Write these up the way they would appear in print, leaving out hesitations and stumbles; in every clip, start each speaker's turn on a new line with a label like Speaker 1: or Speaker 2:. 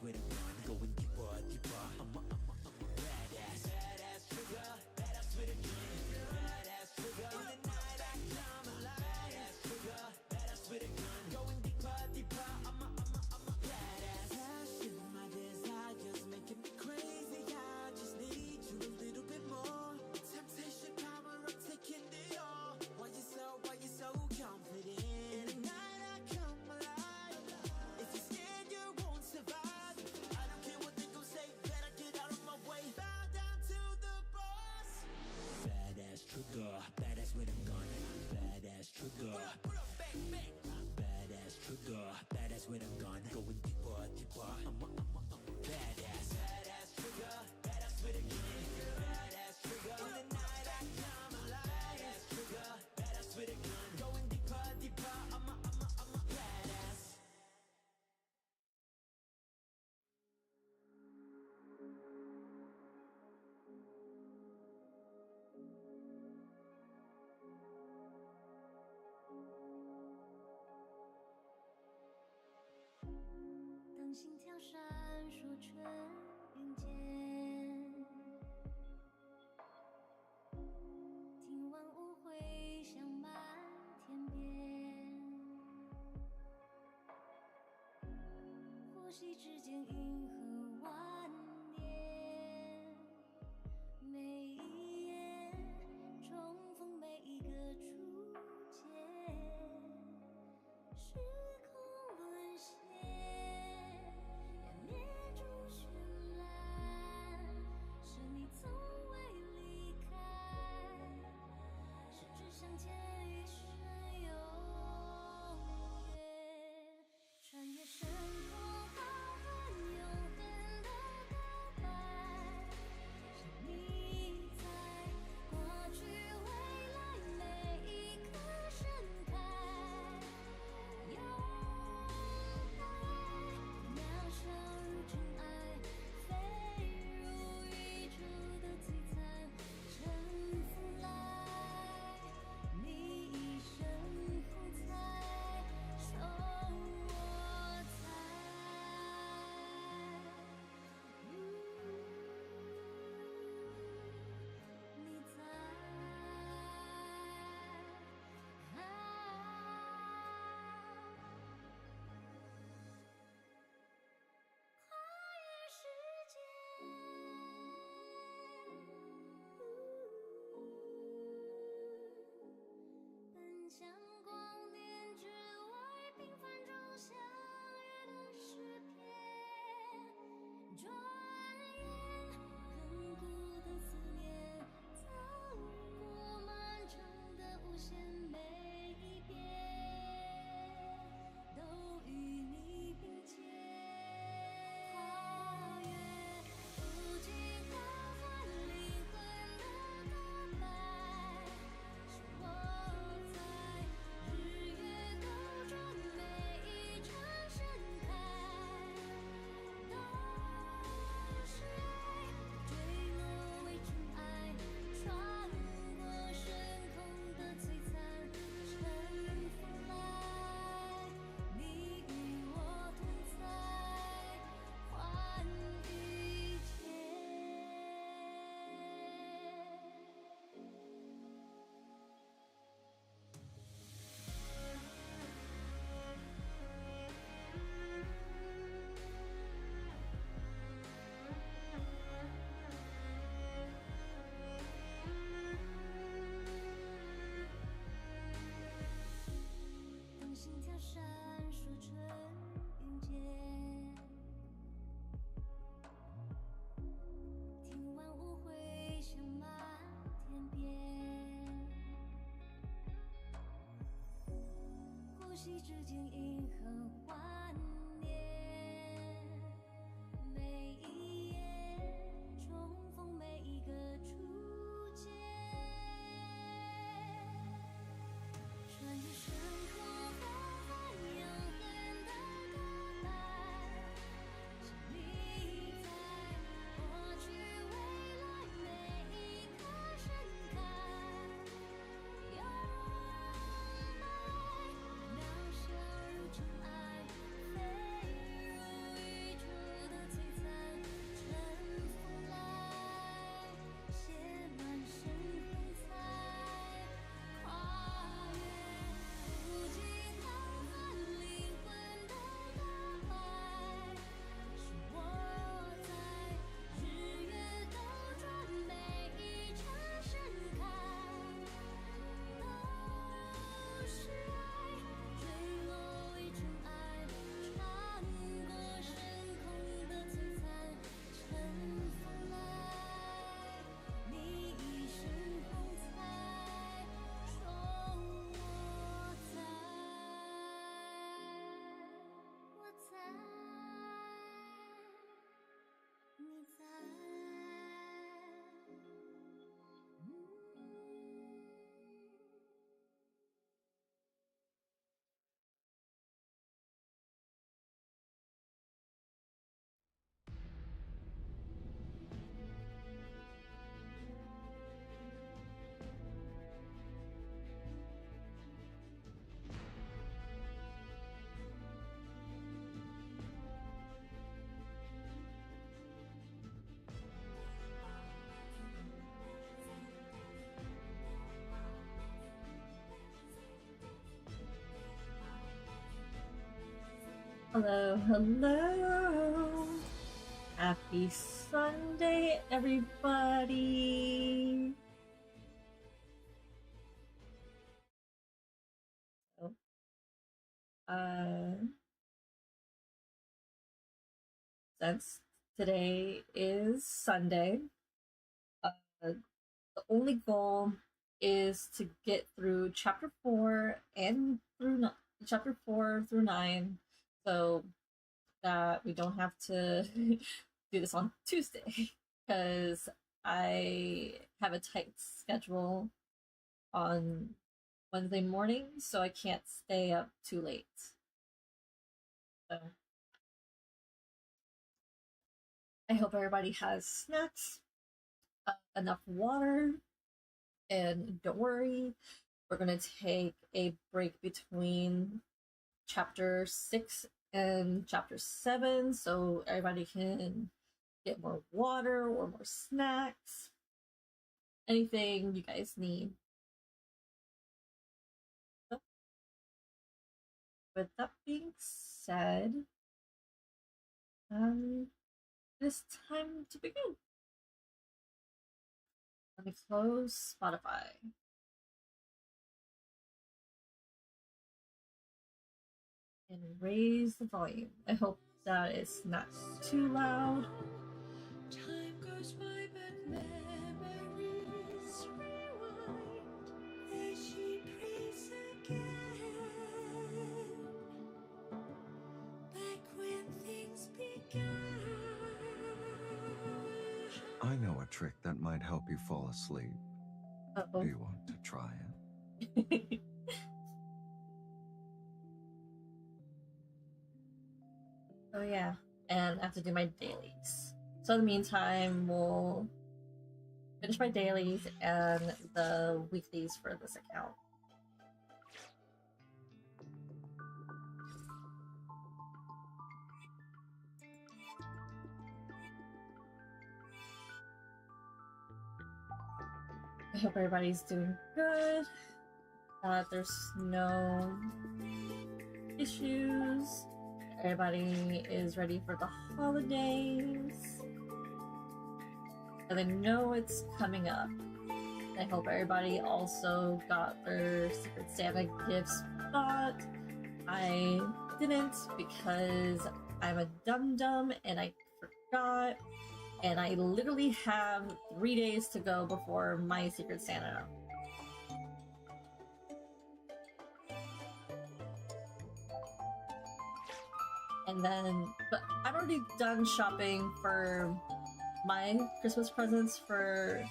Speaker 1: badass with a gun, going deeper, deeper. I'm a badass, badass trigger, badass with a gun, badass trigger. In the night I come alive, badass trigger, badass with a gun, going deeper, deeper. I'm a badass. Passion, my desires making me crazy. I just need you a little bit more. Temptation, power, I'm taking it all. Why you so confident? In the night I come alive. If you're scared, you won't survive. I don't care what they gon' say, better get out of my way. Bow down to the boss. Badass trigger, badass with a gun. Badass trigger. Put up, bang, bang. Badass trigger, badass with a gun, going deeper, deeper. I'm a badass, badass trigger, badass with a gun, badass trigger. In the night I come alive, badass trigger, badass with a gun, going deeper, deeper. I'm a badass.
Speaker 2: 当心跳闪烁成云间，听万物回响满天边，呼吸之间银河万年，每一夜重逢每一个初见，时空沦陷，湮灭中绚烂，是你从未离开，是只向前一生永远，穿越深空浩瀚永恒的告白，是你在过去未来每一刻盛开，永恒渺小如尘埃，飞入宇宙的璀璨，沉浮来，你一身红彩，手我猜。你在，跨越时间，奔向光年之外，平凡中相约的诗篇。转眼，亘古的思念，走过漫长的无限，每一遍都与你并肩。跨越无尽浩瀚灵魂的告白，是我在日月沟中每一场盛开，都是爱，坠落为尘埃，穿过深空的璀璨，沉浮来，你与我同在，换一切。当心跳闪烁成云间，听万物回响满天边，呼吸之间银河万年，每一夜重逢每一个初见，穿越深空浩瀚永恒的告白，是你在过去未来每一刻盛开，永恒渺小如尘埃，飞
Speaker 3: Hello, hello. Happy Sunday, everybody. So, since today is Sunday, the only goal is to get through chapter 4 and through chapter 4 through 9, so that we don't have to do this on Tuesday, because I have a tight schedule on Wednesday morning, so I can't stay up too late. So I hope everybody has snacks, enough water, and don't worry, we're gonna take a break between chapter 6 and chapter 7 so everybody can get more water or more snacks, anything you guys need. So, with that being said, it's time to begin. Let me close Spotify. And raise the volume. I hope that it's not too loud.
Speaker 1: Time goes by, but memories rewind. There she prays again. Back when things began.
Speaker 4: I know a trick that might help you fall asleep.
Speaker 3: Uh-oh.
Speaker 4: Do you want to try it?
Speaker 3: Oh yeah, and I have to do my dailies. So in the meantime, we'll finish my dailies and the weeklies for this account. I hope everybody's doing good, that there's no issues, everybody is ready for the holidays, and I know it's coming up. I hope everybody also got their Secret Santa gifts bought. I didn't because I'm a dum-dum and I forgot, and I literally have 3 days to go before my Secret Santa. And then, but I've already done shopping for my Christmas presents for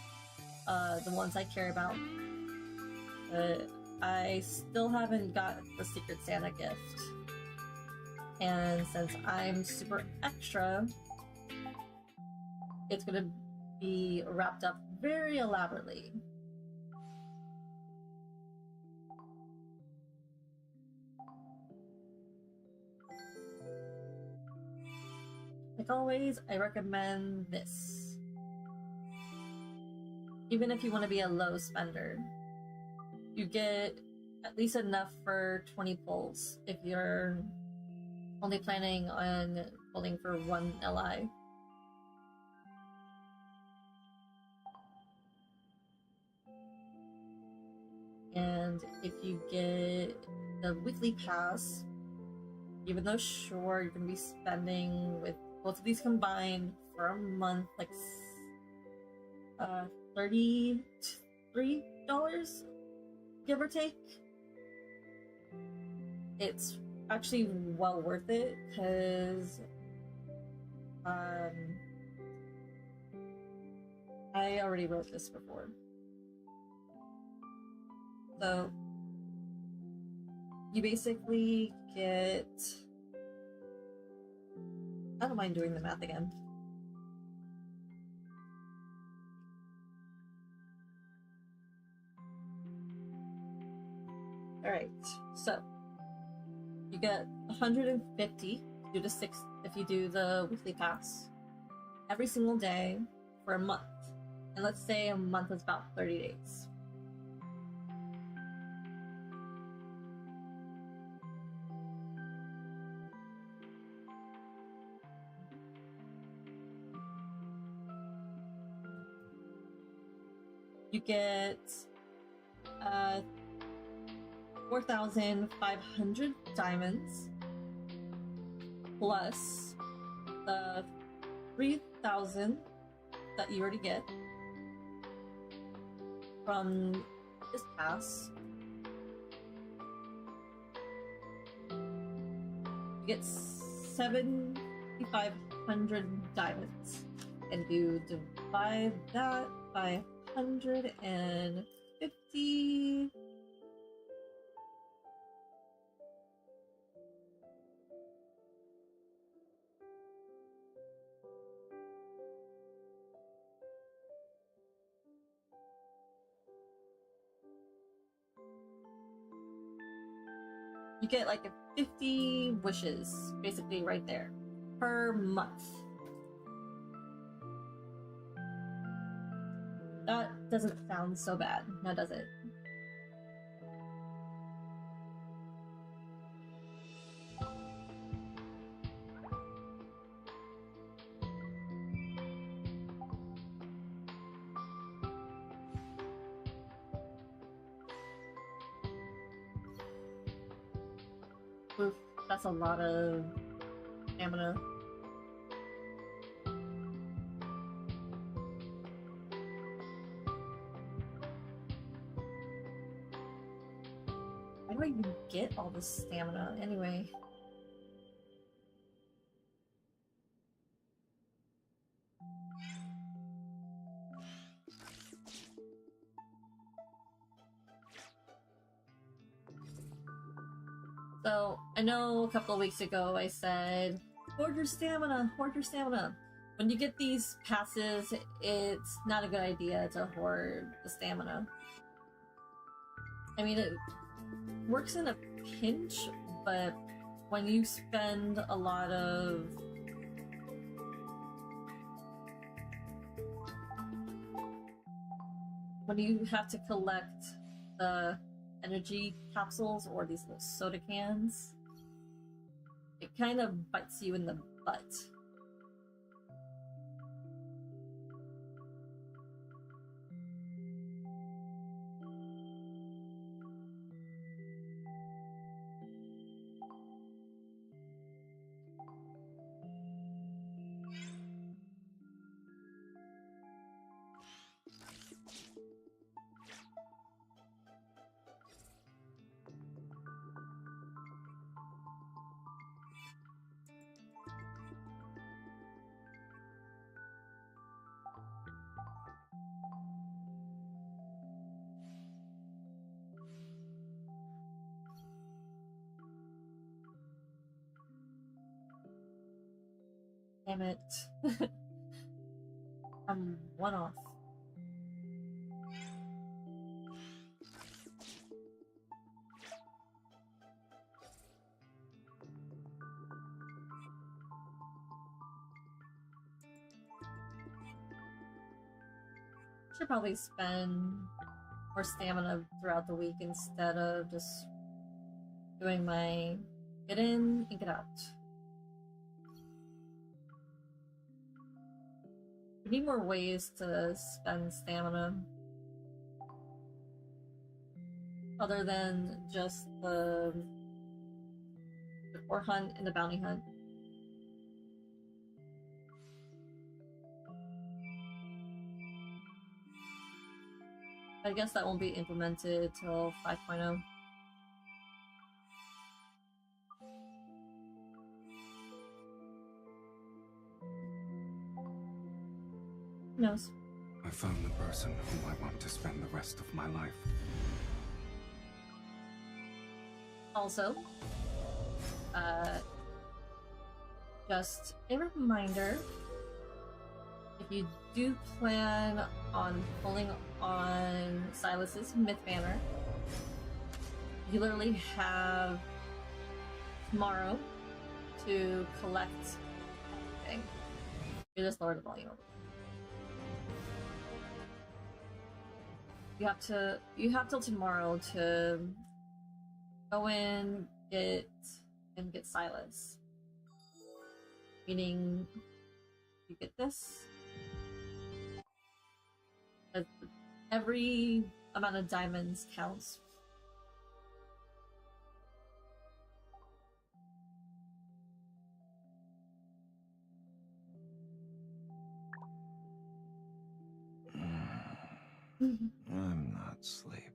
Speaker 3: the ones I care about. But I still haven't got the Secret Santa gift. And since I'm super extra, it's gonna be wrapped up very elaborately. Like always, I recommend this. Even if you want to be a low spender, you get at least enough for 20 pulls if you're only planning on pulling for 1 LI. And if you get the weekly pass, even though sure you're gonna be spending with both of these combined for a month like $33, give or take, it's actually well worth it because I already wrote this before. So you basically get, I don't mind doing the math again. Alright, so you get 150 due to 6 if you do the weekly pass every single day for a month. And let's say a month is about 30 days. you get 4,500 diamonds plus the 3,000 that you already get from this pass. You get 7,500 diamonds, and you divide that by 150. You get like 50 wishes, basically, right there, per month. That doesn't sound so bad, now does it? Oof, that's a lot of stamina. Why do I even get all this stamina anyway? So, I know a couple of weeks ago I said, hoard your stamina, hoard your stamina. When you get these passes, it's not a good idea to hoard the stamina. I mean, it works in a pinch, but when you spend a lot of when you have to collect the energy capsules or these little soda cans, it kind of bites you in the butt. Damn it. I'm one off. Should probably spend more stamina throughout the week instead of just doing my get in and get out. We need more ways to spend stamina other than just the ore hunt and the bounty hunt. I guess that won't be implemented till 5.0. Who knows?
Speaker 5: I found the person whom I want to spend the rest of my life.
Speaker 3: Also, just a reminder, if you do plan on pulling on Sylus's myth banner, you literally have tomorrow to collect everything. You just lower the volume a little. You have till tomorrow to go in, get Sylus. Meaning you get this. Every amount of diamonds counts.
Speaker 4: I'm not asleep.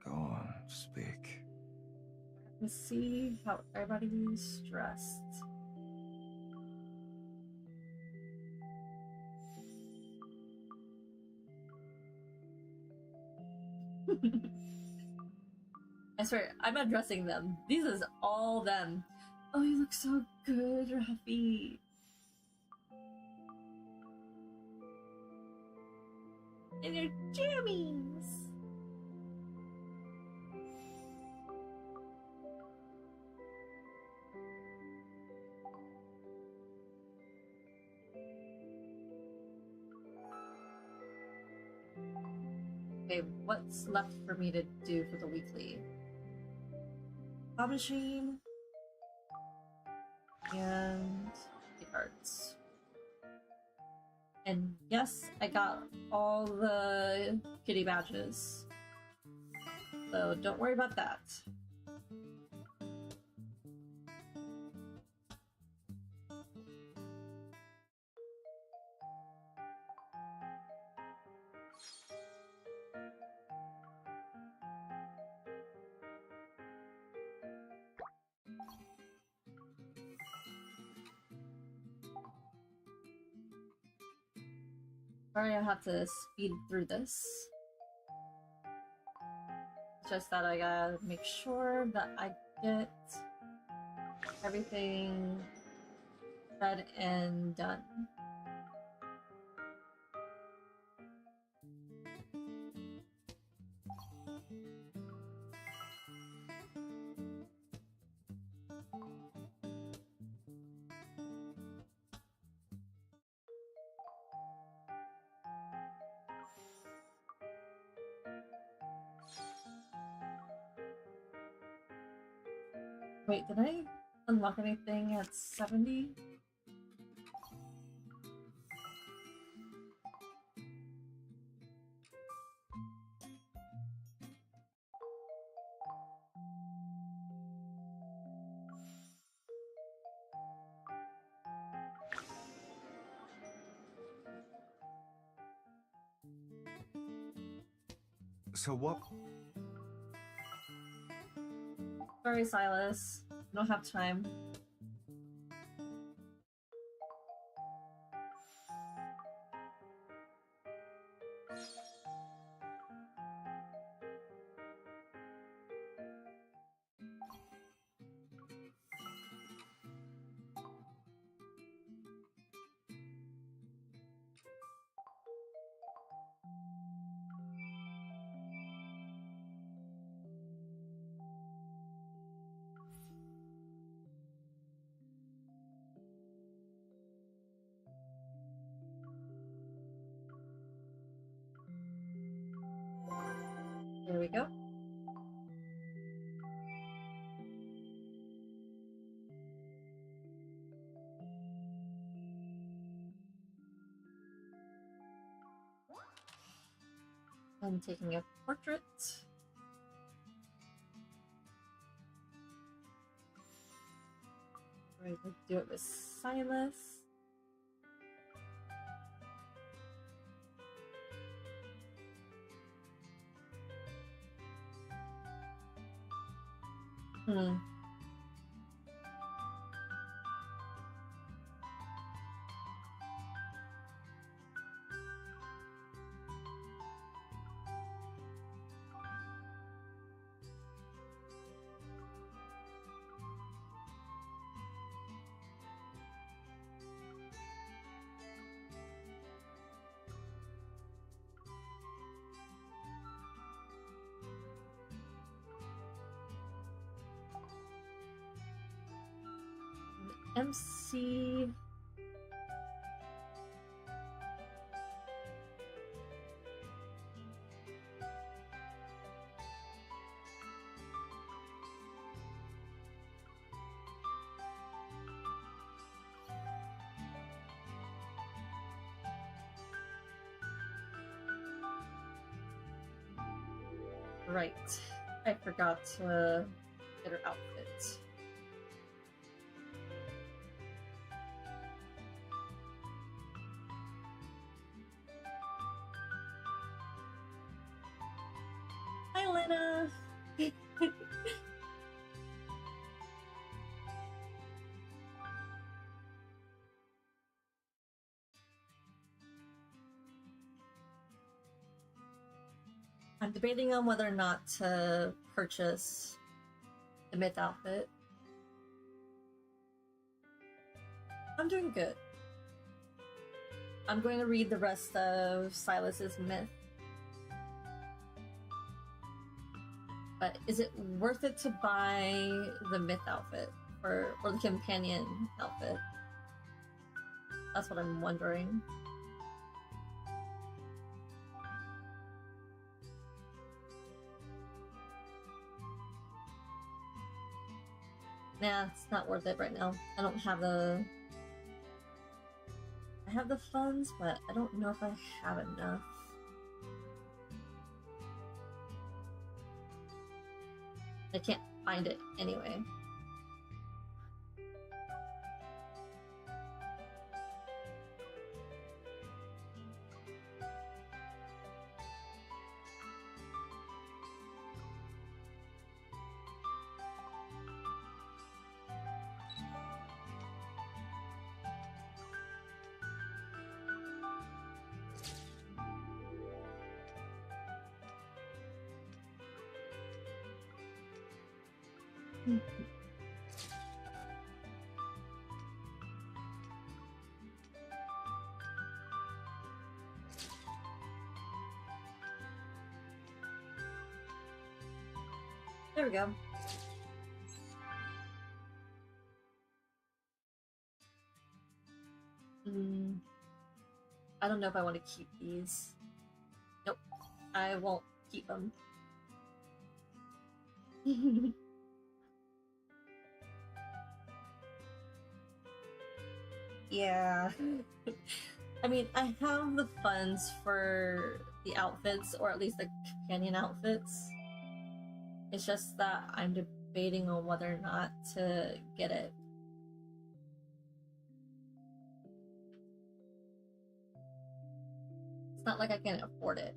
Speaker 4: Go on, speak.
Speaker 3: Let's see how everybody's dressed. I swear, I'm addressing them. This is all them. Oh, you look so good, Rafi. And your jammies. Okay, what's left for me to do for the weekly? Claw machine and the cards. And yes, I got all the kitty badges. So don't worry about that. Sorry I have to speed through this. Just that I gotta make sure that I get everything read and done. Wait, did I unlock anything at 70?
Speaker 4: So what?
Speaker 3: Sorry, Sylus. I don't have time. There we go. I'm taking a portrait. We're going to do it with Sylus. MC. Right. I forgot to get her outfit. Hi, Lena! I'm debating on whether or not to purchase the myth outfit. I'm doing good. I'm going to read the rest of Sylus's myth. But is it worth it to buy the myth outfit or the companion outfit? That's what I'm wondering. Nah, it's not worth it right now. I don't have the... I have the funds, but I don't know if I have enough. I can't find it anyway. There we go. I don't know if I want to keep these. Nope, I won't keep them. Yeah. I mean, I have the funds for the outfits, or at least the companion outfits. It's just that I'm debating on whether or not to get it. It's not like I can afford it.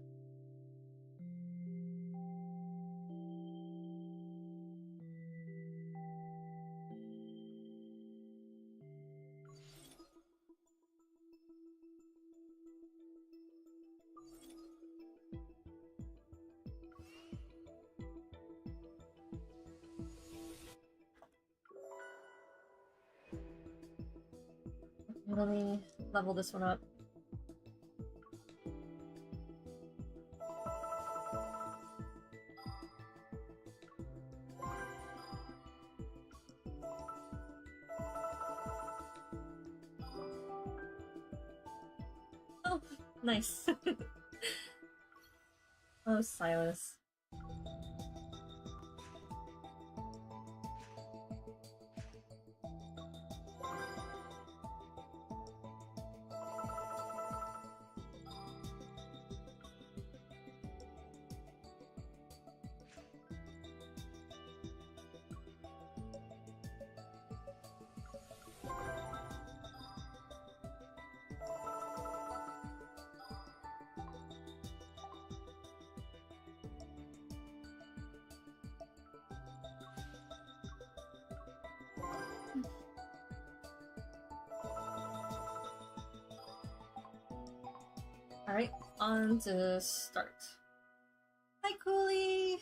Speaker 3: Let me level this one up. Oh, nice. Oh, Sylus. Alright, on to start. Hi, Cooley!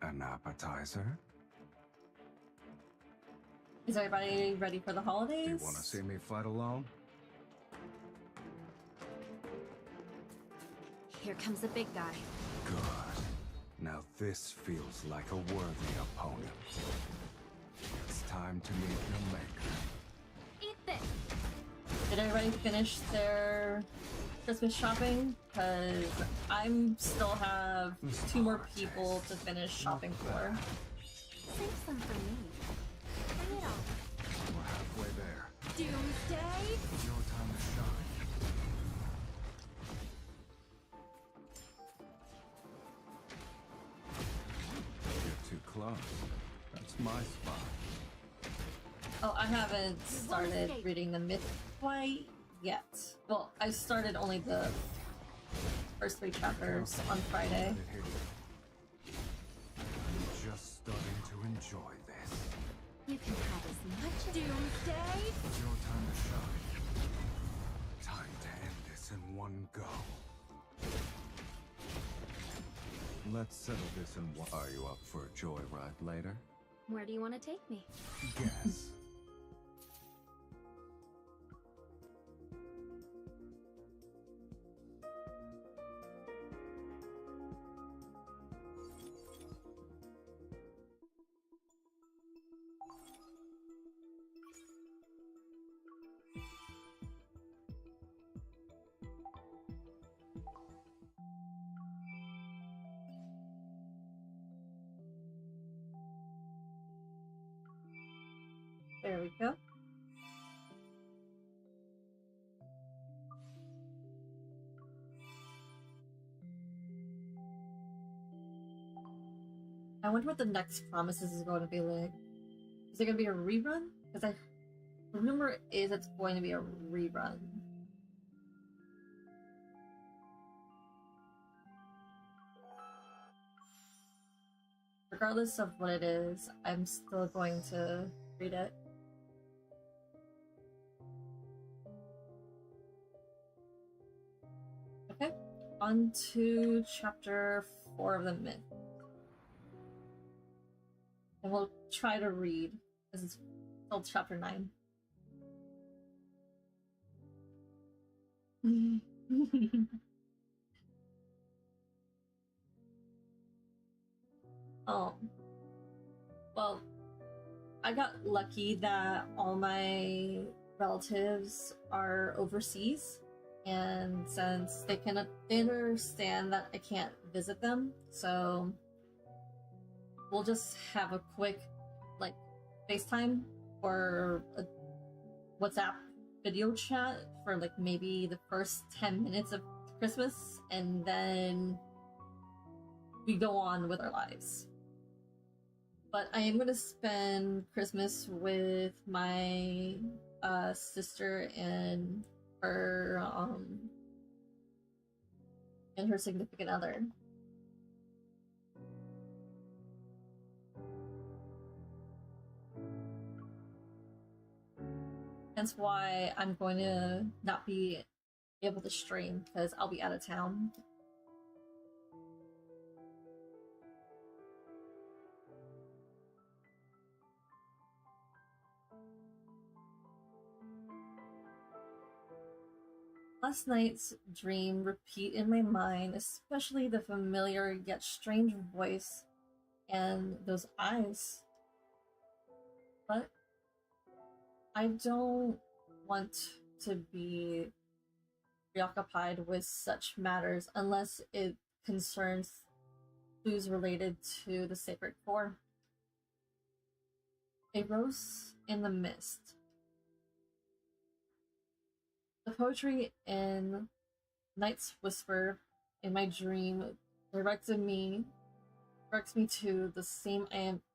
Speaker 5: An appetizer?
Speaker 3: Is everybody ready for the holidays?
Speaker 4: Do you want to see me fight alone?
Speaker 6: Here comes the big guy.
Speaker 5: Good. Now this feels like a worthy opponent. time to meet your maker.
Speaker 2: Eat this.
Speaker 3: Did everybody finish their Christmas shopping? Because I'm still have 2 more people to finish shopping for.
Speaker 2: Save some for me. Bring it on.
Speaker 5: We're halfway there.
Speaker 2: Doomsday?
Speaker 5: It's your time to shine. You're too close. That's my spot.
Speaker 3: Oh, I haven't started reading the myth quite yet. Well, I started only the first 3 chapters on Friday.
Speaker 5: Let it hit you. I'm just starting to enjoy this.
Speaker 2: You can have as much Doomsday?
Speaker 5: It's your time to shine. Time to end this in one go.
Speaker 4: Let's settle this in one. Are you up for a joyride later?
Speaker 2: Where do you want to take me?
Speaker 5: Guess.
Speaker 3: There we go. I wonder what the next promises is going to be like. Is it going to be a rerun? Because the rumor is it's going to be a rerun. Regardless of what it is, I'm still going to read it. Okay, on to chapter 4 of the myth. And we'll try to read, because it's still chapter 9. Oh. Well, I got lucky that all my relatives are overseas, and since they understand that I can't visit them, so we'll just have a quick, like, FaceTime or a WhatsApp video chat for, like, maybe the first 10 minutes of Christmas, and then we go on with our lives. But I am going to spend Christmas with my sister and her significant other. That's why I'm going to not be able to stream, because I'll be out of town. Last night's dream repeat in my mind, especially the familiar yet strange voice and those eyes. But I don't want to be preoccupied with such matters unless it concerns clues related to the sacred core. A rose in the mist. The poetry in Night's Whisper in my dream directs me to the same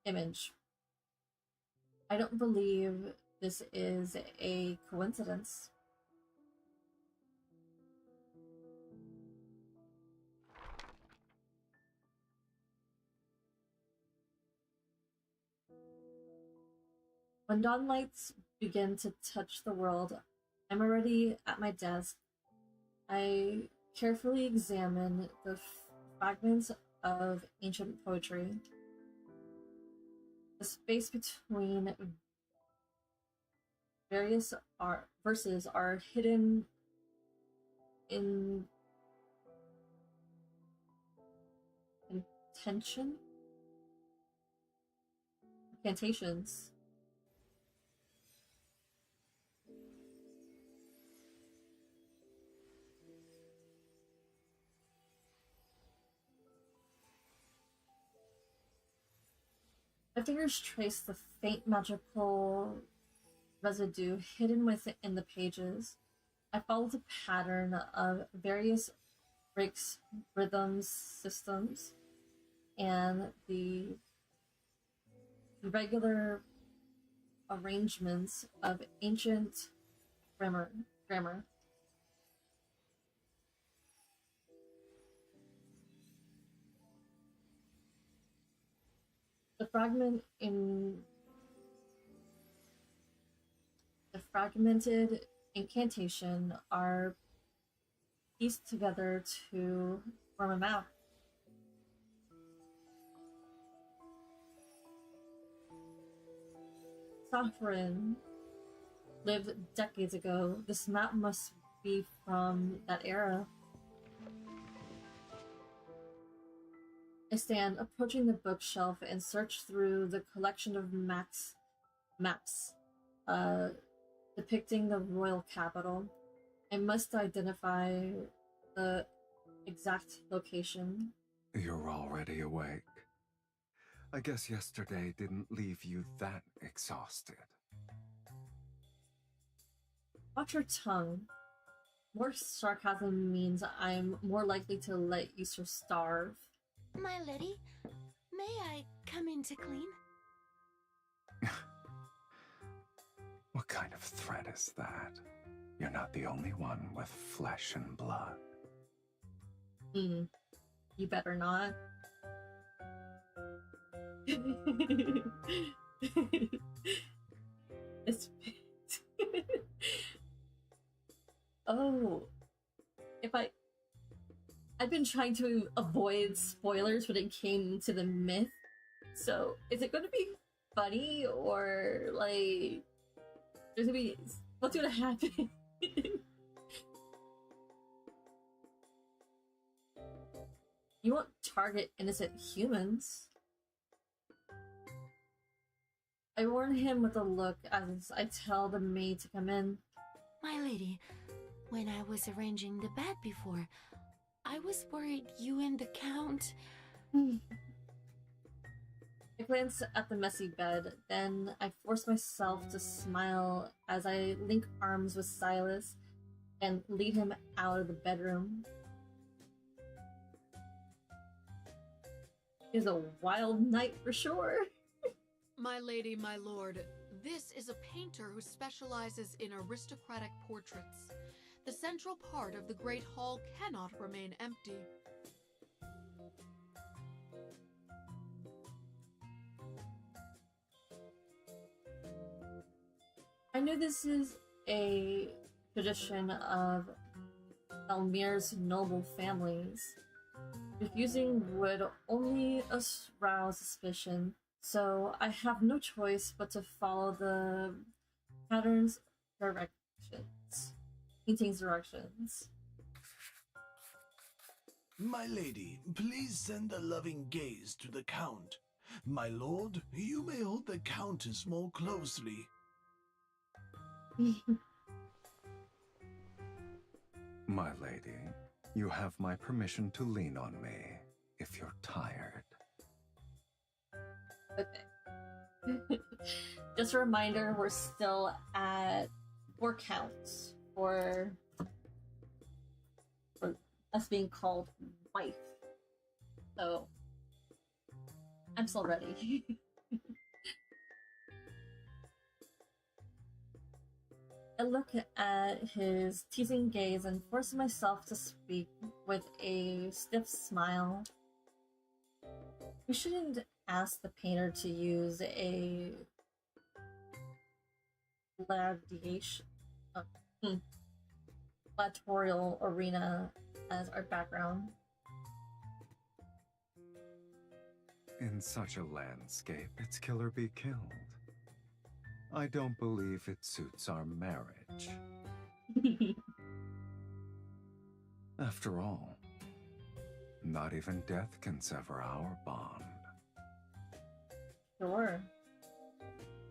Speaker 3: image. I don't believe this is a coincidence. When dawn lights begin to touch the world, I'm already at my desk. I carefully examine the fragments of ancient poetry. The space between various verses are hidden in incantations. My fingers trace the faint magical residue hidden within the pages. I follow the pattern of various breaks, rhythms, systems, and the irregular arrangements of ancient grammar. The fragmented incantation are pieced together to form a map. Saffron lived decades ago. This map must be from that era. I stand approaching the bookshelf and search through the collection of maps depicting the royal capital. I must identify the exact location.
Speaker 5: You're already awake. I guess yesterday didn't leave you that exhausted.
Speaker 3: Watch your tongue. More sarcasm means I'm more likely to let you starve.
Speaker 2: My lady, may I come in to clean?
Speaker 5: What kind of threat is that? You're not the only one with flesh and blood.
Speaker 3: You better not. It's oh, I've been trying to avoid spoilers when it came to the myth. So, is it going to be funny or like there's gonna be what's gonna happen? You won't target innocent humans. I warn him with a look as I tell the maid to come in.
Speaker 2: My lady, when I was arranging the bed before, I was worried you and the Count...
Speaker 3: I glance at the messy bed, then I force myself to smile as I link arms with Sylus and lead him out of the bedroom. It was a wild night for sure.
Speaker 6: My lady, my lord, this is a painter who specializes in aristocratic portraits. The central part of the Great Hall cannot remain empty.
Speaker 3: I know this is a tradition of Elmir's noble families. Refusing would only arouse suspicion, so I have no choice but to follow the pattern's painting's directions.
Speaker 7: My lady, please send a loving gaze to the Count. My lord, you may hold the Countess more closely.
Speaker 5: My lady, you have my permission to lean on me if you're tired.
Speaker 3: Okay. Just a reminder, we're still at 4 counts for us being called wife. So, I'm still ready. I look at his teasing gaze and force myself to speak with a stiff smile. We shouldn't ask the painter to use a gladiatorial arena as our background.
Speaker 5: In such a landscape, it's kill or be killed. I don't believe it suits our marriage. After all, not even death can sever our bond.
Speaker 3: Sure.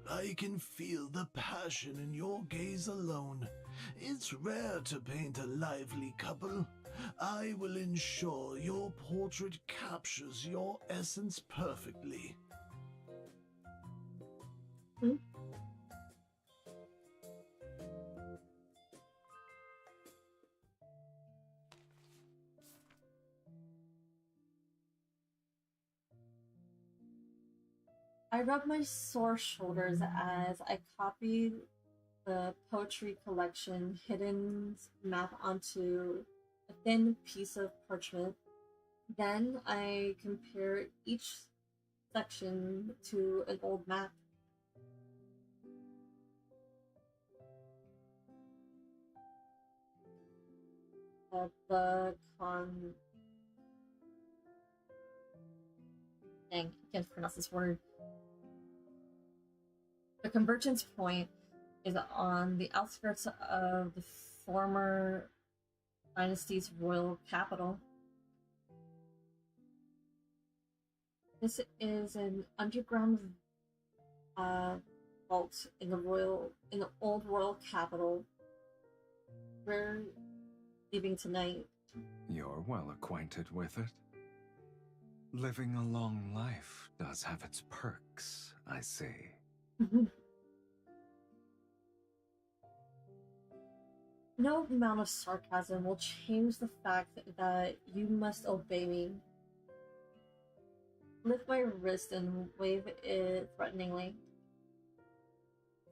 Speaker 7: I can feel the passion in your gaze alone. It's rare to paint a lively couple. I will ensure your portrait captures your essence perfectly.
Speaker 3: Hmm? I rubbed my sore shoulders as I copied the poetry collection hidden map onto a thin piece of parchment. Then I compared each section to an old map. The con. Dang, I can't pronounce this word. The convergence point is on the outskirts of the former dynasty's royal capital. This is an underground vault in the old royal capital. We're leaving tonight.
Speaker 5: You're well acquainted with it. Living a long life does have its perks, I see.
Speaker 3: No amount of sarcasm will change the fact that you must obey me. Lift my wrist and wave it threateningly.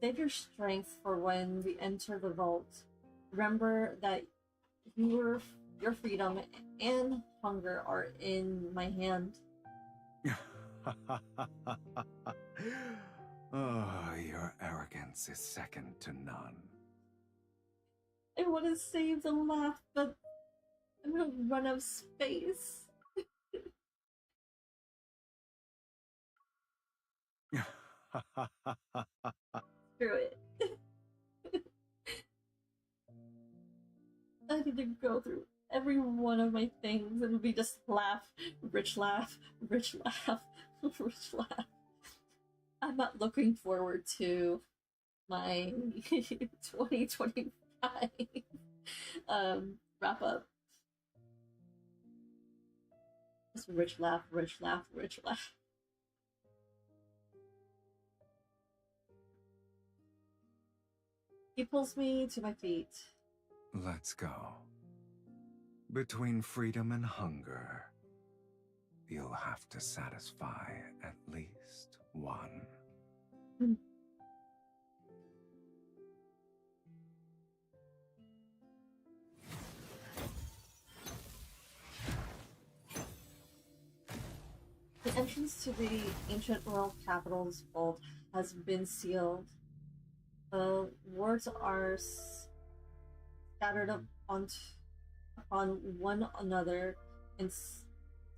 Speaker 3: Save your strength for when we enter the vault. Remember that your freedom and hunger are in my hand.
Speaker 5: Oh, your arrogance is second to none.
Speaker 3: I want to save the laugh, but I'm gonna run out of space. Screw it. I need to go through every one of my things and be just laugh, rich laugh, rich laugh, rich laugh. I'm not looking forward to my 2025 wrap up. Just rich laugh, rich laugh, rich laugh. He pulls me to my feet.
Speaker 5: Let's go. Between freedom and hunger, you'll have to satisfy at least one.
Speaker 3: The entrance to the ancient royal capital's vault has been sealed. The wards are scattered upon one another and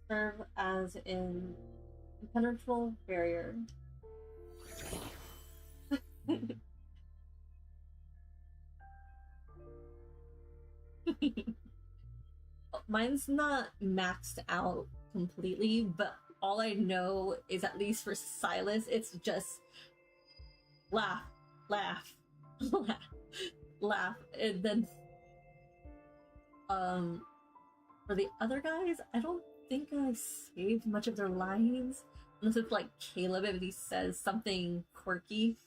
Speaker 3: serve as an impenetrable barrier. Mine's not maxed out completely, but all I know is, at least for Sylus, it's just laugh, laugh, laugh, laugh, and then for the other guys, I don't think I've saved much of their lines, unless it's like Caleb if he says something quirky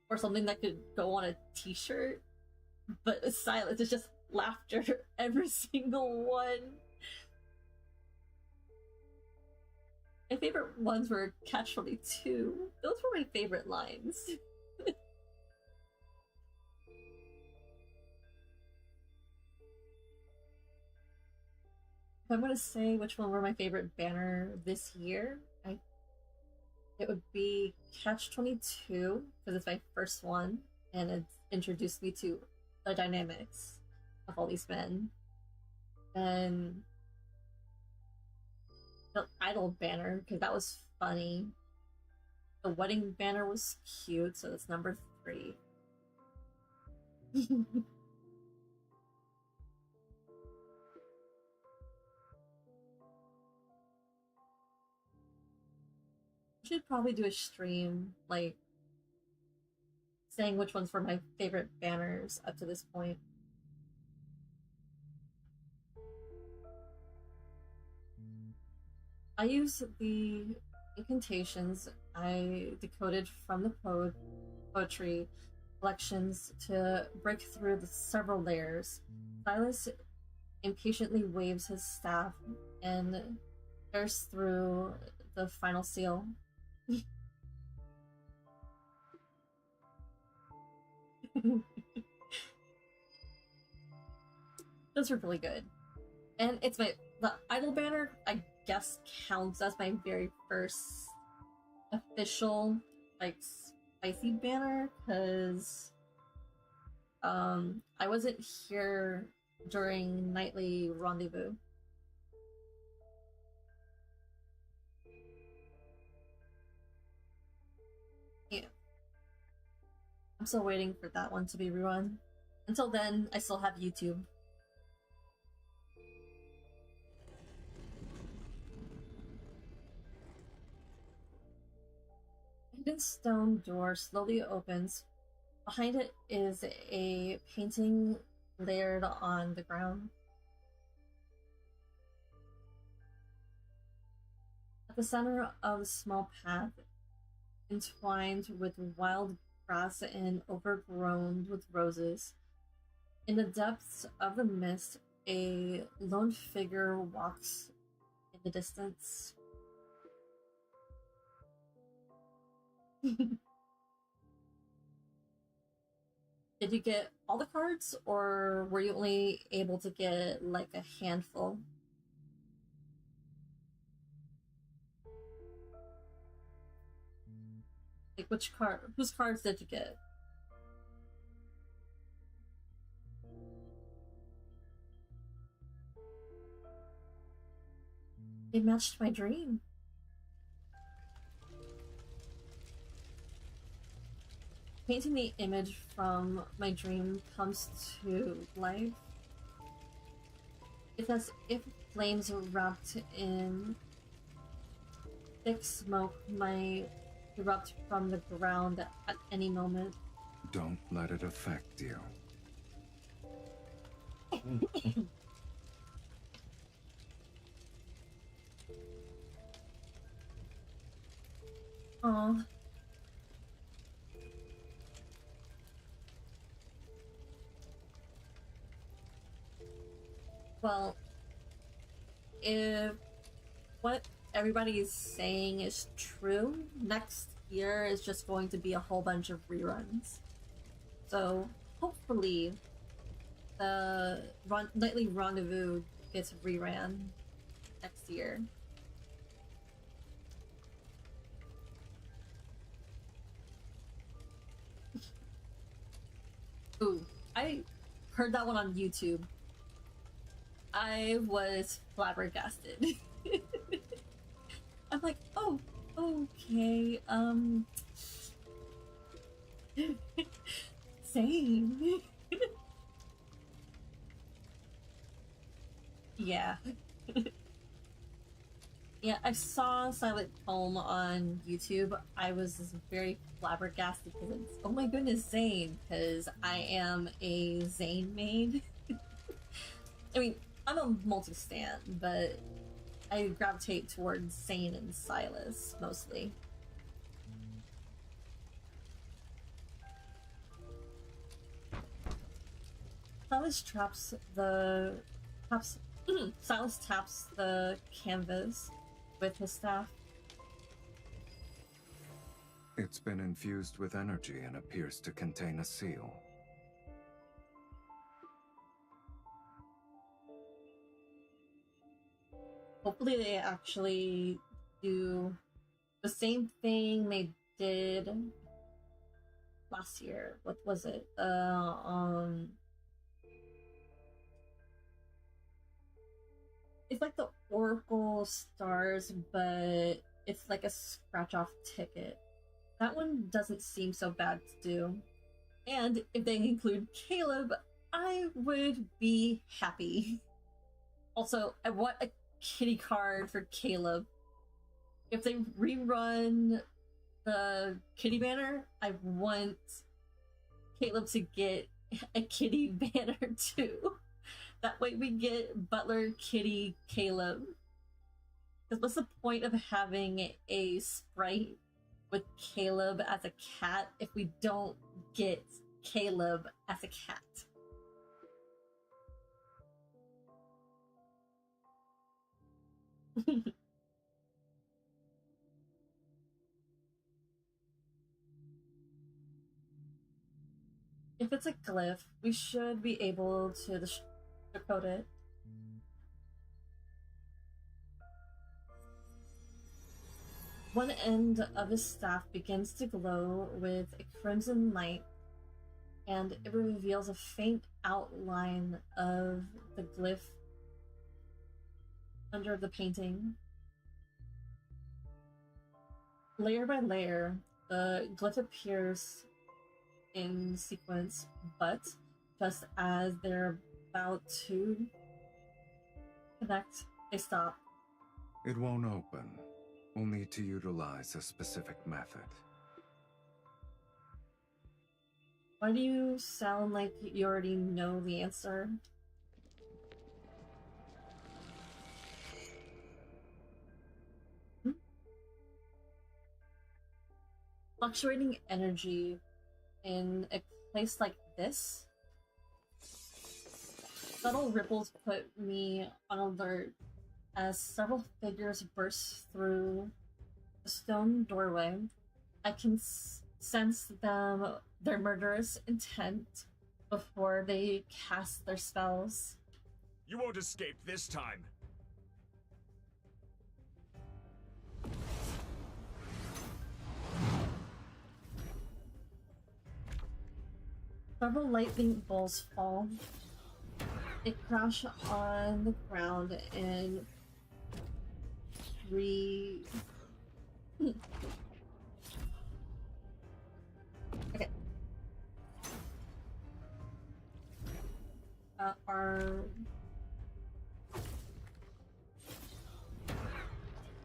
Speaker 3: or something that could go on a t-shirt. But Sylus is just laughter every single one. My favorite ones were Ch4-9. Those were my favorite lines. If I'm gonna say which one were my favorite banner this year, it would be Ch4-9 because it's my first one and it's introduced me to the dynamics of all these men. And the idol banner because that was funny. The wedding banner was cute, so that's number 3. Should probably do a stream, like, saying which ones were my favorite banners up to this point. I use the incantations I decoded from the poetry collections to break through the several layers. Sylus impatiently waves his staff and tears through the final seal. Those are really good. And it's the idol banner, I guess, counts as my very first official, like, spicy banner, because I wasn't here during Nightly Rendezvous. Yeah. I'm still waiting for that one to be rerun. Until then, I still have YouTube. A hidden stone door slowly opens. Behind it is a painting layered on the ground. At the center of a small path, entwined with wild grass and overgrown with roses, in the depths of the mist, a lone figure walks in the distance. Did you get all the cards, or were you only able to get like a handful? Like whose cards did you get? It matched my dream. Painting the image from my dream comes to life. It's as if flames wrapped in thick smoke might erupt from the ground at any moment.
Speaker 5: Don't let it affect you.
Speaker 3: Aw. Well, if what everybody is saying is true, next year is just going to be a whole bunch of reruns. So hopefully the Nightly Rendezvous gets reran next year. Ooh, I heard that one on YouTube. I was flabbergasted. I'm like, oh, okay, same. Yeah. Yeah, I saw Silent Poem on YouTube. I was just very flabbergasted because it's, oh my goodness, Zane, because I am a Zane main. I mean, I'm a multi-stan, but I gravitate towards Zane and Sylus mostly. Sylus Sylus taps the canvas with his staff.
Speaker 5: It's been infused with energy and appears to contain a seal.
Speaker 3: Hopefully they actually do the same thing they did last year. What was it? It's like the Oracle Stars, but it's like a scratch-off ticket. That one doesn't seem so bad to do. And if they include Caleb, I would be happy. Also, I want a kitty card for Caleb. If they rerun the kitty banner, I want Caleb to get a kitty banner too. That way we get Butler, Kitty, Caleb. Because what's the point of having a sprite with Caleb as a cat if we don't get Caleb as a cat? If it's a glyph, we should be able to decode it. One end of his staff begins to glow with a crimson light, and it reveals a faint outline of the glyph under the painting. Layer by layer, the glyph appears in sequence, but just as they're about to connect, they stop.
Speaker 5: It won't open. We'll need to utilize a specific method.
Speaker 3: Why do you sound like you already know the answer? Fluctuating energy in a place like this? Subtle ripples put me on alert as several figures burst through the stone doorway. I can sense their murderous intent before they cast their spells.
Speaker 8: You won't escape this time.
Speaker 3: Several lightning bolts fall. They crash on the ground and Okay. Are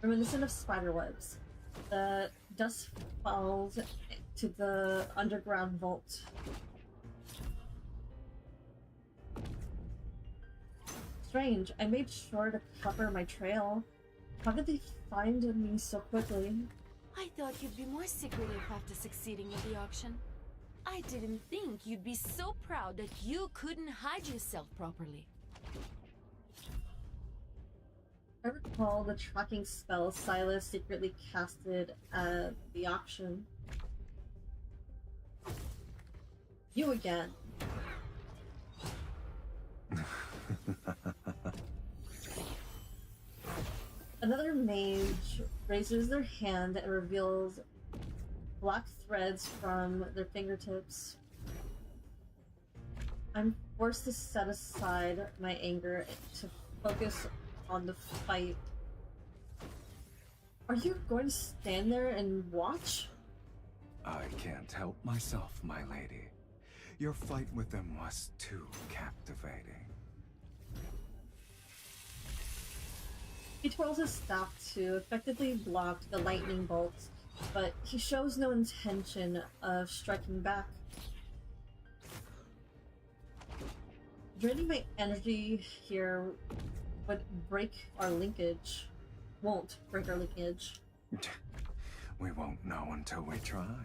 Speaker 3: reminiscent of spiderwebs. The dust falls to the underground vault. Strange, I made sure to cover my trail. How did they find me so quickly?
Speaker 2: I thought you'd be more secretive after succeeding at the auction. I didn't think you'd be so proud that you couldn't hide yourself properly.
Speaker 3: I recall the tracking spell Sylus secretly casted at the auction. You again. Another mage raises their hand and reveals black threads from their fingertips. I'm forced to set aside my anger to focus on the fight. Are you going to stand there and watch?
Speaker 5: I can't help myself, my lady. Your fight with them was too captivating.
Speaker 3: He twirls his staff to effectively block the lightning bolts, but he shows no intention of striking back. Draining my energy here would break our linkage. Won't break our linkage.
Speaker 5: We won't know until we try.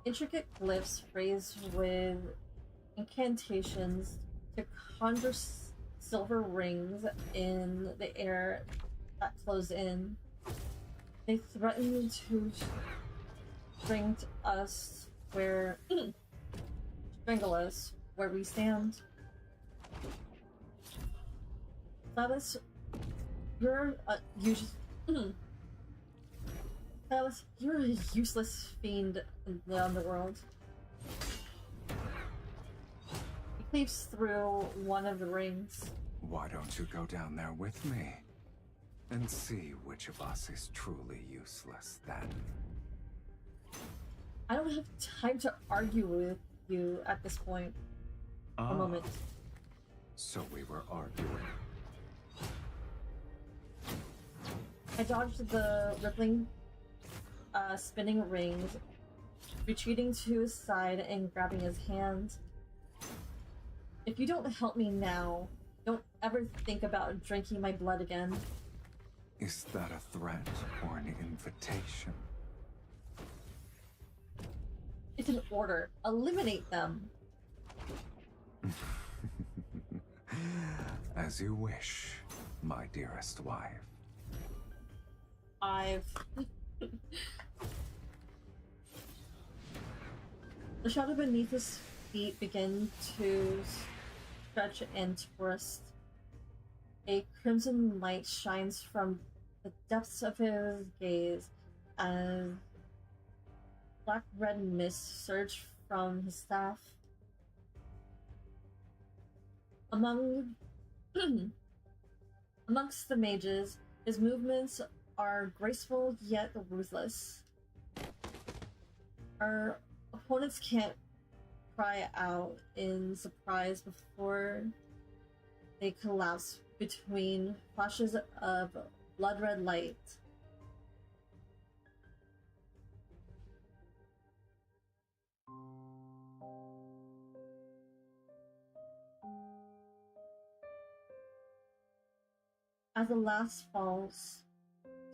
Speaker 3: Intricate glyphs phrased with incantations to conjure silver rings in the air that close in. They threaten to strangle us where we stand. Sylus, you're Sylus, you're a useless fiend in the underworld. He cleaves through one of the rings.
Speaker 5: Why don't you go down there with me? And see which of us is truly useless then.
Speaker 3: I don't have time to argue with you at this point. A moment.
Speaker 5: So we were arguing.
Speaker 3: I dodged the rippling, spinning rings retreating to his side and grabbing his hand. If you don't help me now, don't ever think about drinking my blood again.
Speaker 5: Is that a threat or an invitation?
Speaker 3: It's an order. Eliminate them.
Speaker 5: As you wish, my dearest wife.
Speaker 3: The shadow beneath his feet began to stretch and twist. A crimson light shines from the depths of his gaze as black-red mist surged from his staff. Amongst the mages, his movements are graceful yet ruthless. Our opponents can't cry out in surprise before they collapse between flashes of blood-red light. As the last falls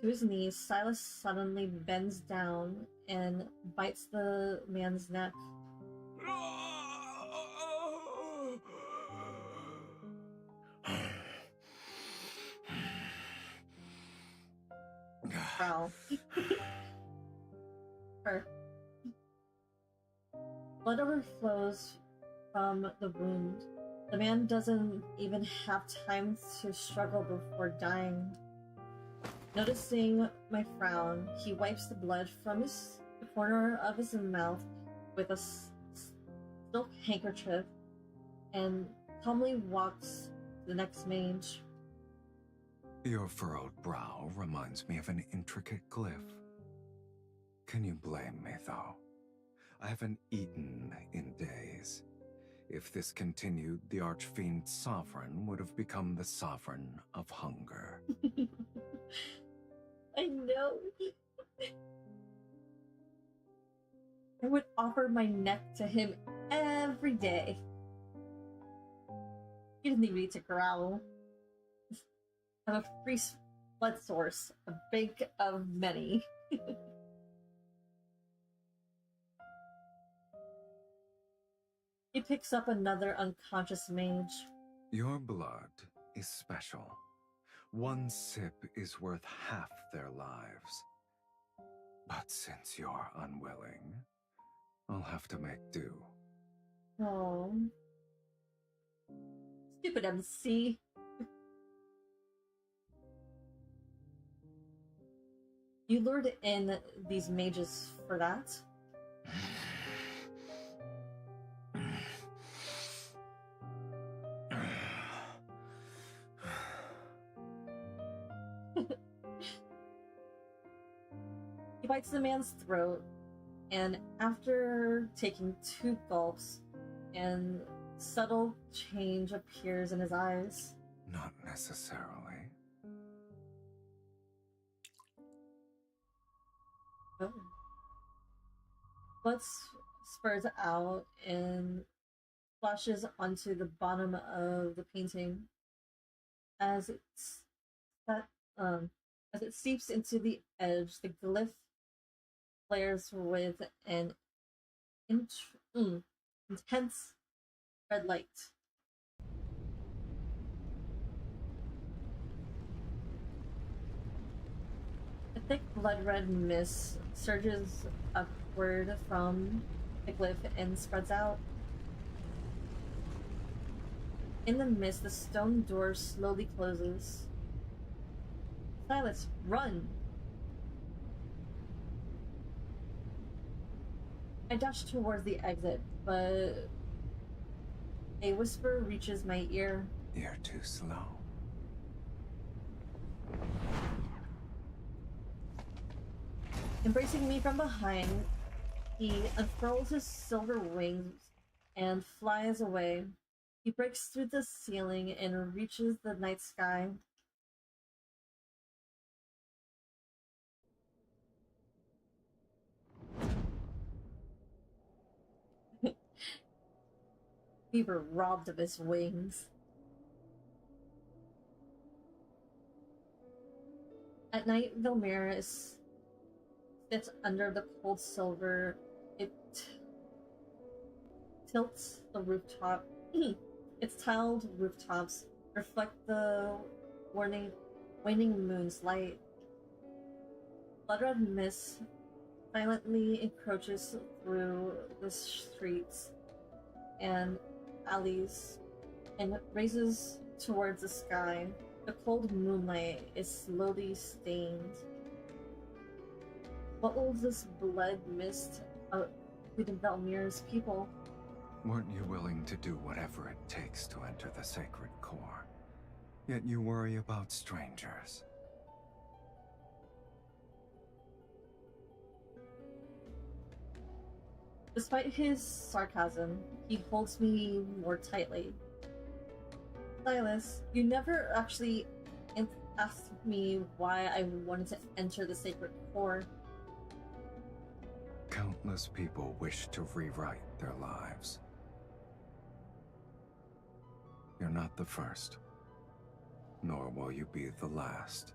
Speaker 3: to his knees, Sylus suddenly bends down and bites the man's neck. Growl. Blood overflows from the wound. The man doesn't even have time to struggle before dying. Noticing my frown, he wipes the blood from the corner of his mouth with a silk handkerchief and calmly walks to the next mage.
Speaker 5: Your furrowed brow reminds me of an intricate glyph. Can you blame me, though? I haven't eaten in days. If this continued, the Archfiend Sovereign would have become the Sovereign of Hunger.
Speaker 3: I know. I would offer my neck to him every day. He doesn't even need to growl. I'm a free blood source, a bank of many. He picks up another unconscious mage.
Speaker 5: Your blood is special. One sip is worth half their lives. But since you're unwilling, I'll have to make do.
Speaker 3: Oh. Stupid MC. You lured in these mages for that? He bites the man's throat, and after taking 2 gulps, an subtle change appears in his eyes.
Speaker 5: Not necessarily.
Speaker 3: Oh. Blood spurts out and splashes onto the bottom of the painting. As it seeps into the edge, the glyph flares with an intense red light. A thick blood-red mist surges upward from the glyph and spreads out. In the mist, the stone door slowly closes. Sylus, run! I dash towards the exit, but a whisper reaches my ear.
Speaker 5: You're too slow.
Speaker 3: Embracing me from behind, he unfurls his silver wings and flies away. He breaks through the ceiling and reaches the night sky. We were robbed of his wings. At night, Vilmira sits under the cold silver. It tilts the rooftop. Its tiled rooftops reflect the waning moon's light. Blood red mist silently encroaches through the streets and alleys and raises towards the sky. The cold moonlight is slowly stained. What will this blood mist within Valmir's people?
Speaker 5: Weren't you willing to do whatever it takes to enter the sacred core? Yet you worry about strangers.
Speaker 3: Despite his sarcasm, he holds me more tightly. Sylus, you never actually asked me why I wanted to enter the sacred core.
Speaker 5: Countless people wish to rewrite their lives. You're not the first, nor will you be the last.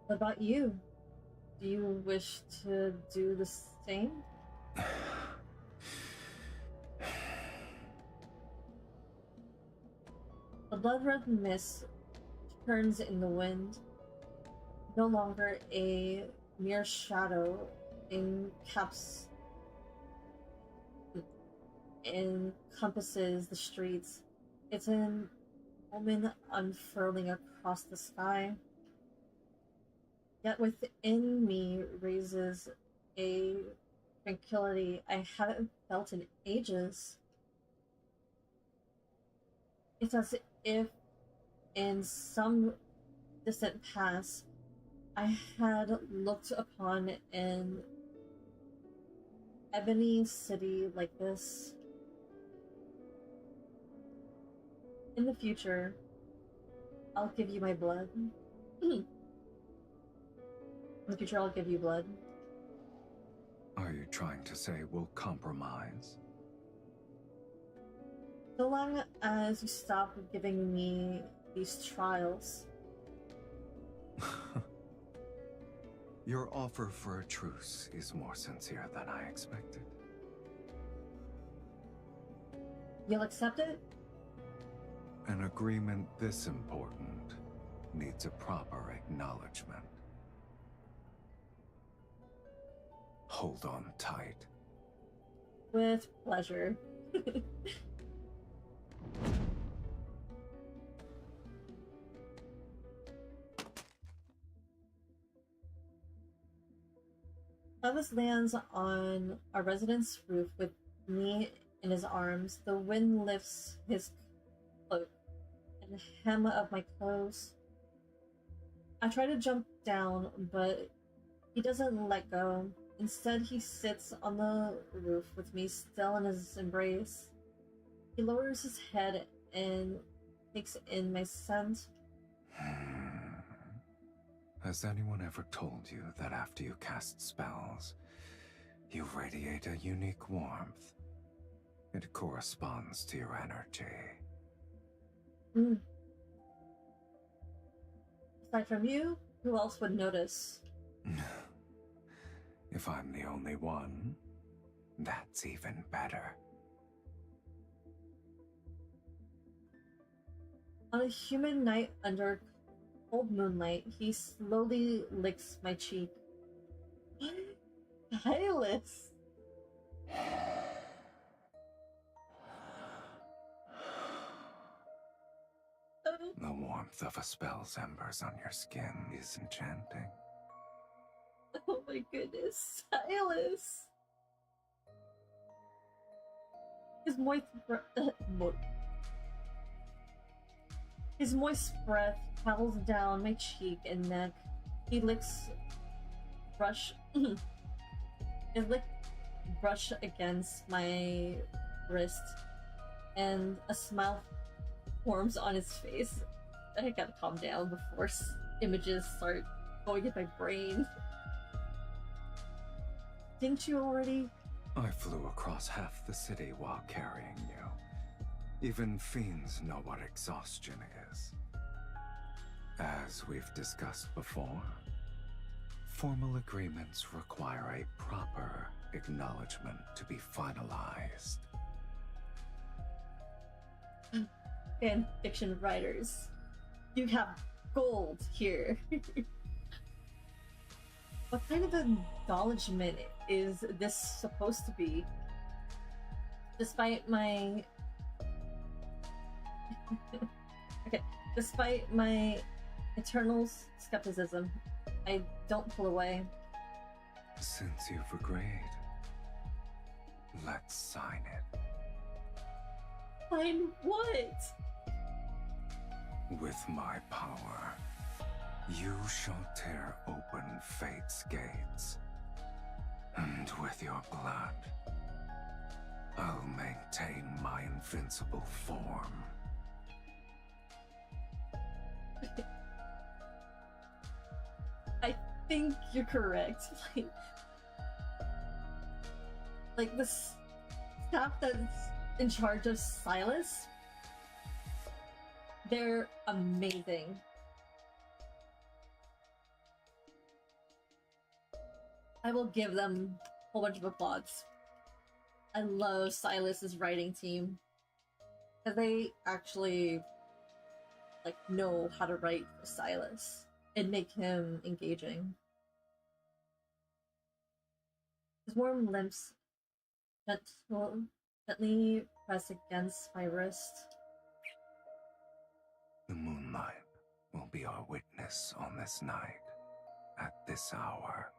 Speaker 3: What about you? Do you wish to do the same? The blood-red mist turns in the wind. No longer a mere shadow encompasses the streets. It's an omen unfurling across the sky. Yet within me raises a tranquility I haven't felt in ages. It's as if in some distant past I had looked upon an ebony city like this. In the future, I'll give you my blood. In the future, I'll give you blood.
Speaker 5: Are you trying to say we'll compromise?
Speaker 3: So long as you stop giving me these trials.
Speaker 5: Your offer for a truce is more sincere than I expected.
Speaker 3: You'll accept it?
Speaker 5: An agreement this important needs a proper acknowledgement. Hold on tight.
Speaker 3: With pleasure. Sylus lands on our residence roof with me in his arms. The wind lifts his cloak and the hem of my clothes. I try to jump down, but he doesn't let go. Instead, he sits on the roof with me still in his embrace. He lowers his head and takes in my scent.
Speaker 5: Has anyone ever told you that after you cast spells, you radiate a unique warmth? It corresponds to your energy.
Speaker 3: Aside from you, who else would notice?
Speaker 5: If I'm the only one, that's even better.
Speaker 3: On a humid night under cold moonlight, he slowly licks my cheek. Sylus!
Speaker 5: The warmth of a spell's embers on your skin is enchanting.
Speaker 3: Oh my goodness, Sylus! His moist breath travels down my cheek and neck. He licks brush brush against my wrist, and a smile forms on his face. I gotta calm down before images start going in my brain. Didn't you already?
Speaker 5: I flew across half the city while carrying you. Even fiends know what exhaustion is. As we've discussed before, formal agreements require a proper acknowledgement to be finalized.
Speaker 3: Fan fiction writers, you have gold here. What kind of acknowledgement is this supposed to be? Despite my despite my eternal skepticism, I don't pull away.
Speaker 5: Since you've agreed, let's sign it.
Speaker 3: Sign what?
Speaker 5: With my power, you shall tear open fate's gates. And with your blood, I'll maintain my invincible form.
Speaker 3: I think you're correct. Like the staff that's in charge of Sylus, they're amazing. I will give them a whole bunch of applause. I love Sylus's writing team, because they actually know how to write for Sylus and make him engaging. His warm lips gently press against my wrist.
Speaker 5: The moonlight will be our witness on this night, at this hour.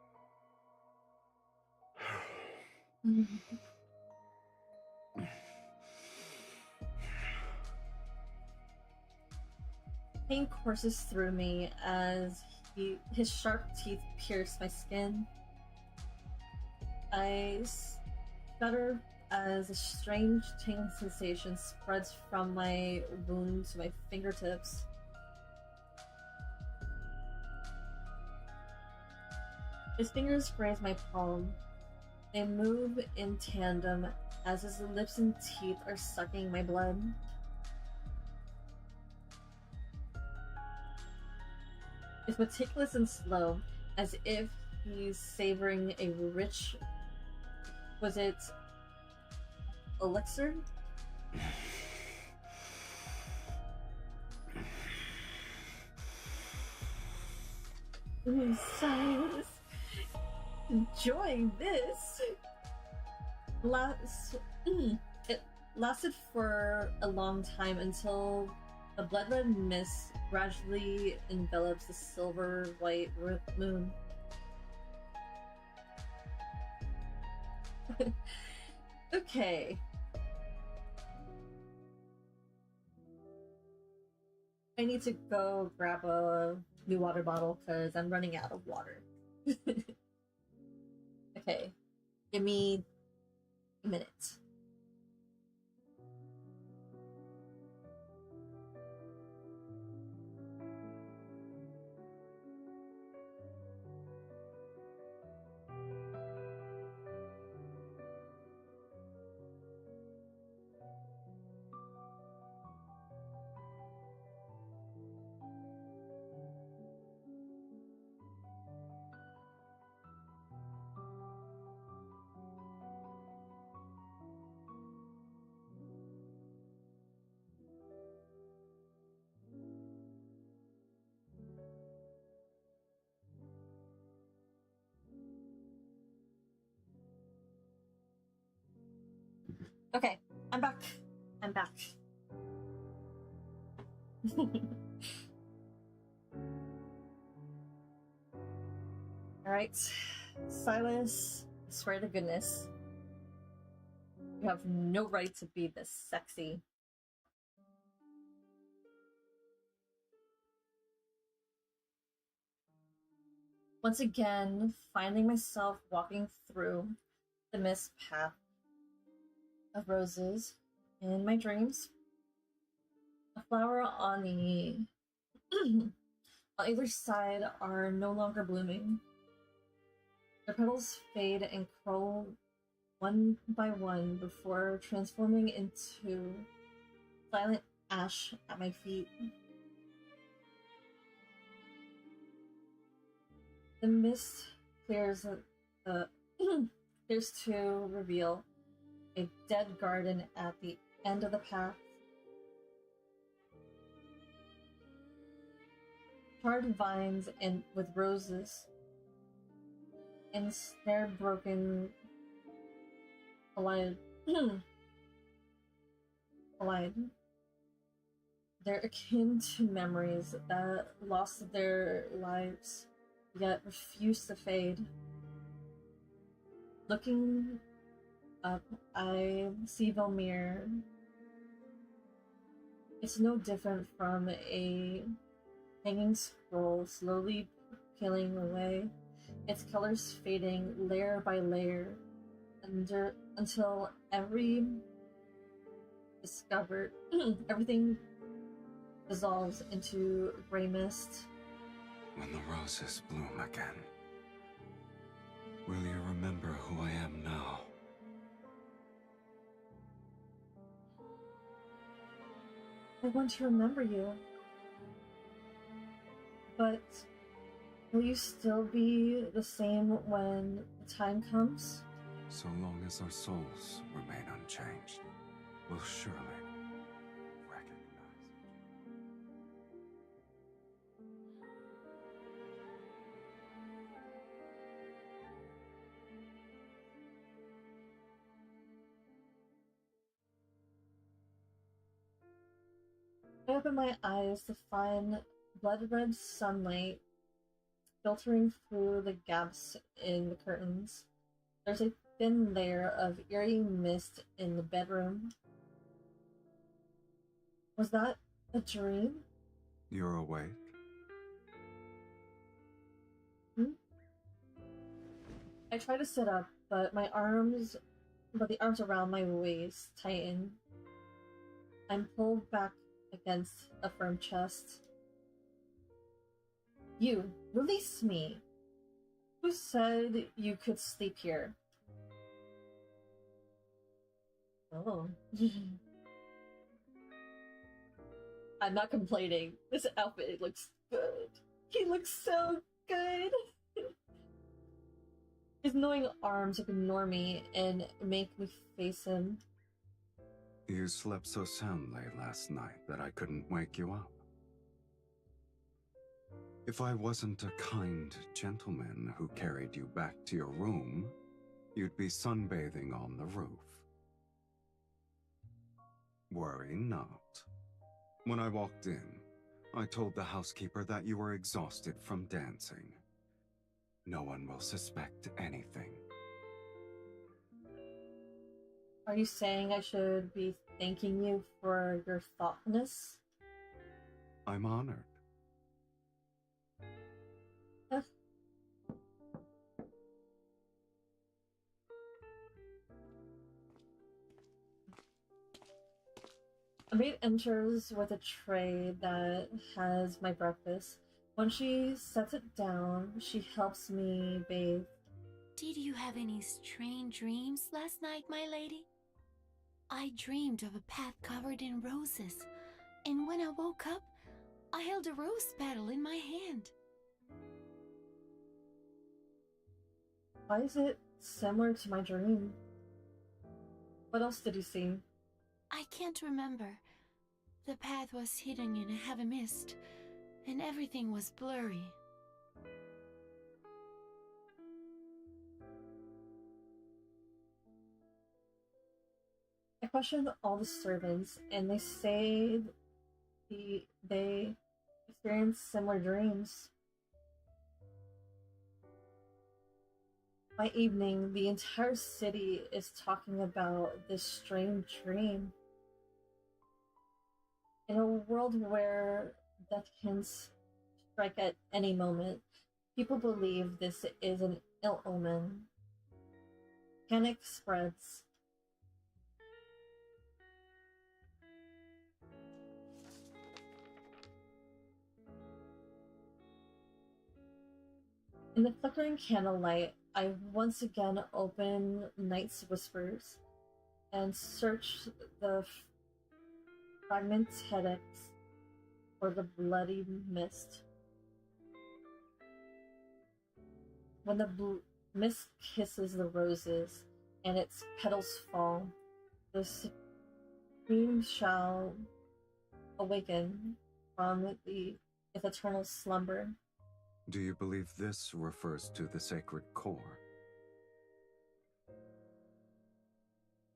Speaker 3: Pain courses through me as his sharp teeth pierce my skin. I stutter as a strange tingling sensation spreads from my wound to my fingertips. His fingers graze my palm. They move in tandem as his lips and teeth are sucking my blood. It's meticulous and slow, as if he's savoring a rich... was it... elixir? Ooh, Sylus. Enjoying this. It lasted for a long time until the blood-red mist gradually envelops the silver-white moon. Okay. I need to go grab a new water bottle because I'm running out of water. Okay. Give me a minute. Okay, I'm back. I'm back. Alright, Sylus, I swear to goodness, you have no right to be this sexy. Once again, finding myself walking through the mist path of roses in my dreams. A flower on the on either side are no longer blooming. Their petals fade and curl one by one before transforming into silent ash at my feet. The mist clears clears to reveal a dead garden at the end of the path. Charred vines and with roses and snare broken allied. allied. They're akin to memories that lost their lives, yet refuse to fade. Looking up, I see Velmir. It's no different from a hanging scroll slowly peeling away, its colors fading layer by layer until everything dissolves into gray mist.
Speaker 5: When the roses bloom again, will you remember who I am now?
Speaker 3: I want to remember you. But will you still be the same when the time comes?
Speaker 5: So long as our souls remain unchanged, we'll surely recognize.
Speaker 3: I open my eyes to find blood-red sunlight filtering through the gaps in the curtains. There's a thin layer of eerie mist in the bedroom. Was that a dream?
Speaker 5: You're awake?
Speaker 3: I try to sit up, but the arms around my waist tighten. I'm pulled back against a firm chest. You, release me! Who said you could sleep here? Oh. I'm not complaining. This outfit looks good. He looks so good! His knowing arms ignore me and make me face him.
Speaker 5: You slept so soundly last night that I couldn't wake you up. If I wasn't a kind gentleman who carried you back to your room, you'd be sunbathing on the roof. Worry not. When I walked in, I told the housekeeper that you were exhausted from dancing. No one will suspect anything.
Speaker 3: Are you saying I should be thanking you for your thoughtfulness?
Speaker 5: I'm honored.
Speaker 3: A maid enters with a tray that has my breakfast. When she sets it down, she helps me bathe.
Speaker 2: Did you have any strange dreams last night, my lady? I dreamed of a path covered in roses, and when I woke up, I held a rose petal in my hand.
Speaker 3: Why is it similar to my dream? What else did you see?
Speaker 2: I can't remember. The path was hidden in a heavy mist, and everything was blurry.
Speaker 3: I questioned all the servants, and they say they experienced similar dreams. By evening, the entire city is talking about this strange dream. In a world where death can strike at any moment, people believe this is an ill omen. Panic spreads. In the flickering candlelight, I once again open Night's Whispers and search the fragmented for the bloody mist. When the mist kisses the roses and its petals fall, the stream shall awaken from its eternal slumber.
Speaker 5: Do you believe this refers to the sacred core?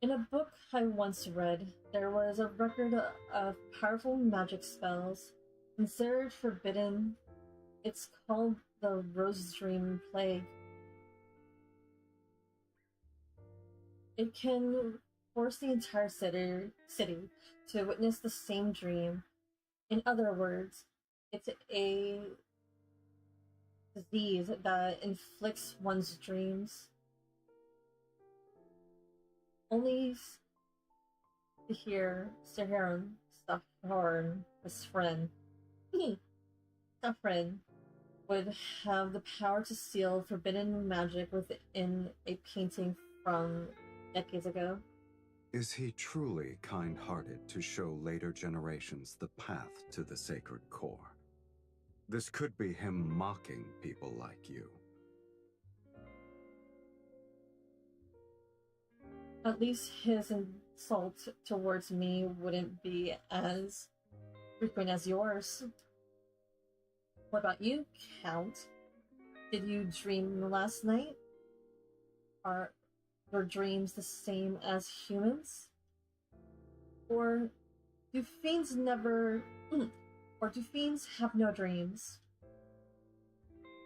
Speaker 3: In a book I once read, there was a record of powerful magic spells considered forbidden. It's called the Rose Dream Plague. It can force the entire city to witness the same dream. In other words, it's a disease that inflicts one's dreams. Only to hear Saharan Staffarn, his friend, Staffarn, would have the power to seal forbidden magic within a painting from decades ago.
Speaker 5: Is he truly kind-hearted to show later generations the path to the sacred core? This could be him mocking people like you.
Speaker 3: At least his insult towards me wouldn't be as frequent as yours. What about you, Count? Did you dream last night? Are your dreams the same as humans? Or do fiends never... or do fiends have no dreams?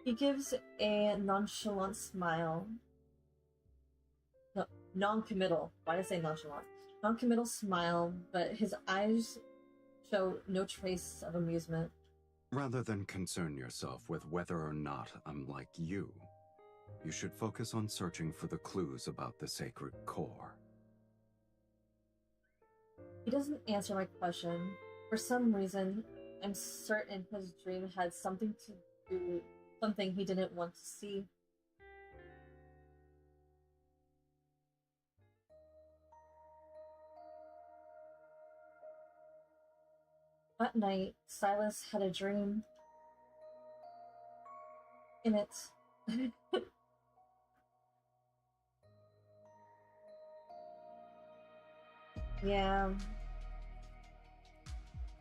Speaker 3: He gives a nonchalant smile. No, non-committal. Why did I say nonchalant? Non-committal smile, but his eyes show no trace of amusement.
Speaker 5: Rather than concern yourself with whether or not I'm like you, you should focus on searching for the clues about the sacred core.
Speaker 3: He doesn't answer my question. For some reason, I'm certain his dream had something to do with something he didn't want to see. That night, Sylus had a dream. In it, yeah,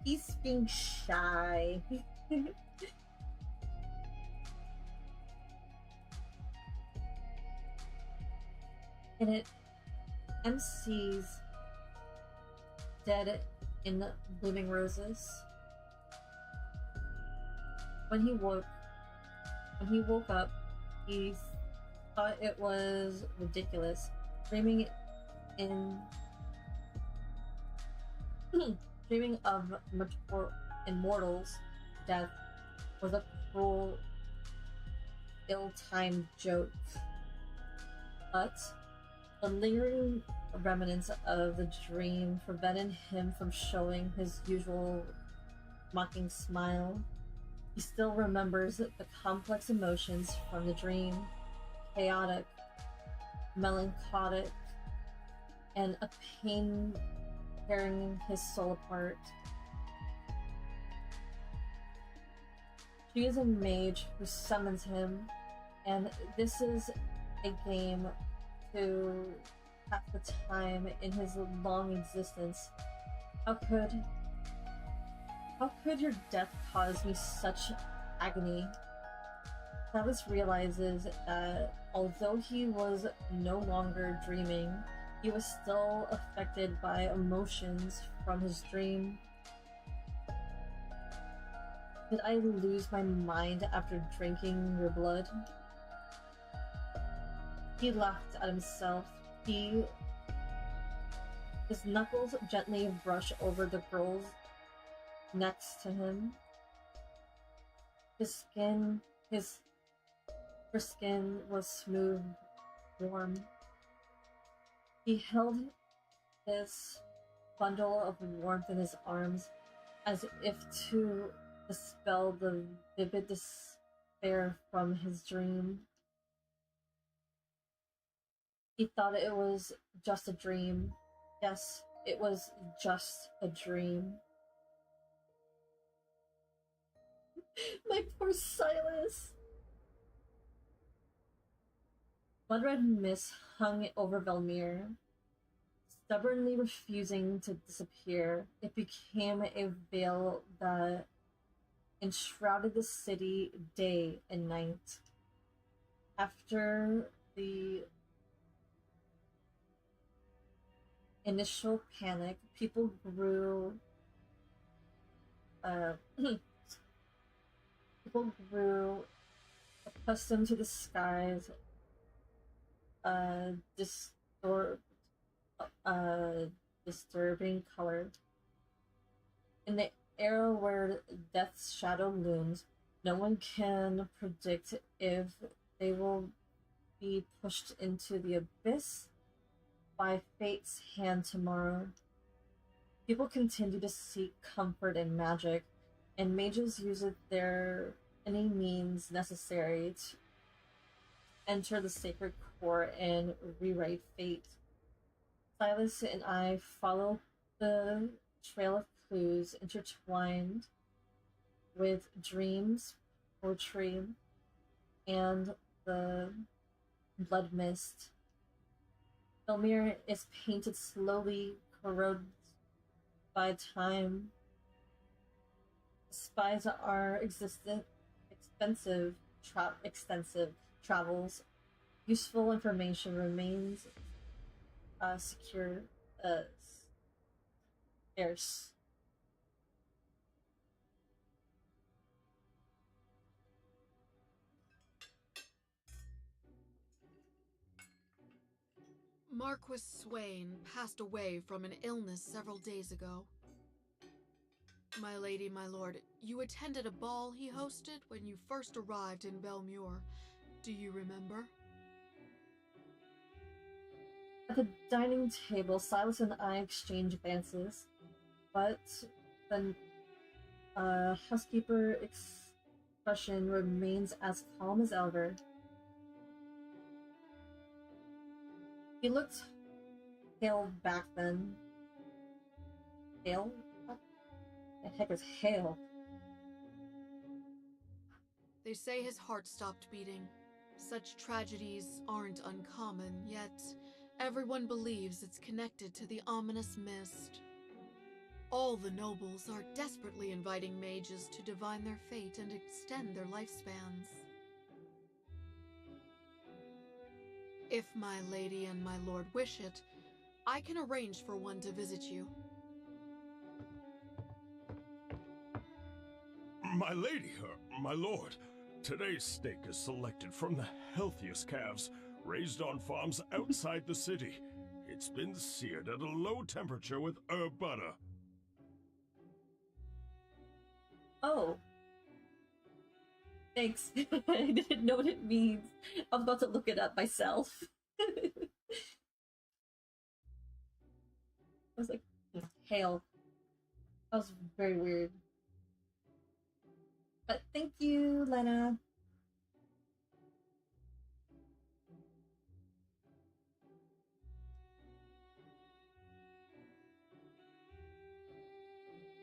Speaker 3: he's being shy. In it, MC's dead in blooming roses. When he woke up, he thought it was ridiculous, dreaming of immortals' death was a cruel, ill-timed joke. But the lingering remnants of the dream prevented him from showing his usual mocking smile. He still remembers the complex emotions from the dream: chaotic, melancholic, and a pain tearing his soul apart. She is a mage who summons him, and this is a game to pass the time in his long existence. How could your death cause me such agony? Travis realizes that although he was no longer dreaming, he was still affected by emotions from his dream. Did I lose my mind after drinking your blood? He laughed at himself. His knuckles gently brush over the girl's next to him. Her skin was smooth, warm. He held this bundle of warmth in his arms, as if to dispel the vivid despair from his dream. He thought it was just a dream. Yes, it was just a dream. My poor Sylus! Blood-red mist hung over Velmir, stubbornly refusing to disappear. It became a veil that enshrouded the city day and night. After the initial panic, people grew people grew accustomed to the sky's disturbing color. In the era where death's shadow looms, no one can predict if they will be pushed into the abyss by fate's hand tomorrow. People continue to seek comfort in magic, and mages use any means necessary to enter the sacred core and rewrite fate. Sylus and I follow the trail of clues intertwined with dreams, poetry, and the blood mist. Velmir is painted slowly, corroded by time. Spies are extensive travels. Useful information remains scarce.
Speaker 6: Marquis Swain passed away from an illness several days ago. My lady, my lord, you attended a ball he hosted when you first arrived in Belmure. Do you remember?
Speaker 3: At the dining table, Sylus and I exchange glances, but the housekeeper expression remains as calm as ever. He looked pale back then. Pale? What the heck is Hale?
Speaker 6: They say his heart stopped beating. Such tragedies aren't uncommon, yet everyone believes it's connected to the ominous mist. All the nobles are desperately inviting mages to divine their fate and extend their lifespans. If my lady and my lord wish it, I can arrange for one to visit you.
Speaker 8: My lady, my lord, today's steak is selected from the healthiest calves raised on farms outside the city. It's been seared at a low temperature with herb butter.
Speaker 3: Oh. Thanks. I didn't know what it means. I was about to look it up myself. I was like, Hail. That was very weird. But thank you, Lena.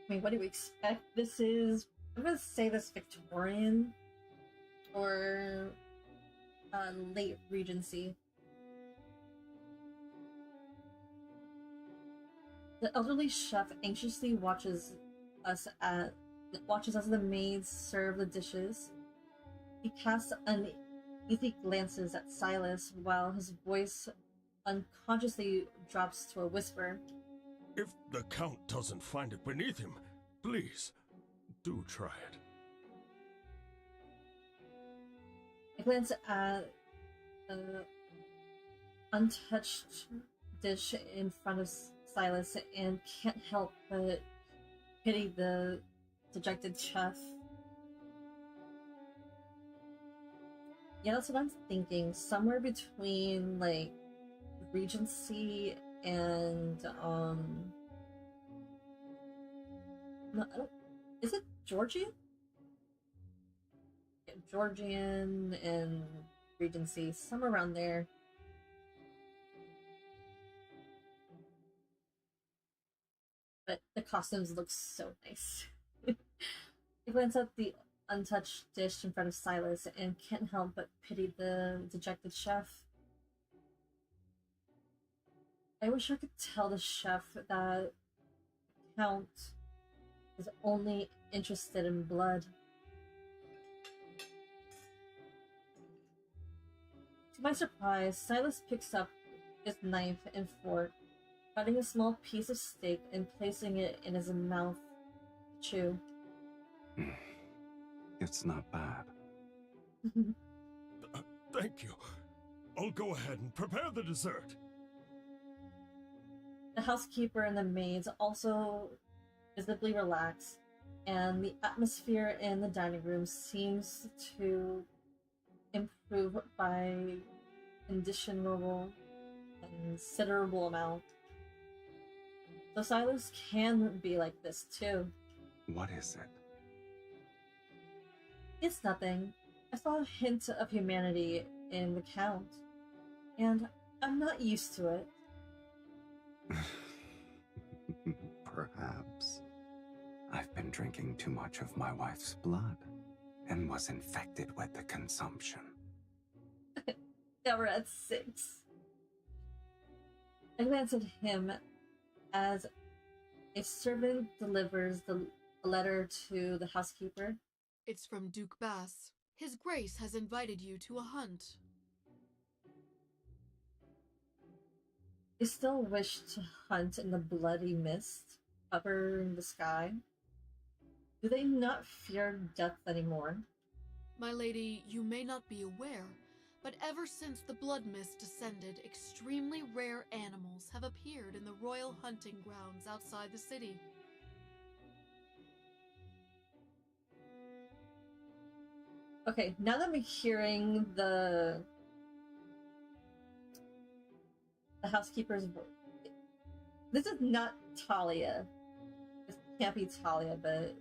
Speaker 3: I mean, what do we expect? This is, I'm gonna say this Victorian or late Regency. The elderly chef anxiously watches as the maids serve the dishes. He casts uneasy glances at Sylus while his voice unconsciously drops to a whisper.
Speaker 8: If the Count doesn't find it beneath him, please, do try it.
Speaker 3: I glance at the untouched dish in front of Sylus and can't help but pity the dejected chef. Yeah, that's what I'm thinking. Somewhere between, like, Regency and, no, is it Georgian? Georgian and Regency, somewhere around there. But the costumes look so nice. I glance at the untouched dish in front of Sylus and can't help but pity the dejected chef. I wish I could tell the chef that Count is only interested in blood. To my surprise, Silas picks up his knife and fork, cutting a small piece of steak and placing it in his mouth to chew.
Speaker 5: It's not bad.
Speaker 8: Thank you. I'll go ahead and prepare the dessert.
Speaker 3: The housekeeper and the maids also visibly relax, and the atmosphere in the dining room seems to improve by considerable amount. So Silas can be like this too.
Speaker 5: What is it?
Speaker 3: It's nothing. I saw a hint of humanity in the Count, and I'm not used to it.
Speaker 5: Perhaps. I've been drinking too much of my wife's blood and was infected with the consumption.
Speaker 3: Now we're at 6. I glance at him as a servant delivers the letter to the housekeeper.
Speaker 6: It's from Duke Bass. His Grace has invited you to a hunt.
Speaker 3: They still wish to hunt in the bloody mist covering the sky. Do they not fear death anymore?
Speaker 6: My lady, you may not be aware, but ever since the blood mist descended, extremely rare animals have appeared in the royal hunting grounds outside the city.
Speaker 3: Okay, now that I'm hearing the housekeeper's voice, this is not Talia. This can't be Talia, but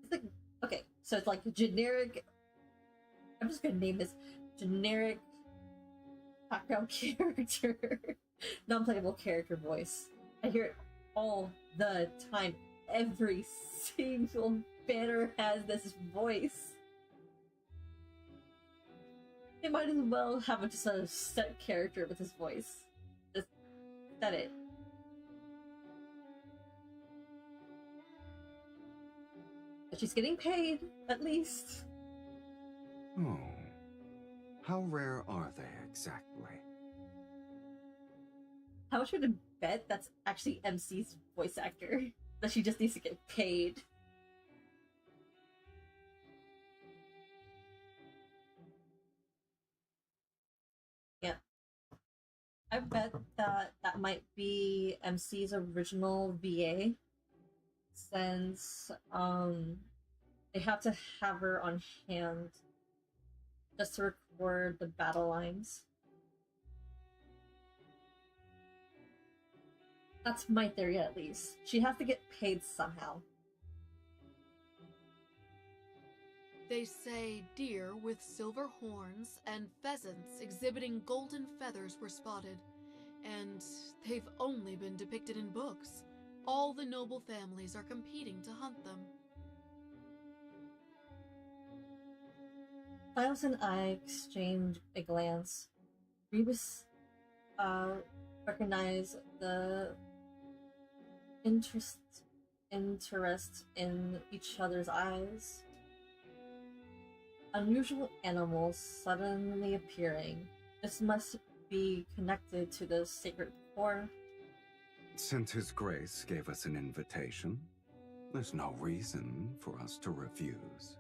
Speaker 3: it's like, okay, so it's like generic. I'm just gonna name this generic background character, non-playable character voice. I hear it all the time. Every single banner has this voice. They might as well have just a set character with his voice. Just set it. But she's getting paid, at least.
Speaker 5: Oh. How rare are they exactly?
Speaker 3: How much would I bet that's actually MC's voice actor? That she just needs to get paid. Yeah. I bet that that might be MC's original VA. Since, they have to have her on hand just to record the battle lines. That's my theory, at least. She has to get paid somehow.
Speaker 6: They say deer with silver horns and pheasants exhibiting golden feathers were spotted, and they've only been depicted in books. All the noble families are competing to hunt them.
Speaker 3: Silas and I exchange a glance. Rebus recognize the interest in each other's eyes. Unusual animals suddenly appearing. This must be connected to the sacred core.
Speaker 5: Since His Grace gave us an invitation, there's no reason for us to refuse.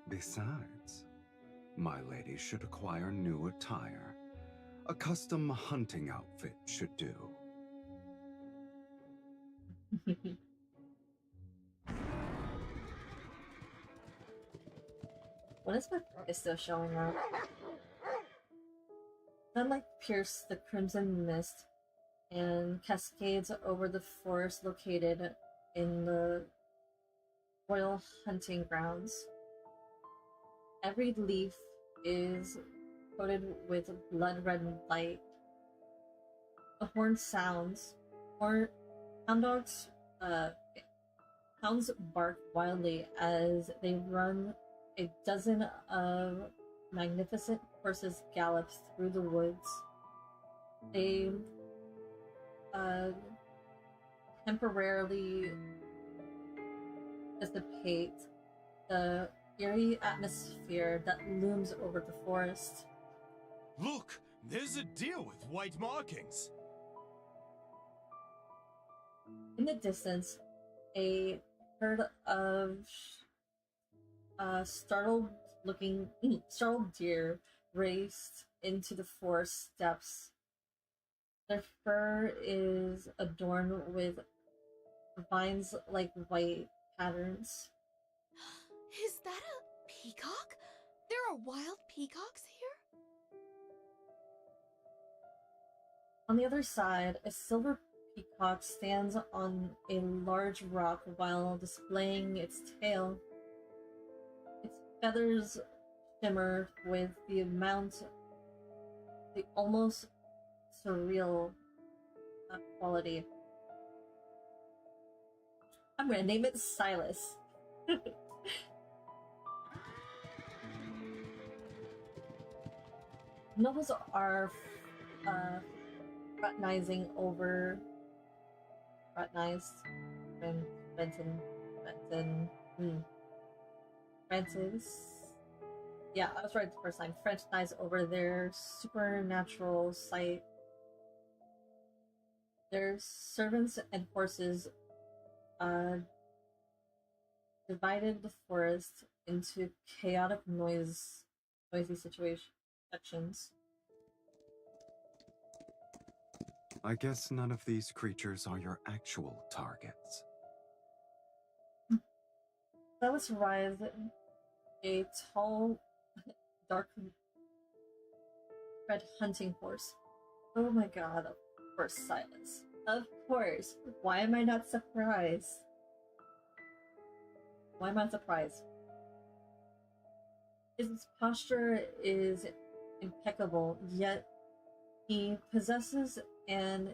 Speaker 5: Besides, my lady should acquire new attire. A custom hunting outfit should do.
Speaker 3: When is my is still showing up? Sunlight pierces the crimson mist and cascades over the forest located in the royal hunting grounds. Every leaf is coated with blood red light. The horn sounds. Hound dogs, hounds bark wildly as they run. A dozen of magnificent horses gallop through the woods. They temporarily dissipate the eerie atmosphere that looms over the forest.
Speaker 9: Look, there's a deer with white markings.
Speaker 3: In the distance, a herd of startled deer raced into the forest steps. Their fur is adorned with vines like white patterns.
Speaker 6: Is that a peacock? There are wild peacocks here?
Speaker 3: On the other side, a silver peacock stands on a large rock while displaying its tail. Its feathers shimmer with the almost surreal quality. I'm gonna name it Sylus. Nobles are fraternizing over Francis. Yeah, I was right the first time. Fraternize over their supernatural sight. Their servants and horses divided the forest into chaotic noisy sections.
Speaker 5: I guess none of these creatures are your actual targets.
Speaker 3: Sylus arrived a tall, dark red hunting horse. Oh my god, of course, Sylus. Of course. Why am I not surprised? Why am I not surprised? His posture is impeccable, yet he possesses an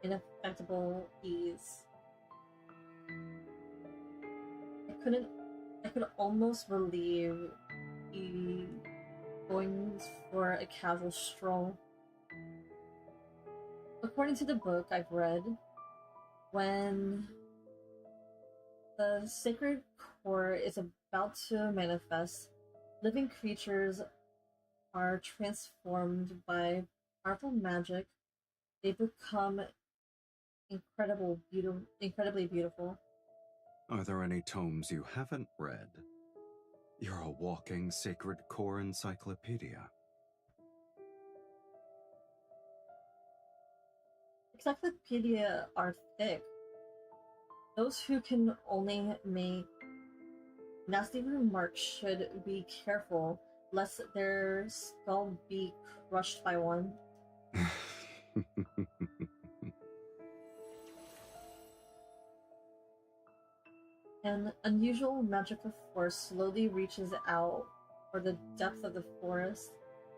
Speaker 3: ineffectable ease. I could almost believe he going for a casual stroll. According to the book I've read, when the sacred core is about to manifest, living creatures are transformed by powerful magic. They become incredibly beautiful.
Speaker 5: Are there any tomes you haven't read? You're a walking sacred core encyclopedia.
Speaker 3: Encyclopedia are thick. Those who can only make nasty remarks should be careful, lest their skull be crushed by one. An unusual magical force slowly reaches out for the depth of the forest.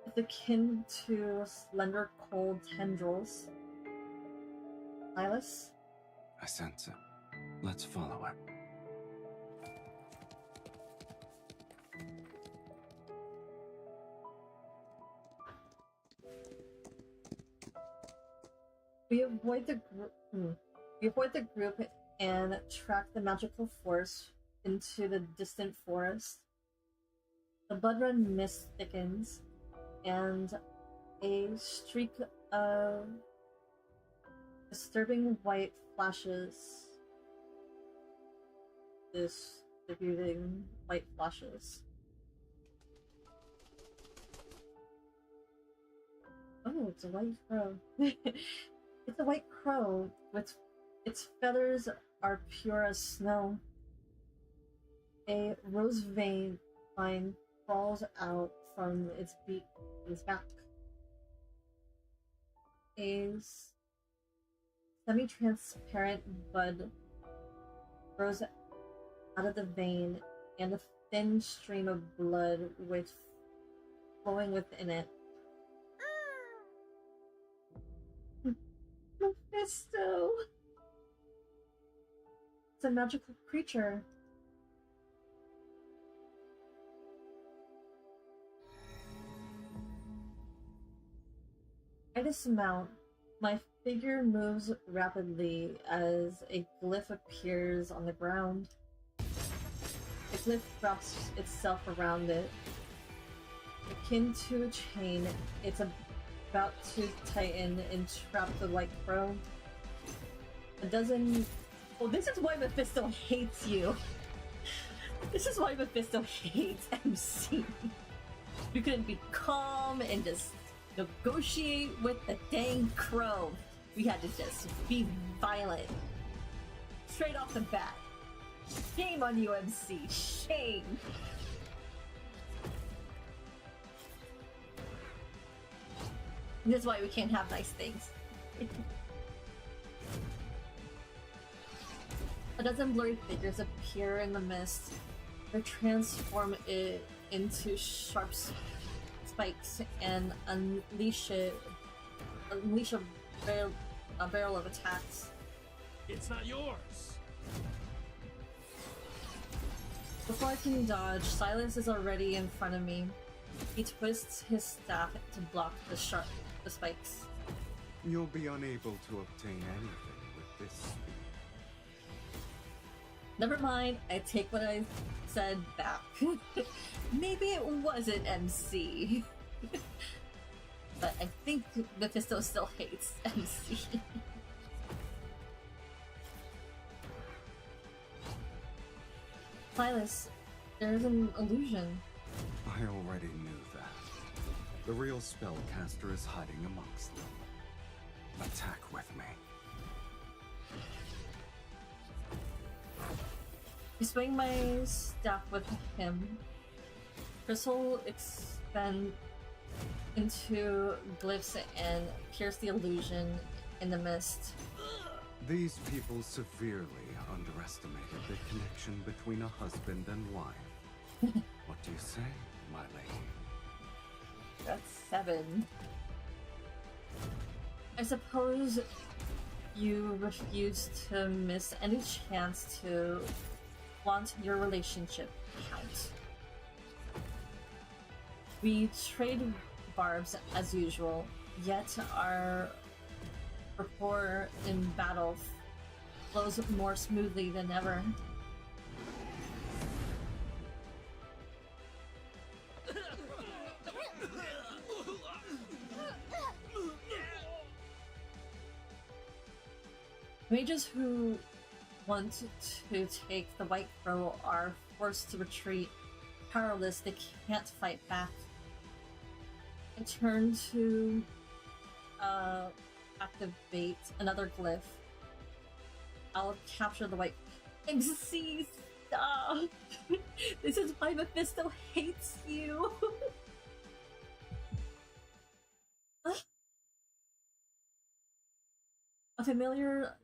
Speaker 3: It's akin to slender cold tendrils. Sylus?
Speaker 5: I sense it. Let's follow it.
Speaker 3: We avoid the group and track the magical force into the distant forest. The blood-red mist thickens, and a streak of disturbing white flashes. Distributing white flashes. Oh, it's a white crow. It's a white crow with its feathers are pure as snow. A rose vein line crawls out from its beak, its back. A semi-transparent bud grows out of the vein, and a thin stream of blood with flowing within it. Mephisto! It's a magical creature. I dismount. My figure moves rapidly as a glyph appears on the ground. The glyph wraps itself around it. Akin to a chain, it's about to tighten and trap the white crow. A dozen... Oh, this is why Mephisto hates you! This is why Mephisto hates MC. You couldn't be calm and just negotiate with the dang crow. We had to just be violent. Straight off the bat. Shame on you, MC. Shame. This is why we can't have nice things. A dozen blurry figures appear in the mist. They transform it into sharp spikes and unleash a barrel of attacks.
Speaker 8: It's not yours.
Speaker 3: Before I can dodge, Sylus is already in front of me. He twists his staff to block the spikes.
Speaker 5: You'll be unable to obtain anything with this speed.
Speaker 3: Never mind, I take what I said back. Maybe it wasn't MC. But I think Mephisto still hates MC. Sylus, there's an illusion.
Speaker 5: I already knew that. The real spellcaster is hiding amongst them. Attack with me.
Speaker 3: I swing my staff with him. Crystal expand into glyphs and pierce the illusion in the mist.
Speaker 5: These people severely underestimated the connection between a husband and wife. What do you say, my lady?
Speaker 3: That's 7. I suppose you refuse to miss any chance to want your relationship count. We trade barbs as usual, yet our rapport in battle flows more smoothly than ever. Mages who want to take the White Crow are forced to retreat. Powerless, they can't fight back. I turn to activate another glyph. I'll capture the white... MC, stop! This is why Mephisto hates you! A familiar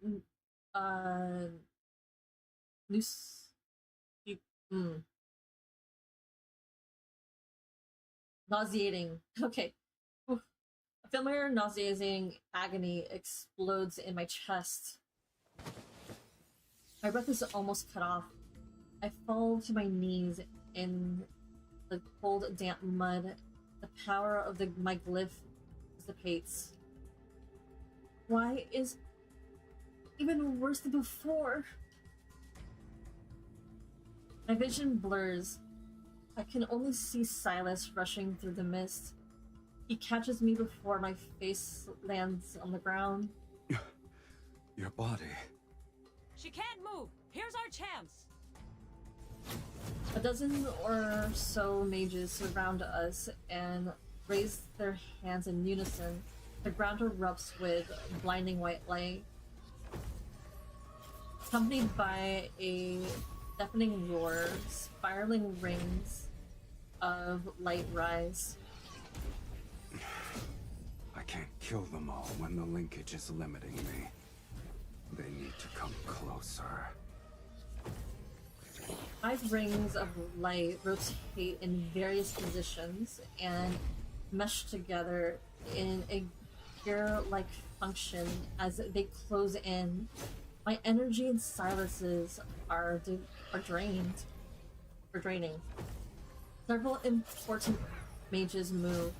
Speaker 3: nauseating. Okay. Oof. A familiar nauseating agony explodes in my chest. My breath is almost cut off. I fall to my knees in the cold, damp mud. The power of my glyph dissipates. Why is even worse than before? My vision blurs. I can only see Sylus rushing through the mist. He catches me before my face lands on the ground.
Speaker 5: Your body.
Speaker 10: She can't move. Here's our chance.
Speaker 3: A dozen or so mages surround us and raise their hands in unison. The ground erupts with blinding white light, accompanied by a deafening roar. Spiraling rings of light rise.
Speaker 5: I can't kill them all when the linkage is limiting me. They need to come closer.
Speaker 3: 5 rings of light rotate in various positions and mesh together in a gear-like function as they close in. My energy and Sylus's are draining. Several important mages move,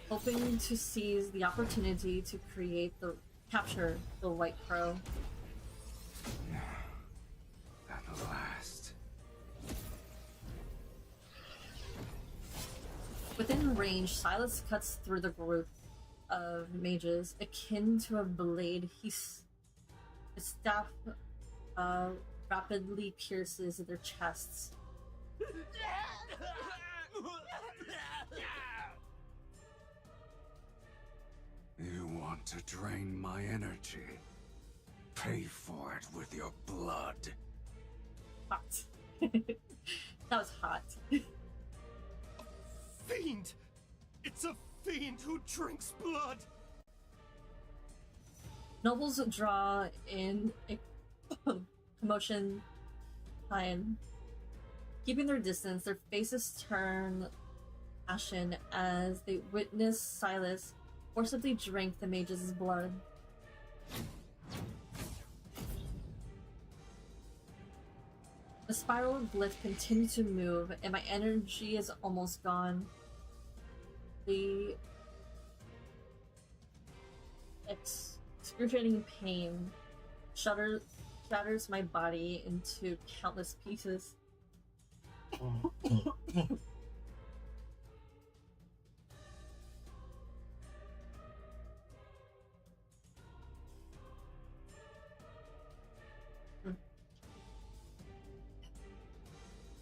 Speaker 3: hoping to seize the opportunity to capture the White Crow.
Speaker 5: At last.
Speaker 3: Within range, Sylus cuts through the group of mages, akin to a blade. His staff rapidly pierces their chests.
Speaker 5: You want to drain my energy? Pay for it with your blood.
Speaker 3: Hot. That was hot.
Speaker 9: Fiend! It's a fiend who drinks blood!
Speaker 3: Nobles draw in a commotion time. Keeping their distance, their faces turn ashen as they witness Sylus forcibly drink the mage's blood. The spiral glyph continues to move, and my energy is almost gone. The excruciating pain shatters my body into countless pieces.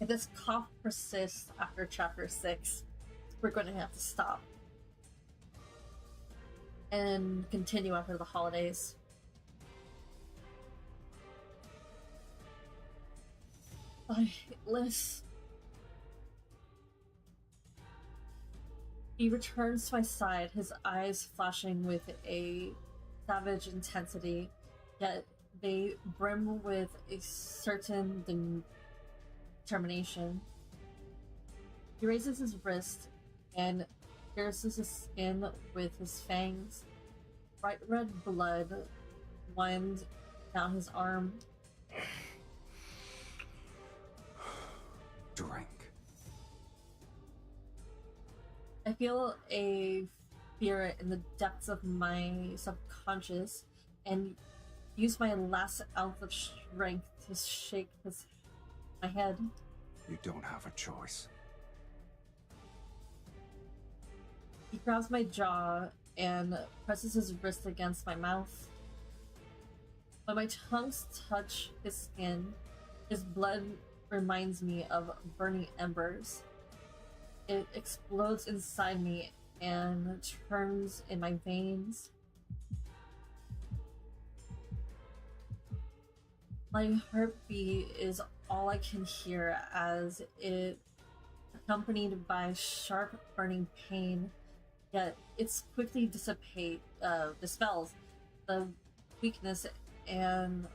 Speaker 3: If this cough persists after chapter 6, we're going to have to stop and continue after the holidays. Liz. He returns to my side, his eyes flashing with a savage intensity, yet they brim with a certain determination. He raises his wrist and pierces his skin with his fangs. Bright red blood winds down his arm.
Speaker 5: Drink.
Speaker 3: I feel a fear in the depths of my subconscious and use my last ounce of strength to shake my head.
Speaker 5: You don't have a choice.
Speaker 3: He grabs my jaw and presses his wrist against my mouth. When my tongues touch his skin, his blood reminds me of burning embers. It explodes inside me and turns in my veins. My heartbeat is all I can hear as it, accompanied by sharp burning pain, yet it's quickly dispels the weakness and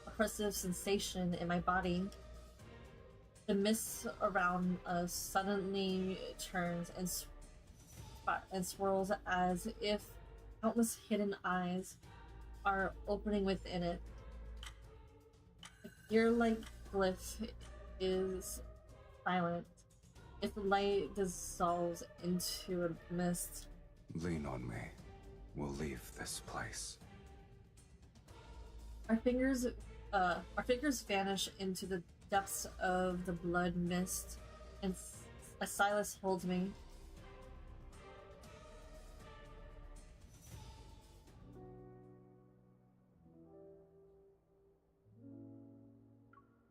Speaker 3: oppressive sensation in my body. The mist around us suddenly turns and swirls as if countless hidden eyes are opening within it. The gear-like glyph is silent. Its light dissolves into a mist.
Speaker 5: Lean on me. We'll leave this place.
Speaker 3: Our fingers vanish into the depths of the blood mist, and Sylus holds me.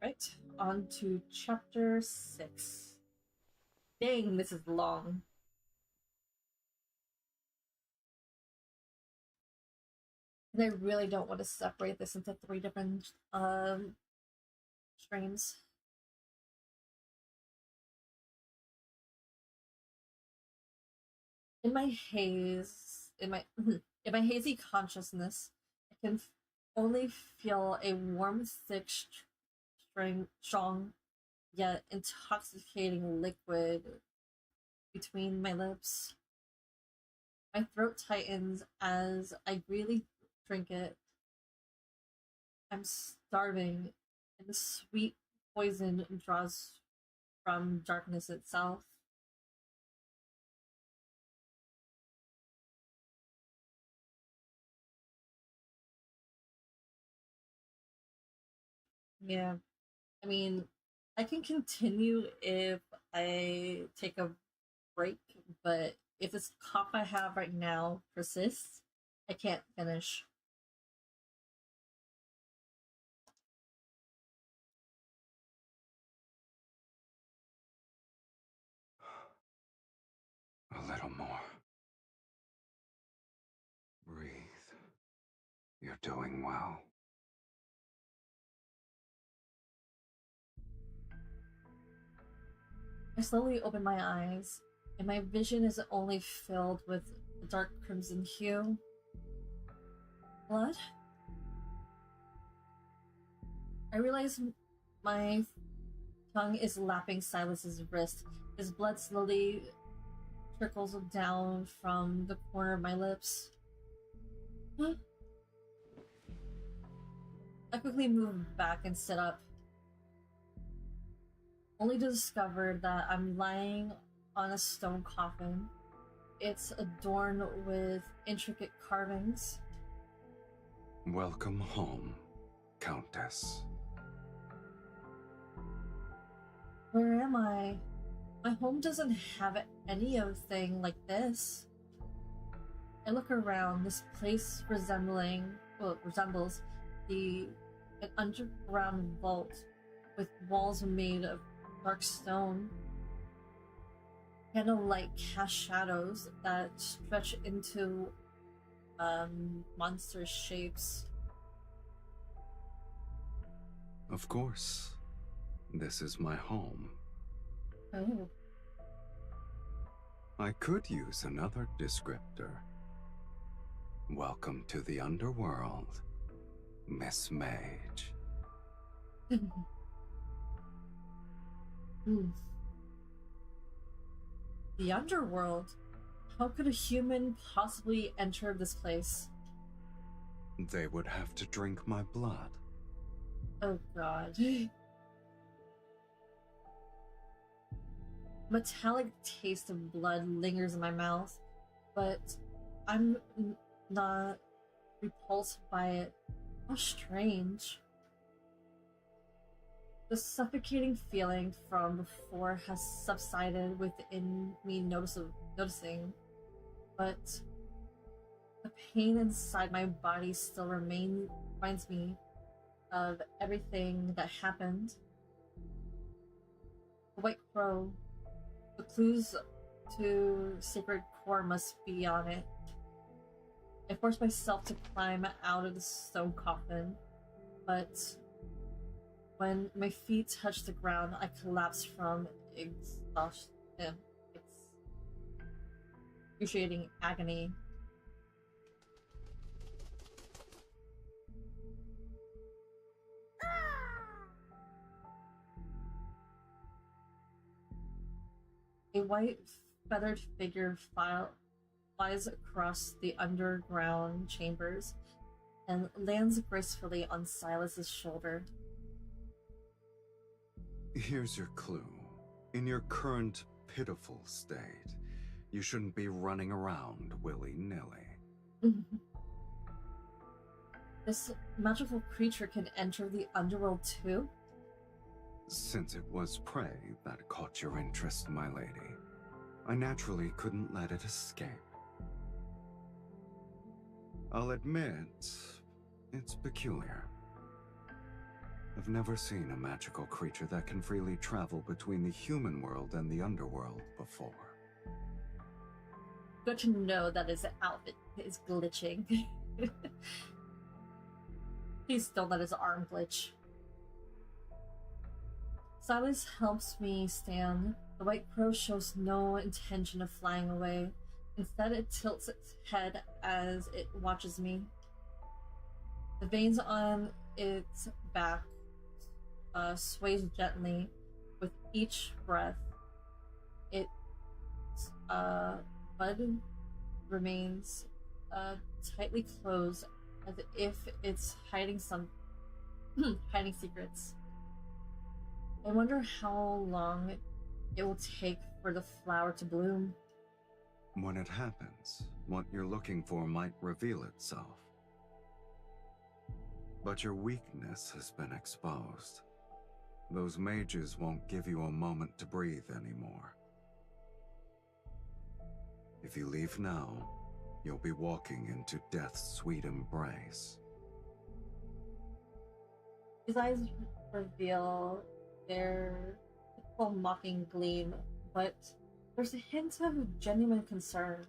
Speaker 3: Right, on to chapter 6. Dang, this is long. And I really don't want to separate this into 3 different streams. In my hazy consciousness, I can only feel a warm, thick strong yet intoxicating liquid between my lips. My throat tightens as I greedily drink it. I'm starving, and the sweet poison draws from darkness itself. Yeah, I mean, I can continue if I take a break, but if this cough I have right now persists, I can't finish.
Speaker 5: A little more. Breathe. You're doing well.
Speaker 3: I slowly open my eyes, and my vision is only filled with a dark crimson hue. Blood? I realize my tongue is lapping Silas's wrist. His blood slowly trickles down from the corner of my lips. Huh? I quickly move back and sit up, only to discover that I'm lying on a stone coffin. It's adorned with intricate carvings.
Speaker 5: Welcome home, Countess.
Speaker 3: Where am I? My home doesn't have anything like this. I look around. This place resembles an underground vault with walls made of dark stone. Candlelight cast shadows that stretch into monster shapes.
Speaker 5: Of course. This is my home.
Speaker 3: Oh.
Speaker 5: I could use another descriptor. Welcome to the underworld, Miss Mage.
Speaker 3: The underworld? How could a human possibly enter this place?
Speaker 5: They would have to drink my blood.
Speaker 3: Oh god. Metallic taste of blood lingers in my mouth, but I'm not repulsed by it. How strange. The suffocating feeling from before has subsided within me noticing, but the pain inside my body still reminds me of everything that happened. The White Crow. The clues to Sacred Core must be on it. I force myself to climb out of the stone coffin, but when my feet touch the ground, I collapse from exhaustion. Excruciating agony. A white feathered figure flies across the underground chambers and lands gracefully on Silas's shoulder.
Speaker 5: Here's your clue. In your current pitiful state, you shouldn't be running around willy-nilly.
Speaker 3: This magical creature can enter the underworld too?
Speaker 5: Since it was prey that caught your interest, my lady, I naturally couldn't let it escape. I'll admit, it's peculiar. I've never seen a magical creature that can freely travel between the human world and the underworld before.
Speaker 3: Good to know that his outfit is glitching. Please don't let his arm glitch. Sylus helps me stand. The White Crow shows no intention of flying away. Instead, it tilts its head as it watches me. The veins on its back sways gently with each breath. Its bud remains tightly closed as if it's hiding hiding secrets. I wonder how long it will take for the flower to bloom.
Speaker 5: When it happens, what you're looking for might reveal itself. But your weakness has been exposed. Those mages won't give you a moment to breathe anymore. If you leave now, you'll be walking into death's sweet embrace.
Speaker 3: His eyes reveal their typical mocking gleam, but there's a hint of genuine concern.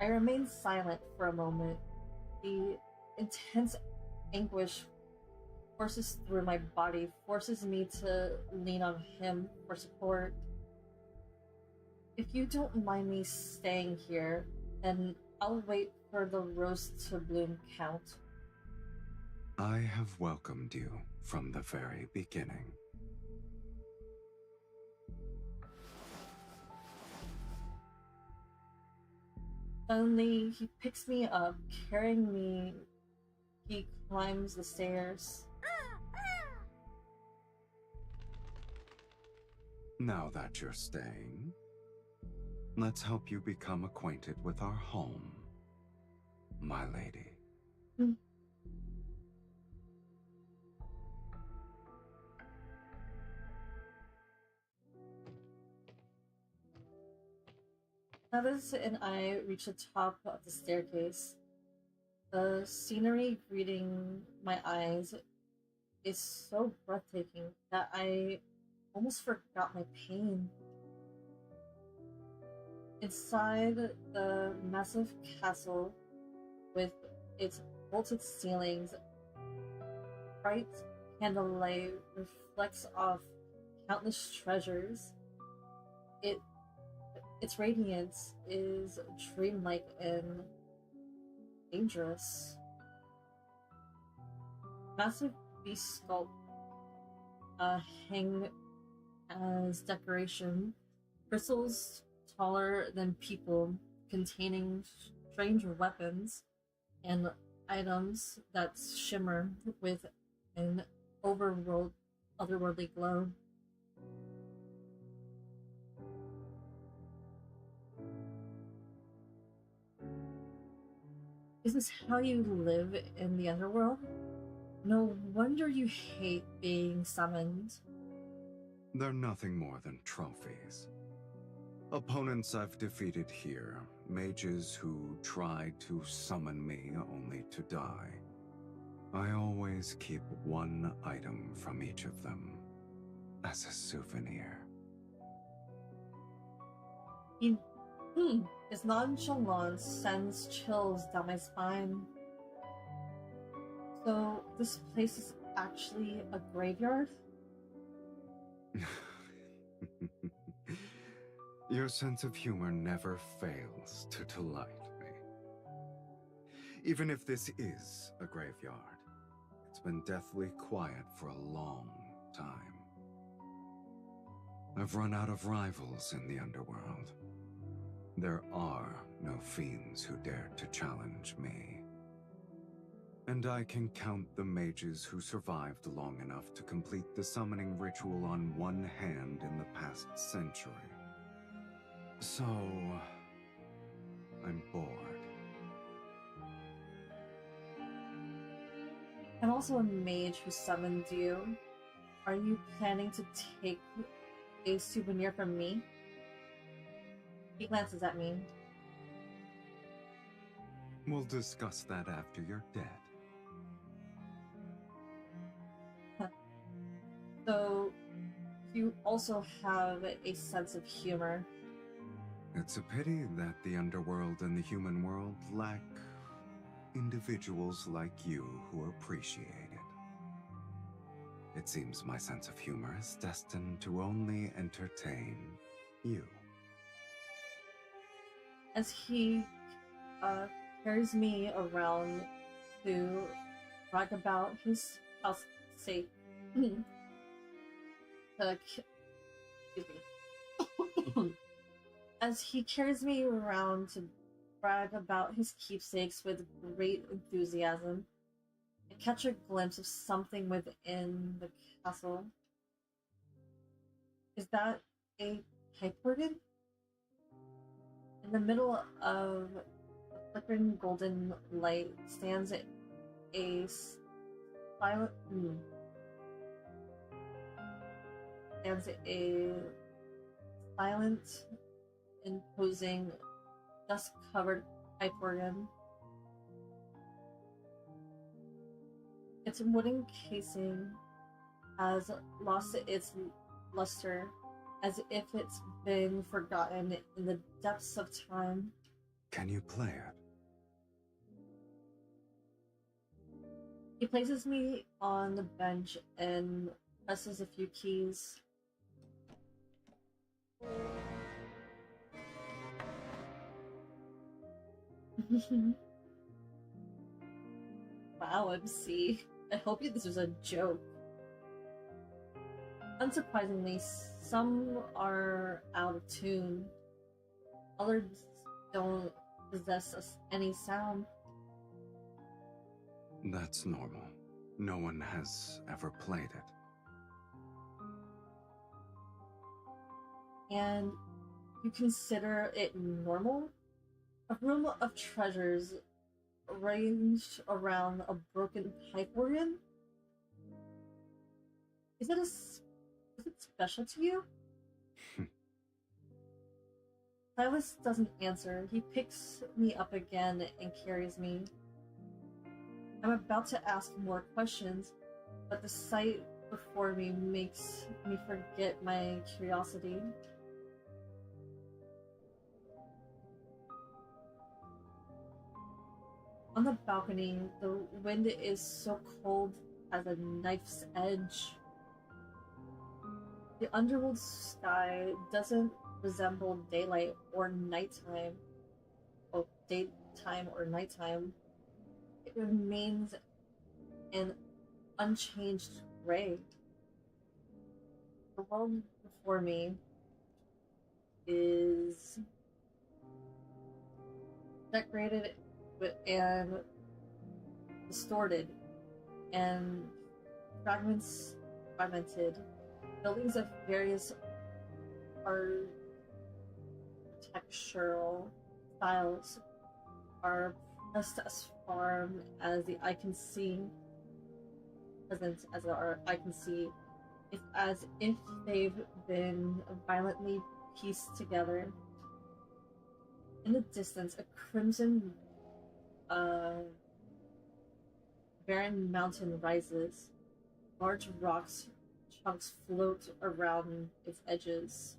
Speaker 3: I remain silent for a moment. The intense anguish courses through my body, forces me to lean on him for support. If you don't mind me staying here, then I'll wait for the rose to bloom, Count.
Speaker 5: I have welcomed you from the very beginning.
Speaker 3: Suddenly, he picks me up, carrying me. He climbs the stairs.
Speaker 5: Now that you're staying, let's help you become acquainted with our home, my lady.
Speaker 3: Travis and I reach the top of the staircase. The scenery greeting my eyes is so breathtaking that I almost forgot my pain. Inside the massive castle, with its vaulted ceilings, bright candlelight reflects off countless treasures. Its radiance is dreamlike and dangerous. Massive beast sculpt hang as decoration, crystals taller than people, containing strange weapons and items that shimmer with an otherworldly glow. Is this how you live in the underworld? No wonder you hate being summoned.
Speaker 5: They're nothing more than trophies. Opponents I've defeated here, mages who tried to summon me only to die. I always keep one item from each of them as a souvenir.
Speaker 3: His nonchalance sends chills down my spine. So, this place is actually a graveyard?
Speaker 5: Your sense of humor never fails to delight me. Even if this is a graveyard, it's been deathly quiet for a long time. I've run out of rivals in the underworld. There are no fiends who dare to challenge me. And I can count the mages who survived long enough to complete the summoning ritual on one hand in the past century. So, I'm bored.
Speaker 3: I'm also a mage who summoned you. Are you planning to take a souvenir from me? He glances at me.
Speaker 5: We'll discuss that after you're dead.
Speaker 3: So, you also have a sense of humor.
Speaker 5: It's a pity that the underworld and the human world lack individuals like you who appreciate it. It seems my sense of humor is destined to only entertain you.
Speaker 3: As he carries me around to brag about his how Excuse me. As he carries me around to brag about his keepsakes with great enthusiasm, I catch a glimpse of something within the castle. Is that a pipe organ? In the middle of the flickering golden light stands a silent imposing, dust-covered pipe organ. Its wooden casing has lost its luster, as if it's been forgotten in the depths of time.
Speaker 5: Can you play it?
Speaker 3: He places me on the bench and presses a few keys. Wow, MC. I hope this was a joke. Unsurprisingly, some are out of tune. Others don't possess any sound.
Speaker 5: That's normal. No one has ever played it.
Speaker 3: And you consider it normal? A room of treasures arranged around a broken pipe organ? Is it special to you? Sylus doesn't answer. He picks me up again and carries me. I'm about to ask more questions, but the sight before me makes me forget my curiosity. On the balcony, the wind is so cold as a knife's edge. The underworld sky doesn't resemble daylight or nighttime. Oh, daytime or nighttime. It remains an unchanged gray. The world before me is decorated and distorted and fragmented. Buildings of various architectural styles are pressed as far as the eye can see. Present as our eye can see, it's as if they've been violently pieced together. In the distance, a crimson barren mountain rises. Large rocks chunks float around its edges.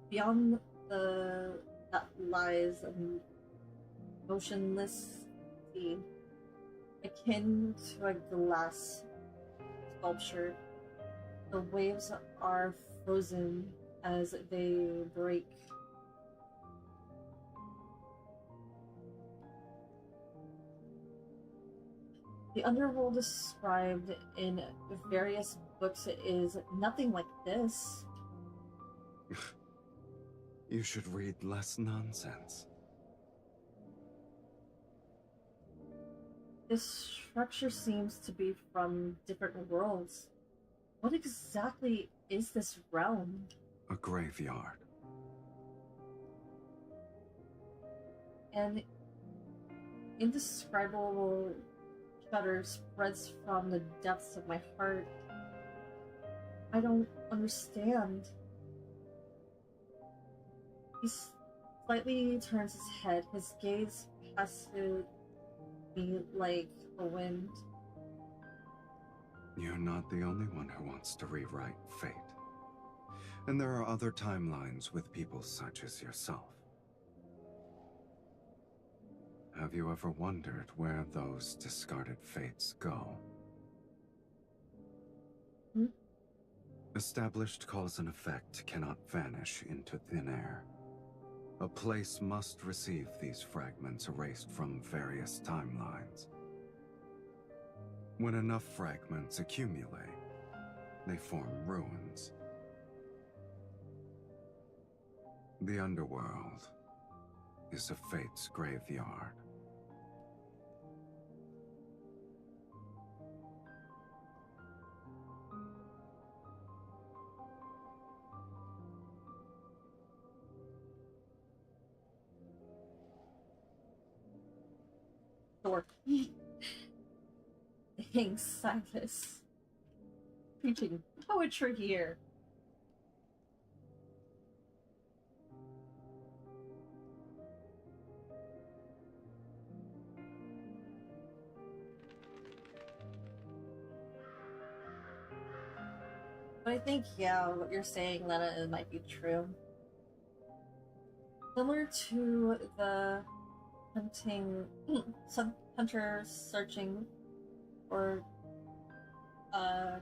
Speaker 3: Beyond that lies a motionless sea, akin to a glass sculpture. The waves are frozen as they break. The underworld described in various books is nothing like this.
Speaker 5: You should read less nonsense.
Speaker 3: This structure seems to be from different worlds. What exactly is this realm?
Speaker 5: A graveyard.
Speaker 3: An indescribable shudder spreads from the depths of my heart. I don't understand. He slightly turns his head. His gaze passes me like the wind.
Speaker 5: You're not the only one who wants to rewrite fate. And there are other timelines with people such as yourself. Have you ever wondered where those discarded fates go? Established cause and effect cannot vanish into thin air. A place must receive these fragments erased from various timelines. When enough fragments accumulate, they form ruins. The underworld is a fate's graveyard.
Speaker 3: Dork. Dang, Sylus. Preaching poetry here. But I think, yeah, what you're saying, Lena, it might be true. Similar to the hunting, some hunters searching for Chiron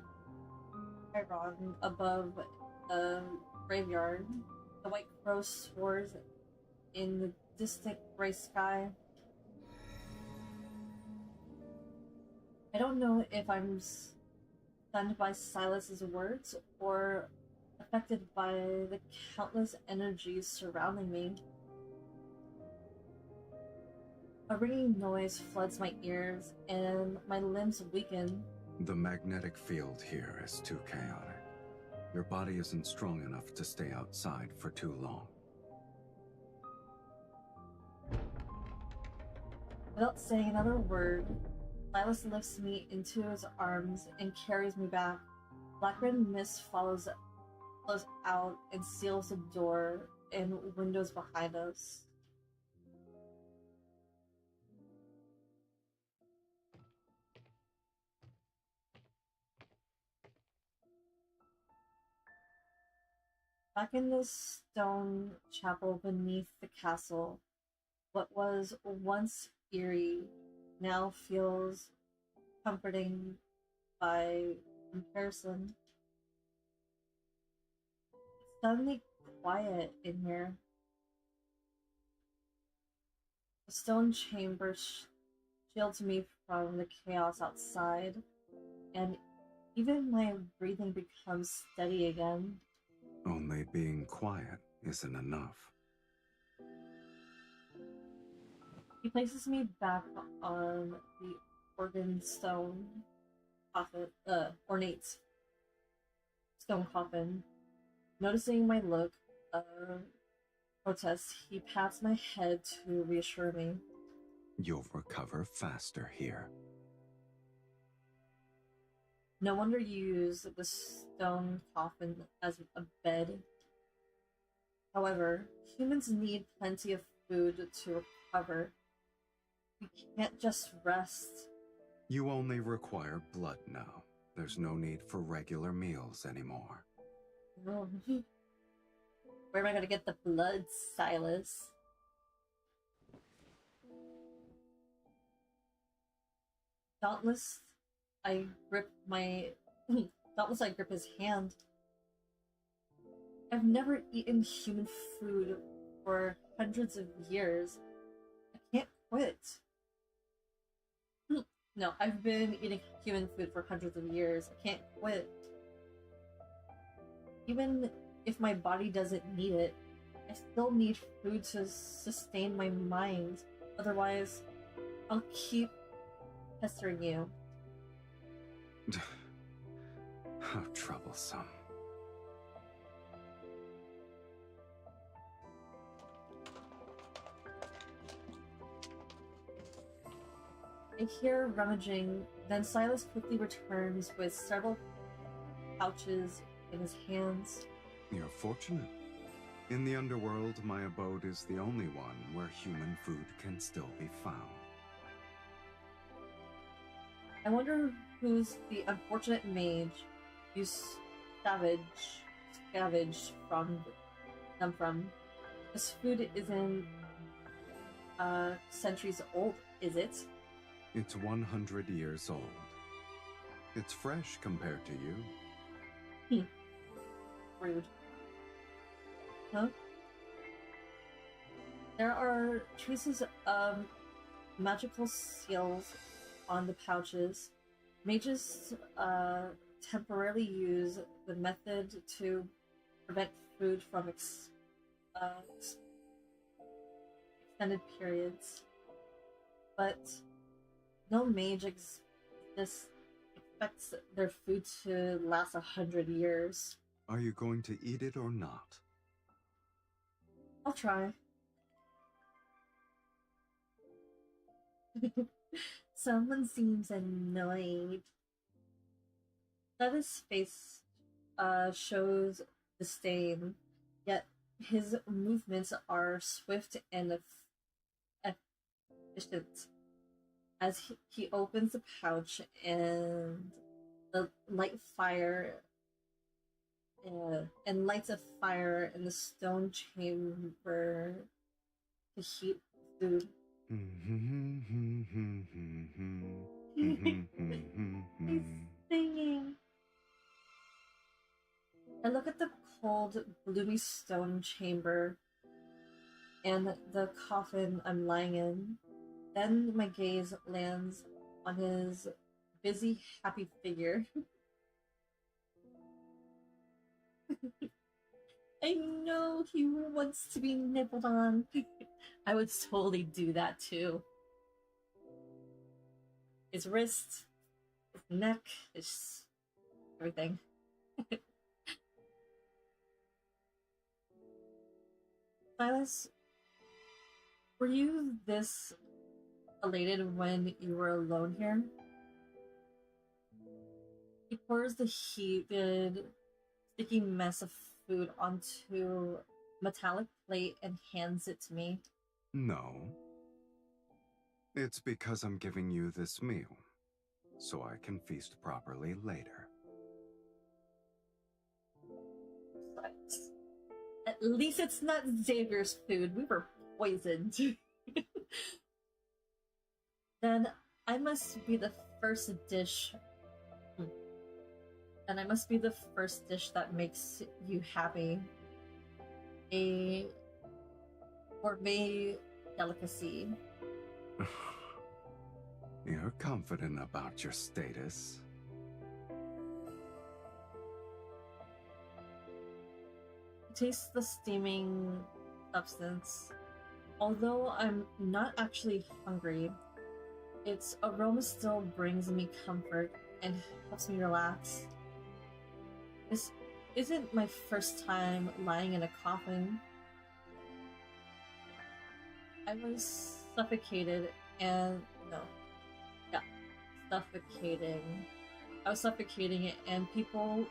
Speaker 3: above the graveyard. The white crow soars in the distant gray sky. I don't know if I'm stunned by Sylus's words or affected by the countless energies surrounding me. A ringing noise floods my ears and my limbs weaken.
Speaker 5: The magnetic field here is too chaotic. Your body isn't strong enough to stay outside for too long.
Speaker 3: Without saying another word, Sylus lifts me into his arms and carries me back. Black red mist flows out and seals the door and windows behind us. Back in the stone chapel beneath the castle, what was once eerie now feels comforting by comparison. It's suddenly quiet in here. The stone chamber shields me from the chaos outside, and even my breathing becomes steady again.
Speaker 5: Only being quiet isn't enough.
Speaker 3: He places me back on the ornate stone coffin. Noticing my look of protest, he pats my head to reassure me.
Speaker 5: You'll recover faster here.
Speaker 3: No wonder you use the stone coffin as a bed. However, humans need plenty of food to recover. We can't just rest.
Speaker 5: You only require blood now. There's no need for regular meals anymore.
Speaker 3: Where am I gonna get the blood, Sylus? Dauntless, I grip his hand. I've never eaten human food for hundreds of years. I can't quit. No, I've been eating human food for hundreds of years. I can't quit. Even if my body doesn't need it, I still need food to sustain my mind. Otherwise, I'll keep pestering you.
Speaker 5: How troublesome.
Speaker 3: I hear rummaging, then Sylus quickly returns with several pouches in his hands.
Speaker 5: You're fortunate. In the underworld, my abode is the only one where human food can still be found.
Speaker 3: I wonder who's the unfortunate mage you scavenged from them from. This food isn't centuries old, is it?
Speaker 5: It's 100 years old. It's fresh compared to you.
Speaker 3: Rude. Huh? There are traces of magical seals on the pouches. Mages temporarily use the method to prevent food from extended periods, but no mage expects their food to last 100 years.
Speaker 5: Are you going to eat it or not?
Speaker 3: I'll try. Someone seems annoyed. Levis' face shows disdain, yet his movements are swift and efficient. As he opens the pouch and the light fire and lights a fire in the stone chamber to heat food. He's singing. I look at the cold, gloomy stone chamber and the coffin I'm lying in. Then my gaze lands on his busy, happy figure. I know he wants to be nibbled on. I would totally do that too. His wrist, his neck, his everything. Sylus, were you this elated when you were alone here? He pours the heated, sticky mess of food onto a metallic plate and hands it to me.
Speaker 5: No. It's because I'm giving you this meal, so I can feast properly later.
Speaker 3: But at least it's not Xavier's food. We were poisoned. Then I must be the first dish. And I must be the first dish that makes you happy. A gourmet delicacy.
Speaker 5: You're confident about your status.
Speaker 3: Taste the steaming substance. Although I'm not actually hungry, its aroma still brings me comfort and helps me relax. This isn't my first time lying in a coffin. I was suffocated and suffocating. I was suffocating and people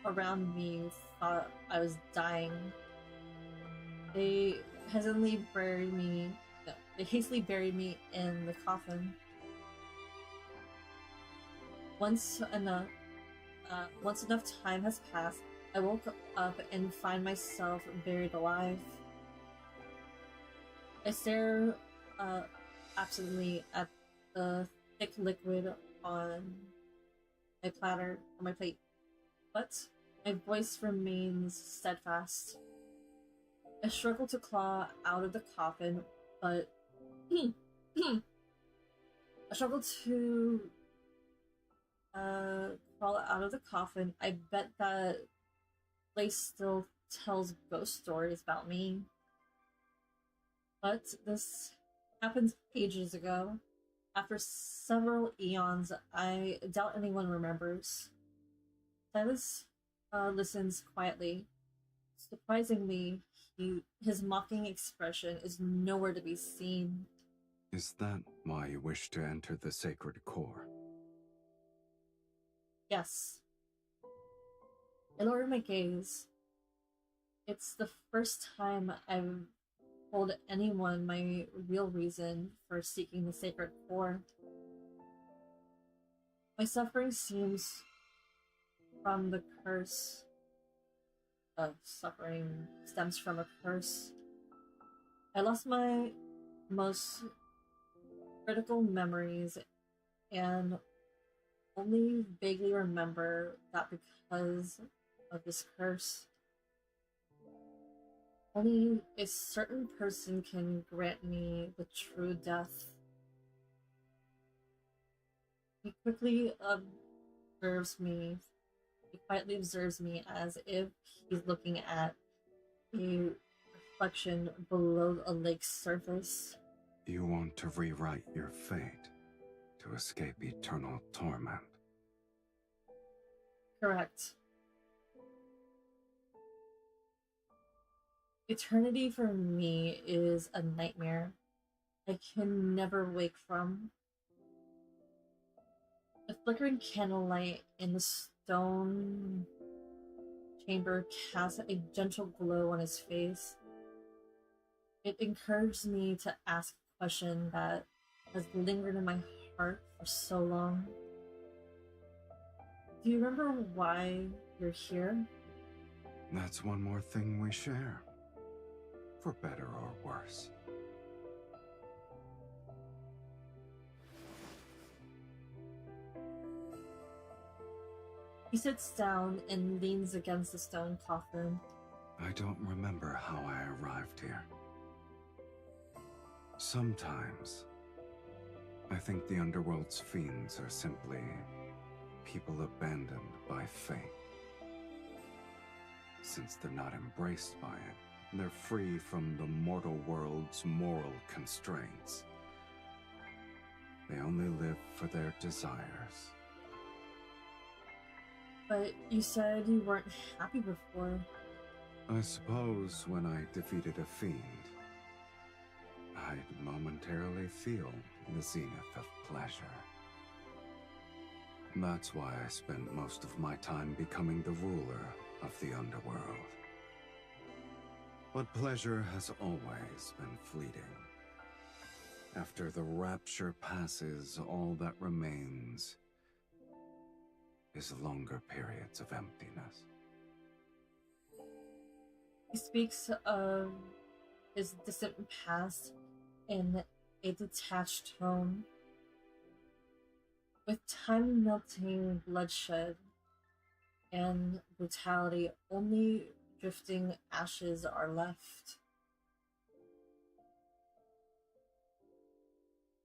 Speaker 3: around me thought I was dying. They hastily buried me in the coffin. Once enough time has passed, I woke up and find myself buried alive. I stare absently at the thick liquid on my plate, but my voice remains steadfast. I struggle to claw out of the coffin, but I struggle to crawl out of the coffin. I bet that place still tells ghost stories about me. But this happened ages ago. After several eons, I doubt anyone remembers. Sylus listens quietly. Surprisingly, his mocking expression is nowhere to be seen.
Speaker 5: Is that why you wish to enter the sacred core?
Speaker 3: Yes. I lower my gaze. It's the first time I've told anyone my real reason for seeking the sacred core. My suffering seems from the curse. Suffering stems from a curse. I lost my most critical memories and only vaguely remember that because of this curse. Only a certain person can grant me the true death. He quickly observes me. He quietly observes me as if he's looking at a reflection below a lake's surface.
Speaker 5: You want to rewrite your fate to escape eternal torment.
Speaker 3: Correct. Eternity for me is a nightmare I can never wake from. The flickering candlelight in the stone chamber casts a gentle glow on his face. It encouraged me to ask a question that has lingered in my heart for so long. Do you remember why you're here?
Speaker 5: That's one more thing we share. For better or worse.
Speaker 3: He sits down and leans against the stone coffin.
Speaker 5: I don't remember how I arrived here. Sometimes, I think the underworld's fiends are simply people abandoned by fate. Since they're not embraced by it, they're free from the mortal world's moral constraints. They only live for their desires.
Speaker 3: But you said you weren't happy before.
Speaker 5: I suppose when I defeated a fiend, I'd momentarily feel the zenith of pleasure. That's why I spent most of my time becoming the ruler of the underworld. But pleasure has always been fleeting. After the rapture passes, all that remains is longer periods of emptiness.
Speaker 3: He speaks of his distant past in a detached tone. With time melting bloodshed and brutality, only drifting ashes are left.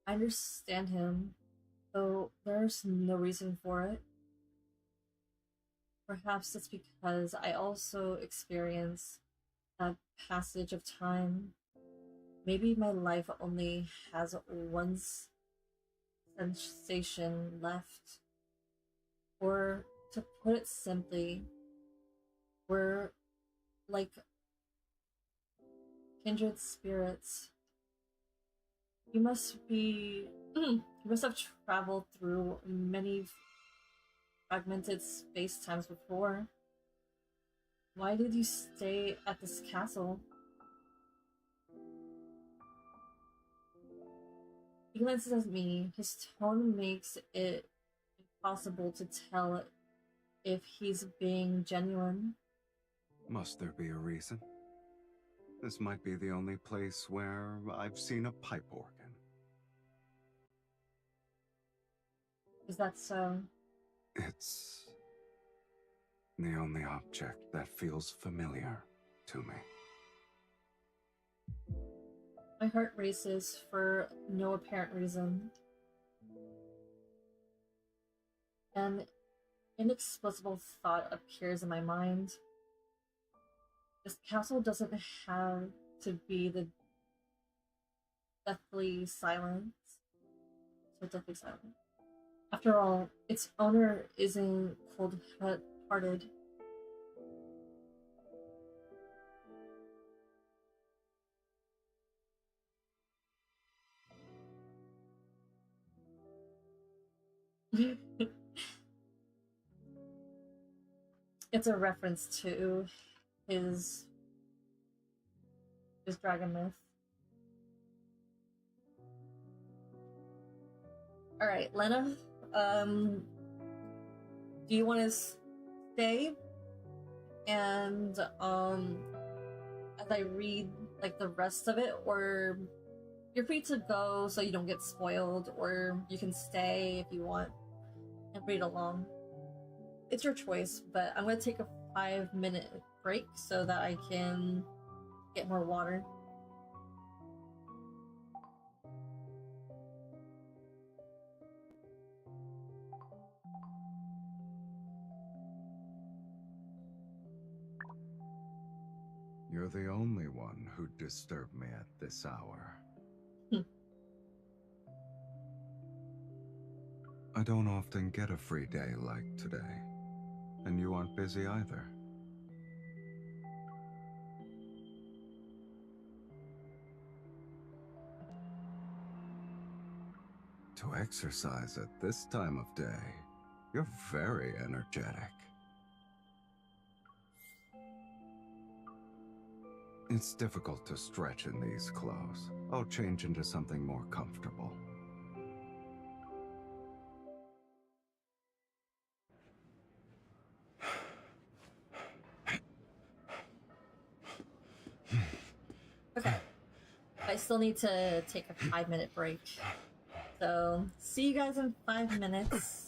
Speaker 3: I understand him, though there's no reason for it. Perhaps it's because I also experience that passage of time. Maybe my life only has one sensation left. Or, to put it simply, we're like kindred spirits. You must have traveled through many fragmented space-times before. Why did you stay at this castle? He glances at me. His tone makes it impossible to tell if he's being genuine.
Speaker 5: Must there be a reason? This might be the only place where I've seen a pipe organ.
Speaker 3: Is that so?
Speaker 5: It's the only object that feels familiar to me.
Speaker 3: My heart races for no apparent reason. An inexplicable thought appears in my mind. This castle doesn't have to be the deathly silent. So deathly silent. After all, its owner isn't cold-hearted. It's a reference to his dragon myth. All right, Lena. Do you want to stay and as I read like the rest of it, or you're free to go so you don't get spoiled, or you can stay if you want and read along. It's your choice, but I'm gonna take a 5-minute break so that I can get more water.
Speaker 5: You're the only one who'd disturb me at this hour. I don't often get a free day like today, and you aren't busy either. To exercise at this time of day, you're very energetic. It's difficult to stretch in these clothes. I'll change into something more comfortable.
Speaker 3: Okay. I still need to take a 5-minute break. So, see you guys in 5 minutes.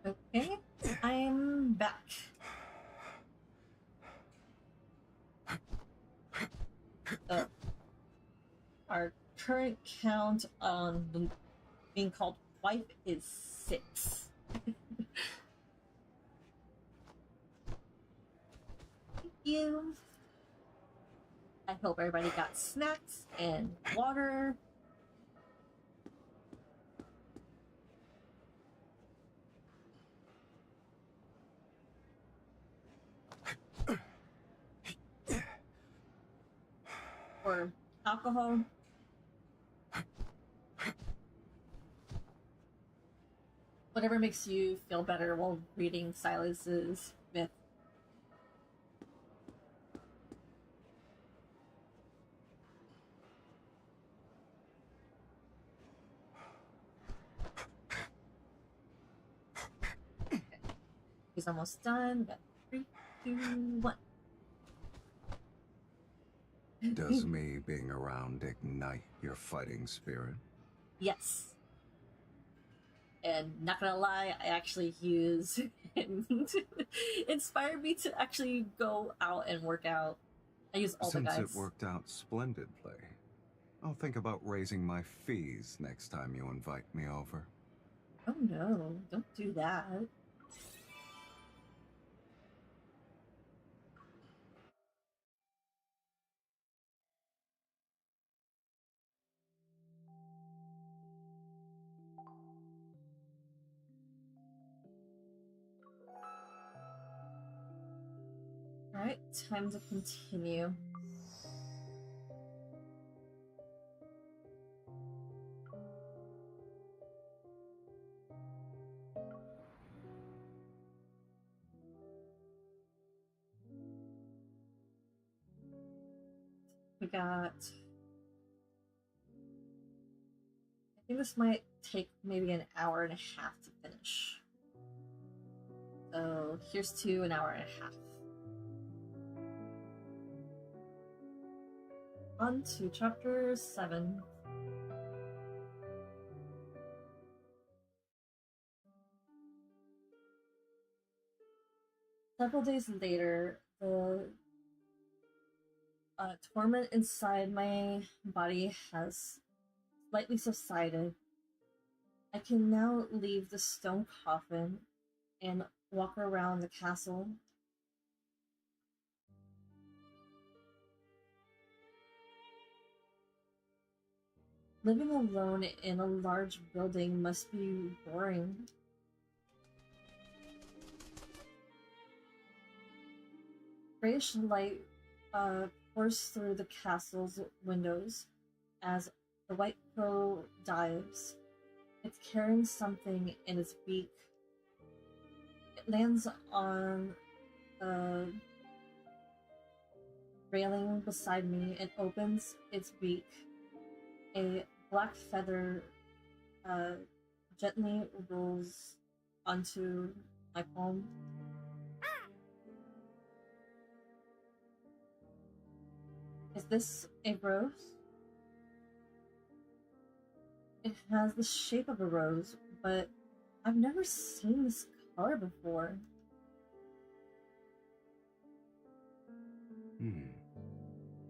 Speaker 3: Okay, I'm back. So, our current count on the being called wife is 6. Thank you. I hope everybody got snacks and water. or alcohol. Whatever makes you feel better while reading Sylus's myth. He's almost done. Got 3, 2, 1.
Speaker 5: Does me being around ignite your fighting spirit?
Speaker 3: Yes. And not gonna lie, I actually use him to inspire me to actually go out and work out. I use all the guys.
Speaker 5: Since it worked out splendidly, I'll think about raising my fees next time you invite me over.
Speaker 3: Oh no, don't do that. Alright, time to continue. We got... I think this might take maybe an hour and a half to finish. So here's to an hour and a half. On to chapter 7. Several days later, the torment inside my body has slightly subsided. I can now leave the stone coffin and walk around the castle. Living alone in a large building must be boring. Grayish light pours through the castle's windows as the white crow dives. It's carrying something in its beak. It lands on the railing beside me and opens its beak. A black feather gently rolls onto my palm. Is this a rose? It has the shape of a rose, but I've never seen this color before.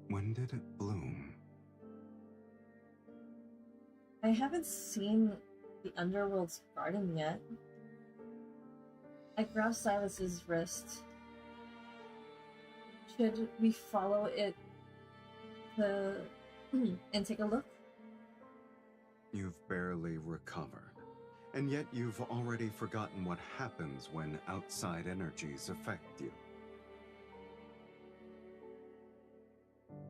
Speaker 5: When did it bloom?
Speaker 3: I haven't seen the Underworld's garden yet. I grab Sylus's wrist. Should we follow it and take a look?
Speaker 5: You've barely recovered, and yet you've already forgotten what happens when outside energies affect you.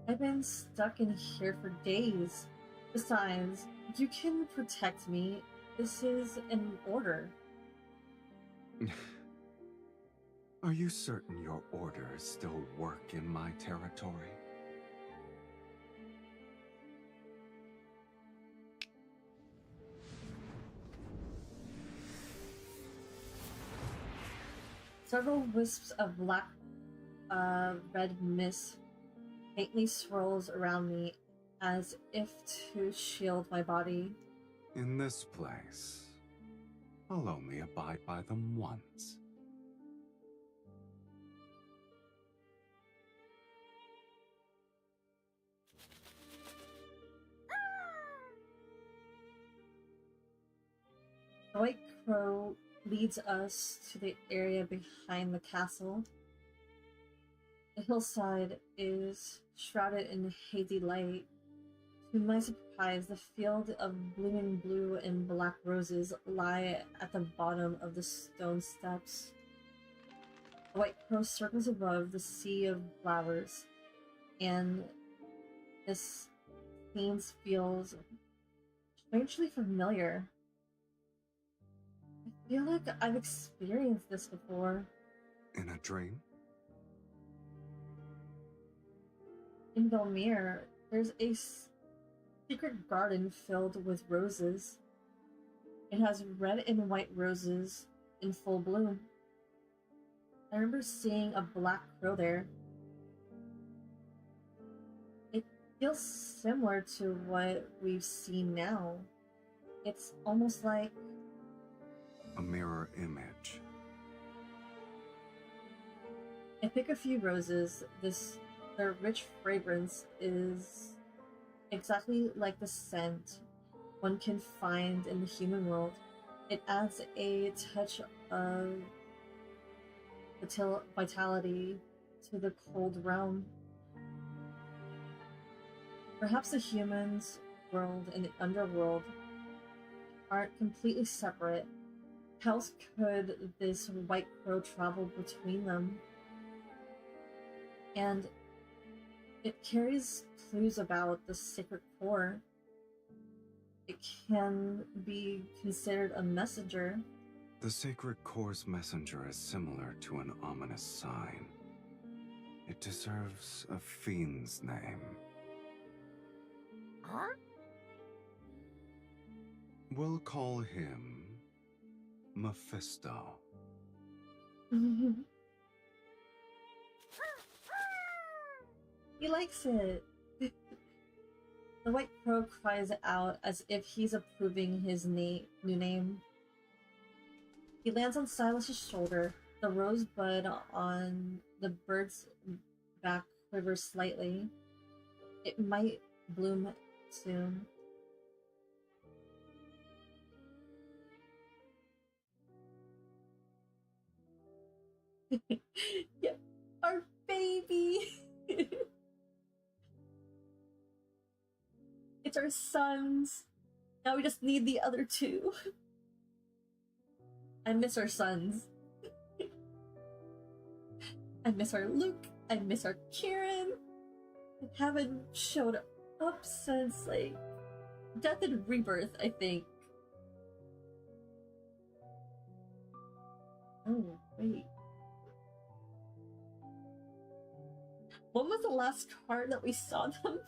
Speaker 3: I've been stuck in here for days. Besides, you can protect me. This is an order.
Speaker 5: Are you certain your orders still work in my territory?
Speaker 3: Several wisps of black, red mist faintly swirls around me as if to shield my body.
Speaker 5: In this place, I'll only abide by them once.
Speaker 3: The white crow leads us to the area behind the castle. The hillside is shrouded in hazy light. To my surprise, the field of blooming blue and black roses lie at the bottom of the stone steps. The white crow circles above the sea of flowers, and This scene feels strangely familiar. I feel like I've experienced this before.
Speaker 5: In a dream?
Speaker 3: In Belmere, there's a secret garden filled with roses. It has red and white roses in full bloom. I remember seeing a black crow there. It feels similar to what we've seen now. It's almost like
Speaker 5: A mirror image.
Speaker 3: I pick a few roses. Their rich fragrance is exactly like the scent one can find in the human world. It adds a touch of vitality to the cold realm. Perhaps the humans' world and the underworld aren't completely separate. How else could this white crow travel between them? And it carries clues about the sacred core. It can be considered a messenger.
Speaker 5: The sacred core's messenger is similar to an ominous sign. It deserves a fiend's name. We'll call him Mephisto.
Speaker 3: He likes it. The white crow cries out as if he's approving his new name. He lands on Silas's shoulder. The rosebud on the bird's back quivers slightly. It might bloom soon. Yep, our baby! It's our sons. Now we just need the other two. I miss our sons. I miss our Luke. I miss our Kieran. They haven't showed up since, like, Death and Rebirth, I think. Oh, wait. When was the last card that we saw them?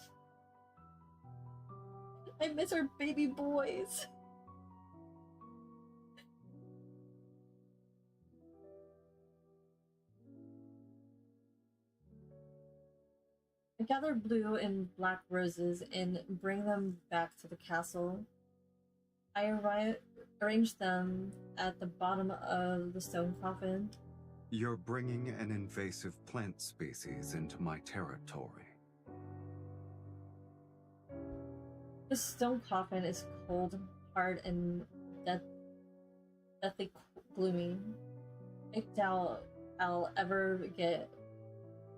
Speaker 3: I miss our baby boys. I gather blue and black roses and bring them back to the castle. I arrange them at the bottom of the stone coffin.
Speaker 5: You're bringing an invasive plant species into my territory.
Speaker 3: This stone coffin is cold, hard, and deathly gloomy. I doubt I'll ever get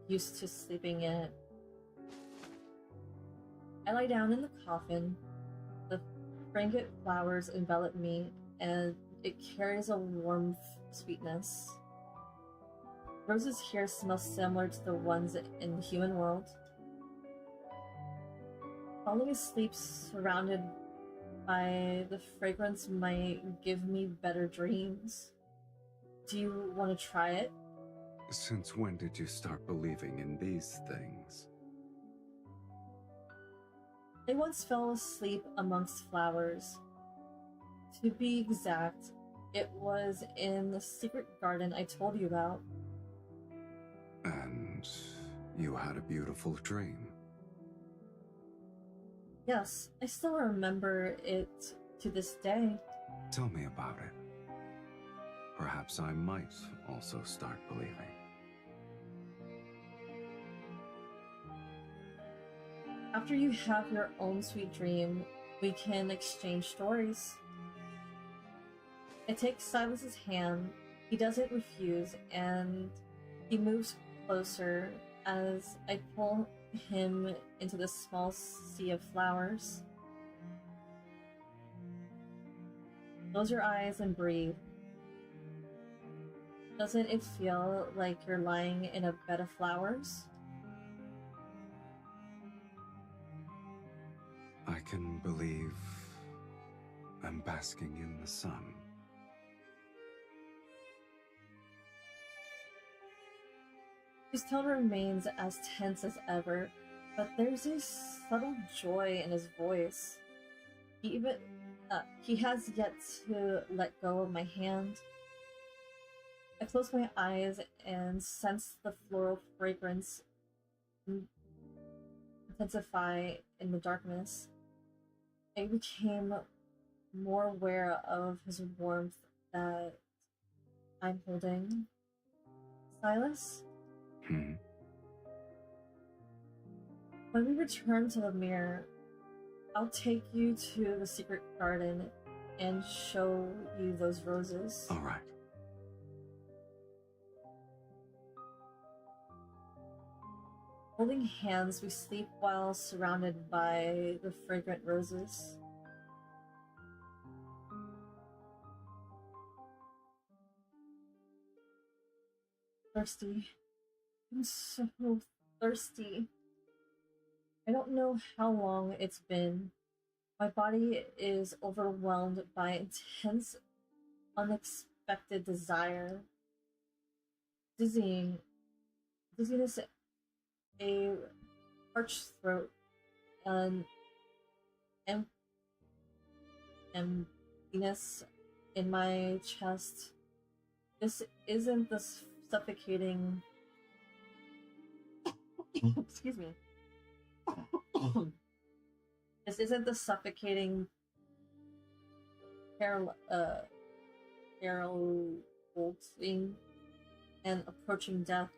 Speaker 3: used to sleeping in it. I lie down in the coffin. The fragrant flowers envelop me, and it carries a warm sweetness. Roses here smell similar to the ones in the human world. Falling asleep surrounded by the fragrance might give me better dreams. Do you want to try it?
Speaker 5: Since when did you start believing in these things?
Speaker 3: I once fell asleep amongst flowers. To be exact, it was in the secret garden I told you about.
Speaker 5: And you had a beautiful dream.
Speaker 3: Yes, I still remember it to this day.
Speaker 5: Tell me about it. Perhaps I might also start believing.
Speaker 3: After you have your own sweet dream, we can exchange stories. I take Silas's hand. He doesn't refuse, and he moves closer as I pull him into the small sea of flowers. Close your eyes and breathe. Doesn't it feel like you're lying in a bed of flowers?
Speaker 5: can believe I'm basking in the sun.
Speaker 3: His tone remains as tense as ever, but there's a subtle joy in his voice. He has yet to let go of my hand. I close my eyes and sense the floral fragrance intensify in the darkness. I became more aware of his warmth that I'm holding. Sylus? When we return to the mirror, I'll take you to the secret garden and show you those roses.
Speaker 5: All right.
Speaker 3: Holding hands, we sleep while surrounded by the fragrant roses. Thirsty. I'm so thirsty. I don't know how long it's been. My body is overwhelmed by intense, unexpected desire. Dizziness, a parched throat, and emptiness in my chest. This isn't the suffocating. Excuse me. This isn't the suffocating heralding and approaching death.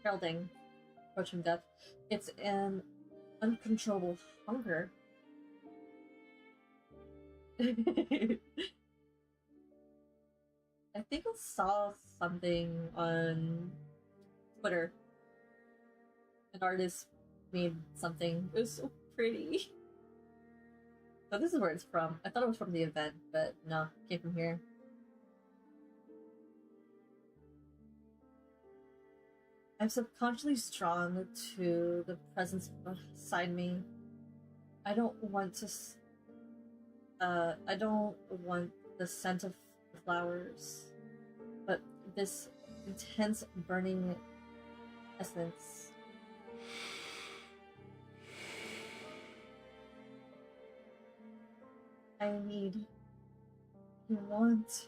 Speaker 3: Heralding, approaching death. It's an uncontrollable hunger. I think I saw something on Twitter. An artist made something. It was so pretty. So this is where it's from. I thought it was from the event, but no, it came from here. I'm subconsciously drawn to the presence beside me. I don't want the scent of flowers, but this intense burning essence. I want.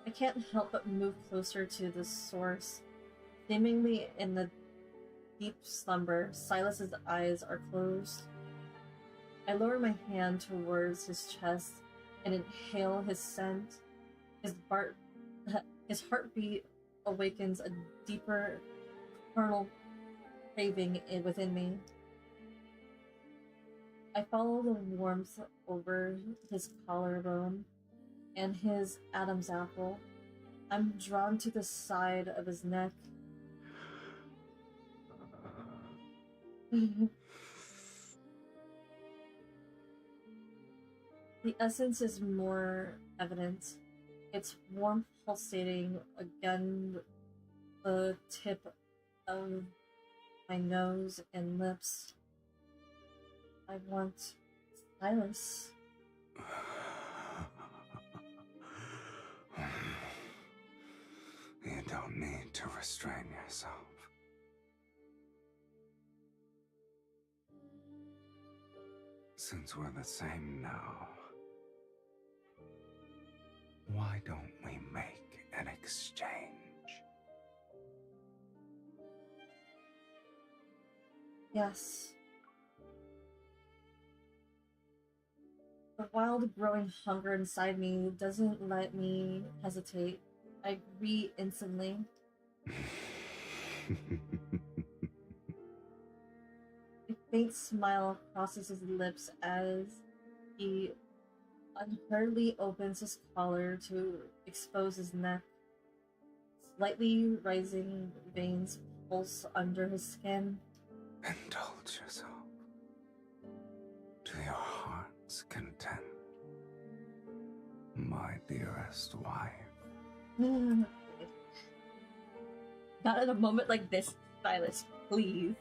Speaker 3: I can't help but move closer to the source. Seemingly in the deep slumber, Sylus's eyes are closed. I lower my hand towards his chest and inhale his scent. His heartbeat awakens a deeper carnal craving within me. I follow the warmth over his collarbone and his Adam's apple. I'm drawn to the side of his neck. The essence is more evident. Its warmth pulsating against the tip of my nose and lips. I want Sylus.
Speaker 5: You don't need to restrain yourself. Since we're the same now, why don't we make an exchange?
Speaker 3: Yes. The wild growing hunger inside me doesn't let me hesitate. I agree instantly. A faint smile crosses his lips as he unhurriedly opens his collar to expose his neck. Slightly rising veins pulse under his skin.
Speaker 5: Indulge yourself to your heart's content, my dearest wife.
Speaker 3: Not at a moment like this, Sylus, please.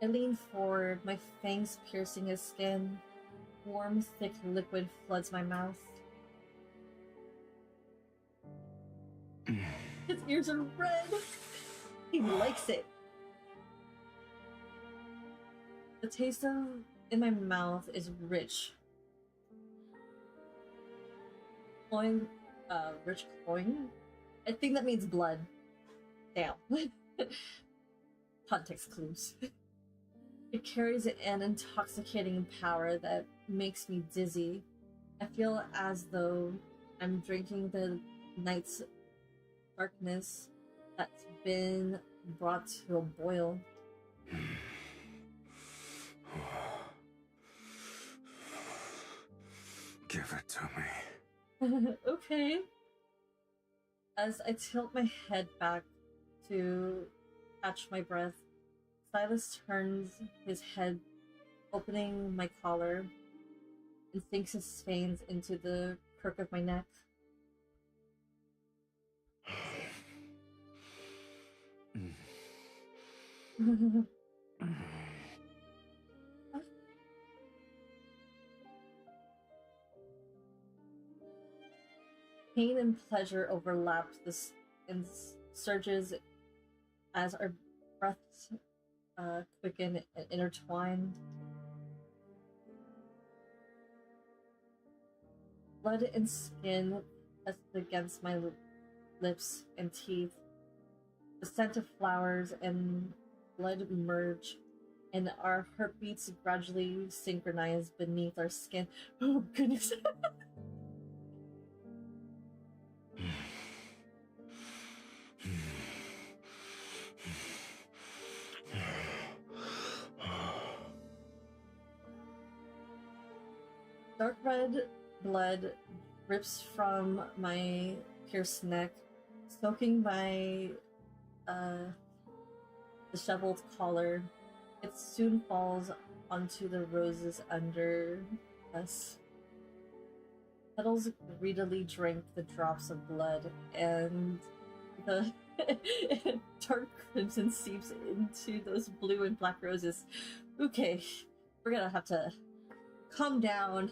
Speaker 3: I lean forward, my fangs piercing his skin. Warm, thick liquid floods my mouth. His ears are red. He likes it. The taste of in my mouth is rich. Cloying, rich cloying? I think that means blood. Damn. Context clues. It carries an intoxicating power that makes me dizzy. I feel as though I'm drinking the night's darkness that's been brought to a boil.
Speaker 5: Give it to me.
Speaker 3: Okay. As I tilt my head back to catch my breath, Sylus turns his head, opening my collar, and sinks his fangs into the crook of my neck. Pain and pleasure overlap this and surges as our breaths quicken and intertwine. Blood and skin pressed against my lips and teeth. The scent of flowers and blood merge, and our heartbeats gradually synchronize beneath our skin. Oh, goodness. Dark red blood drips from my pierced neck, soaking my disheveled collar. It soon falls onto the roses under us. Petals greedily drink the drops of blood, and the dark crimson seeps into those blue and black roses. Okay, we're gonna have to calm down.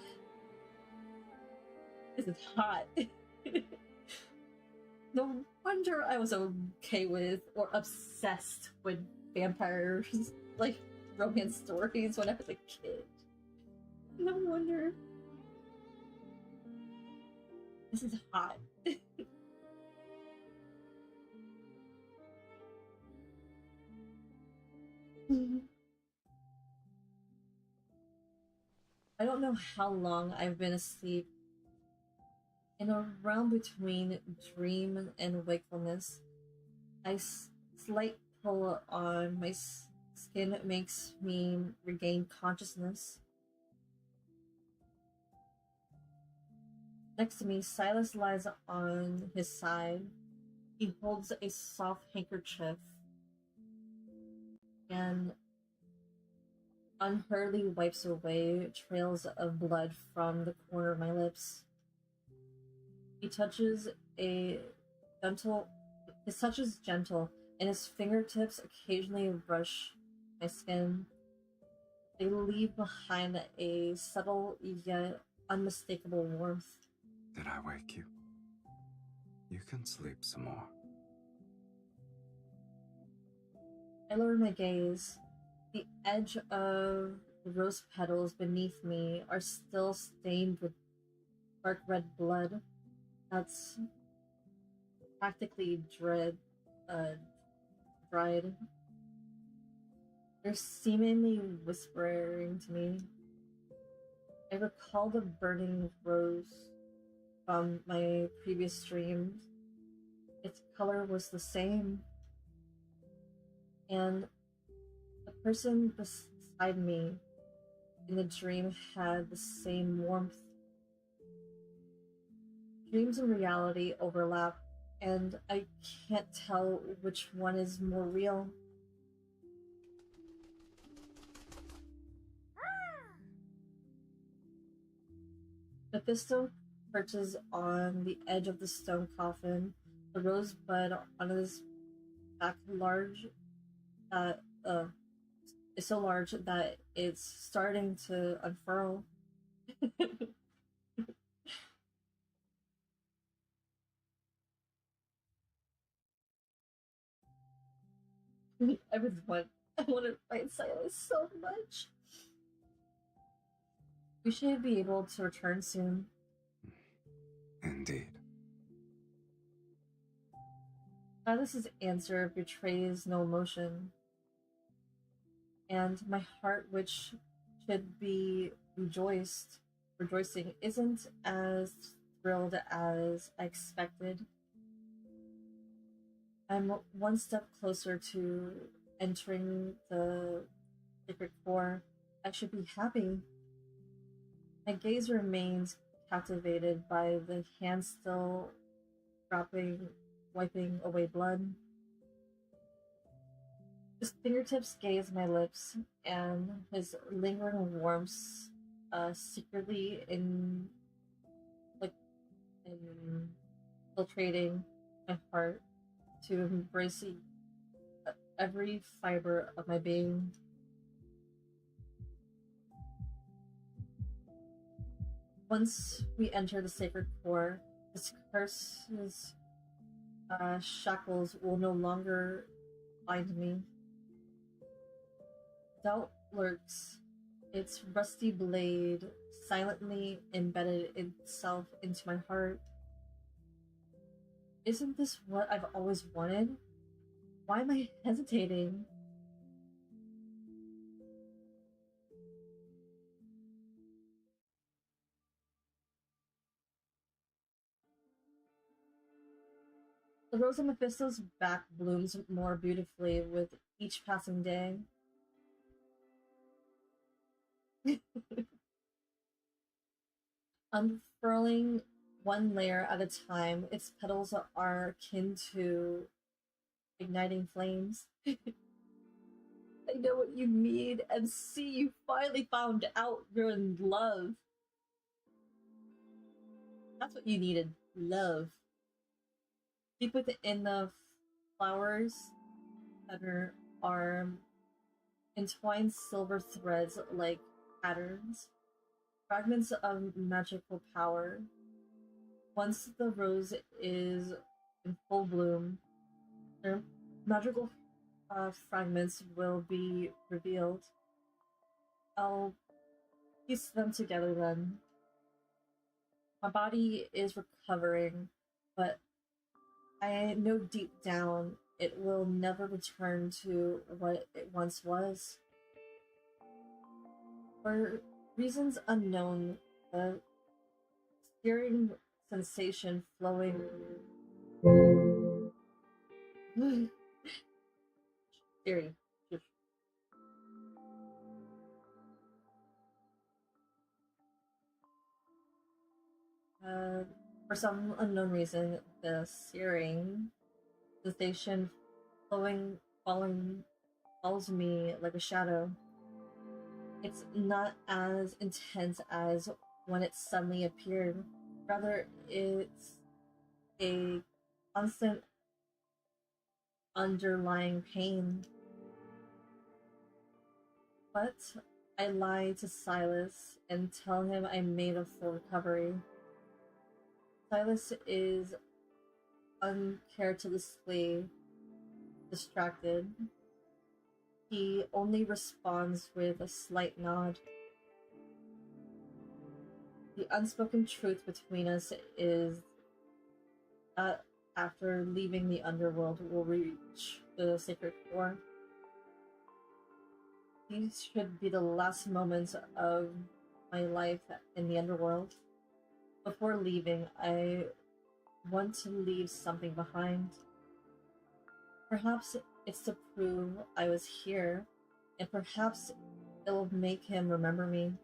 Speaker 3: This is hot. No wonder I was okay with or obsessed with vampires, like romance stories when I was a kid. No wonder. This is hot. I don't know how long I've been asleep. In a realm between dream and wakefulness, a slight pull on my skin makes me regain consciousness. Next to me, Sylus lies on his side. He holds a soft handkerchief and unhurriedly wipes away trails of blood from the corner of my lips. His touch is gentle, and his fingertips occasionally brush my skin. They leave behind a subtle yet unmistakable warmth.
Speaker 5: Did I wake you? You can sleep some more.
Speaker 3: I lower my gaze. The edge of the rose petals beneath me are still stained with dark red blood that's practically dried. They're seemingly whispering to me. I recall the burning rose from my previous dreams. Its color was the same, and the person beside me in the dream had the same warmth. Dreams and reality overlap, and I can't tell which one is more real. Mephisto perches on the edge of the stone coffin, the rosebud on his back large is so large that it's starting to unfurl. I want to fight Sylus so much. We should be able to return soon.
Speaker 5: Indeed.
Speaker 3: Silas's answer betrays no emotion, and my heart, which should be rejoicing, isn't as thrilled as I expected. I'm one step closer to entering the sacred core. I should be happy. My gaze remains captivated by the hand still wiping away blood. His fingertips gaze my lips, and his lingering warmth, secretly infiltrating my heart to embracing every fiber of my being. Once we enter the sacred core, this curse's shackles will no longer bind me. Doubt lurks, its rusty blade silently embedded itself into my heart. Isn't this what I've always wanted? Why am I hesitating? The rose on Mephisto's back blooms more beautifully with each passing day. Unfurling one layer at a time, its petals are akin to igniting flames. I know what you mean, and see, you finally found out you're in love. That's what you needed, love. Deep within the flowers center are entwined silver threads like patterns, fragments of magical power. Once the rose is in full bloom, their magical fragments will be revealed. I'll piece them together then. My body is recovering, but I know deep down it will never return to what it once was. For reasons unknown, the searing sensation flowing Siri. For some unknown reason, the searing sensation follows me like a shadow. It's not as intense as when it suddenly appeared. Rather, it's a constant underlying pain. But I lie to Sylus and tell him I made a full recovery. Sylus is uncharacteristically distracted. He only responds with a slight nod. The unspoken truth between us is that after leaving the underworld, we'll reach the sacred core. These should be the last moments of my life in the underworld. Before leaving, I want to leave something behind. Perhaps it's to prove I was here, and perhaps it'll make him remember me.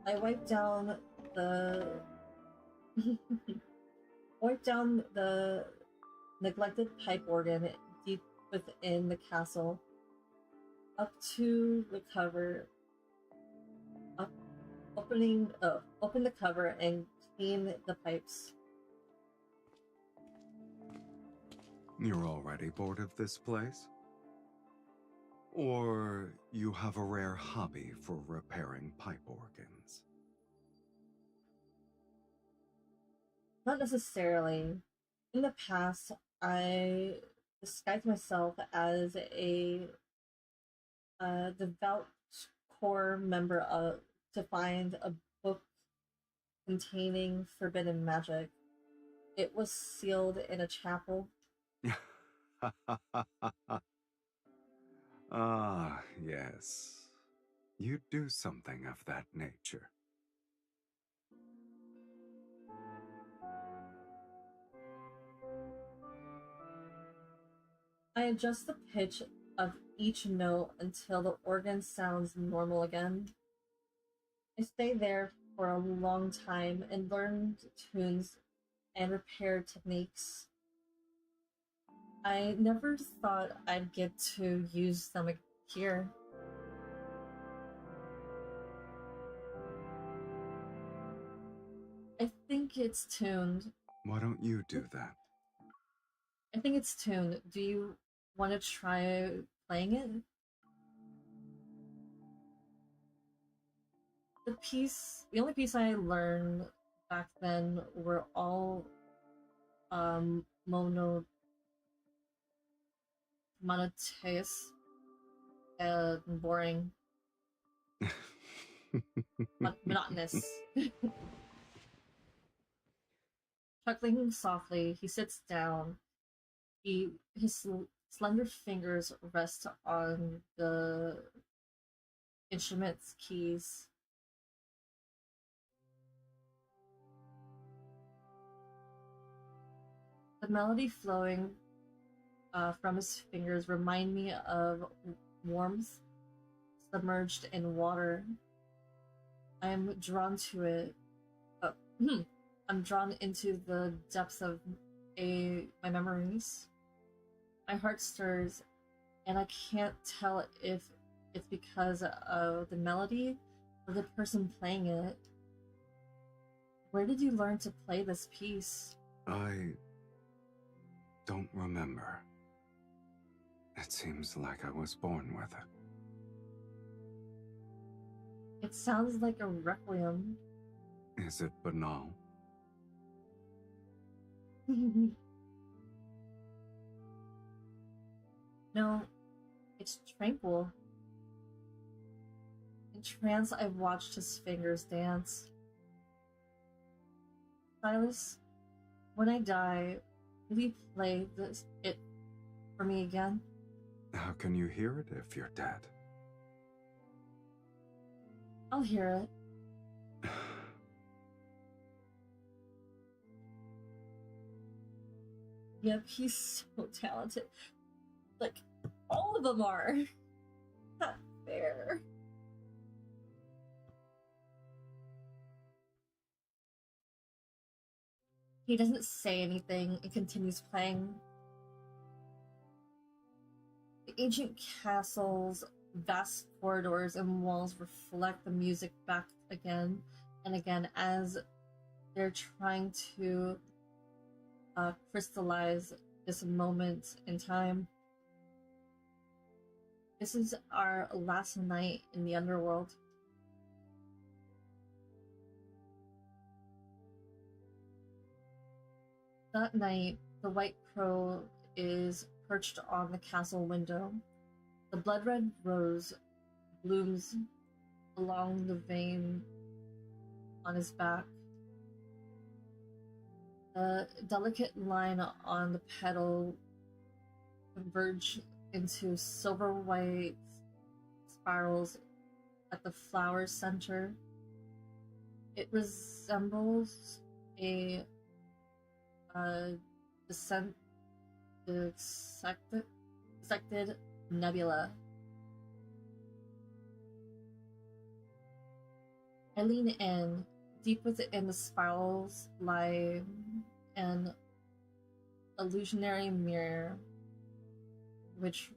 Speaker 3: I wiped down the neglected pipe organ deep within the castle, up to the cover, open the cover and clean the pipes.
Speaker 5: You're already bored of this place? Or you have a rare hobby for repairing pipe organs?
Speaker 3: Not necessarily. In the past, I disguised myself as a devout core member of to find a book containing forbidden magic. It was sealed in a chapel.
Speaker 5: Ah, yes. You do something of that nature.
Speaker 3: I adjust the pitch of each note until the organ sounds normal again. I stay there for a long time and learn tunes and repair techniques. I never thought I'd get to use them here. I think it's tuned.
Speaker 5: Why don't you do that?
Speaker 3: I think it's tuned. Do you want to try playing it? The only piece I learned back then were all monotonous and boring. Monotonous. Chuckling softly, he sits down. His slender fingers rest on the instrument's keys. The melody flowing from his fingers remind me of warmth submerged in water. I am drawn to it. I'm drawn into the depths of my memories. My heart stirs, and I can't tell if it's because of the melody or the person playing it. Where did you learn to play this piece?
Speaker 5: I don't remember. It seems like I was born with it.
Speaker 3: It sounds like a requiem.
Speaker 5: Is it banal?
Speaker 3: No, it's tranquil. In trance, I watched his fingers dance. Sylus, when I die, will you play it for me again?
Speaker 5: How can you hear it if you're dead?
Speaker 3: I'll hear it. Yep, he's so talented. Like, all of them are. Not fair. He doesn't say anything and continues playing. The ancient castle's vast corridors and walls reflect the music back again and again as they're trying to crystallize this moment in time. This is our last night in the underworld. That night, the white crow is perched on the castle window. The blood-red rose blooms along the vein on his back. The delicate line on the petal converge into silver-white spirals at the flower's center. It resembles a dissected nebula. I lean in. Deep within the spirals lie an illusionary mirror which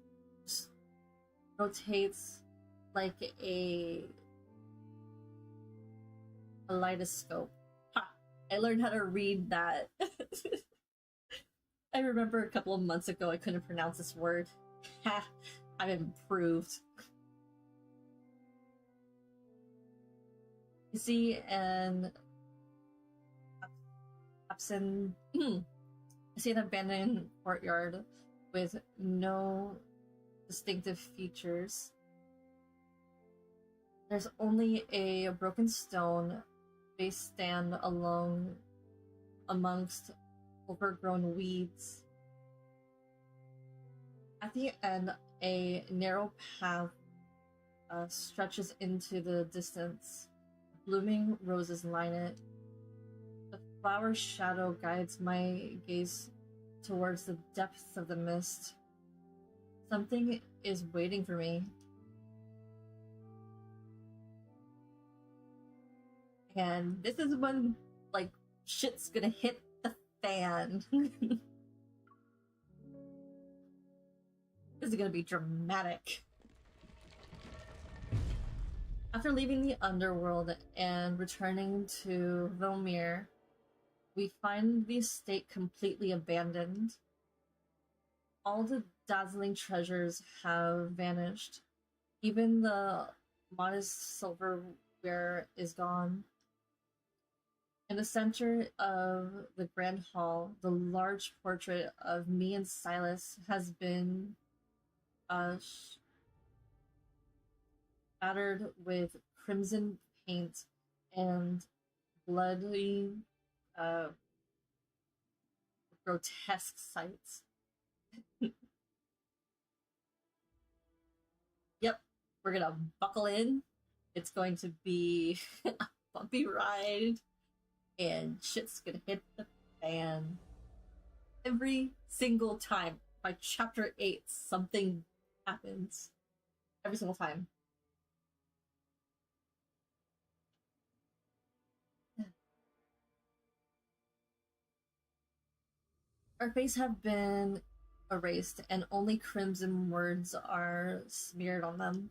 Speaker 3: rotates like a kaleidoscope. Ha! I learned how to read that. I remember a couple of months ago I couldn't pronounce this word. Ha! I've improved. You see an abandoned courtyard with no distinctive features. There's only a broken stone base stand alone amongst overgrown weeds. At the end, a narrow path stretches into the distance. Blooming roses line it. The flower's shadow guides my gaze towards the depths of the mist. Something is waiting for me. And this is when, like, shit's gonna hit the fan. This is gonna be dramatic. After leaving the underworld and returning to Vilmir, we find the estate completely abandoned. All the dazzling treasures have vanished. Even the modest silverware is gone. In the center of the grand hall, the large portrait of me and Sylus has been spattered with crimson paint and bloody, grotesque sights. Yep, we're gonna buckle in. It's going to be a bumpy ride, and shit's gonna hit the fan. Every single time. By chapter 8, something happens. Every single time. Our faces have been erased, and only crimson words are smeared on them.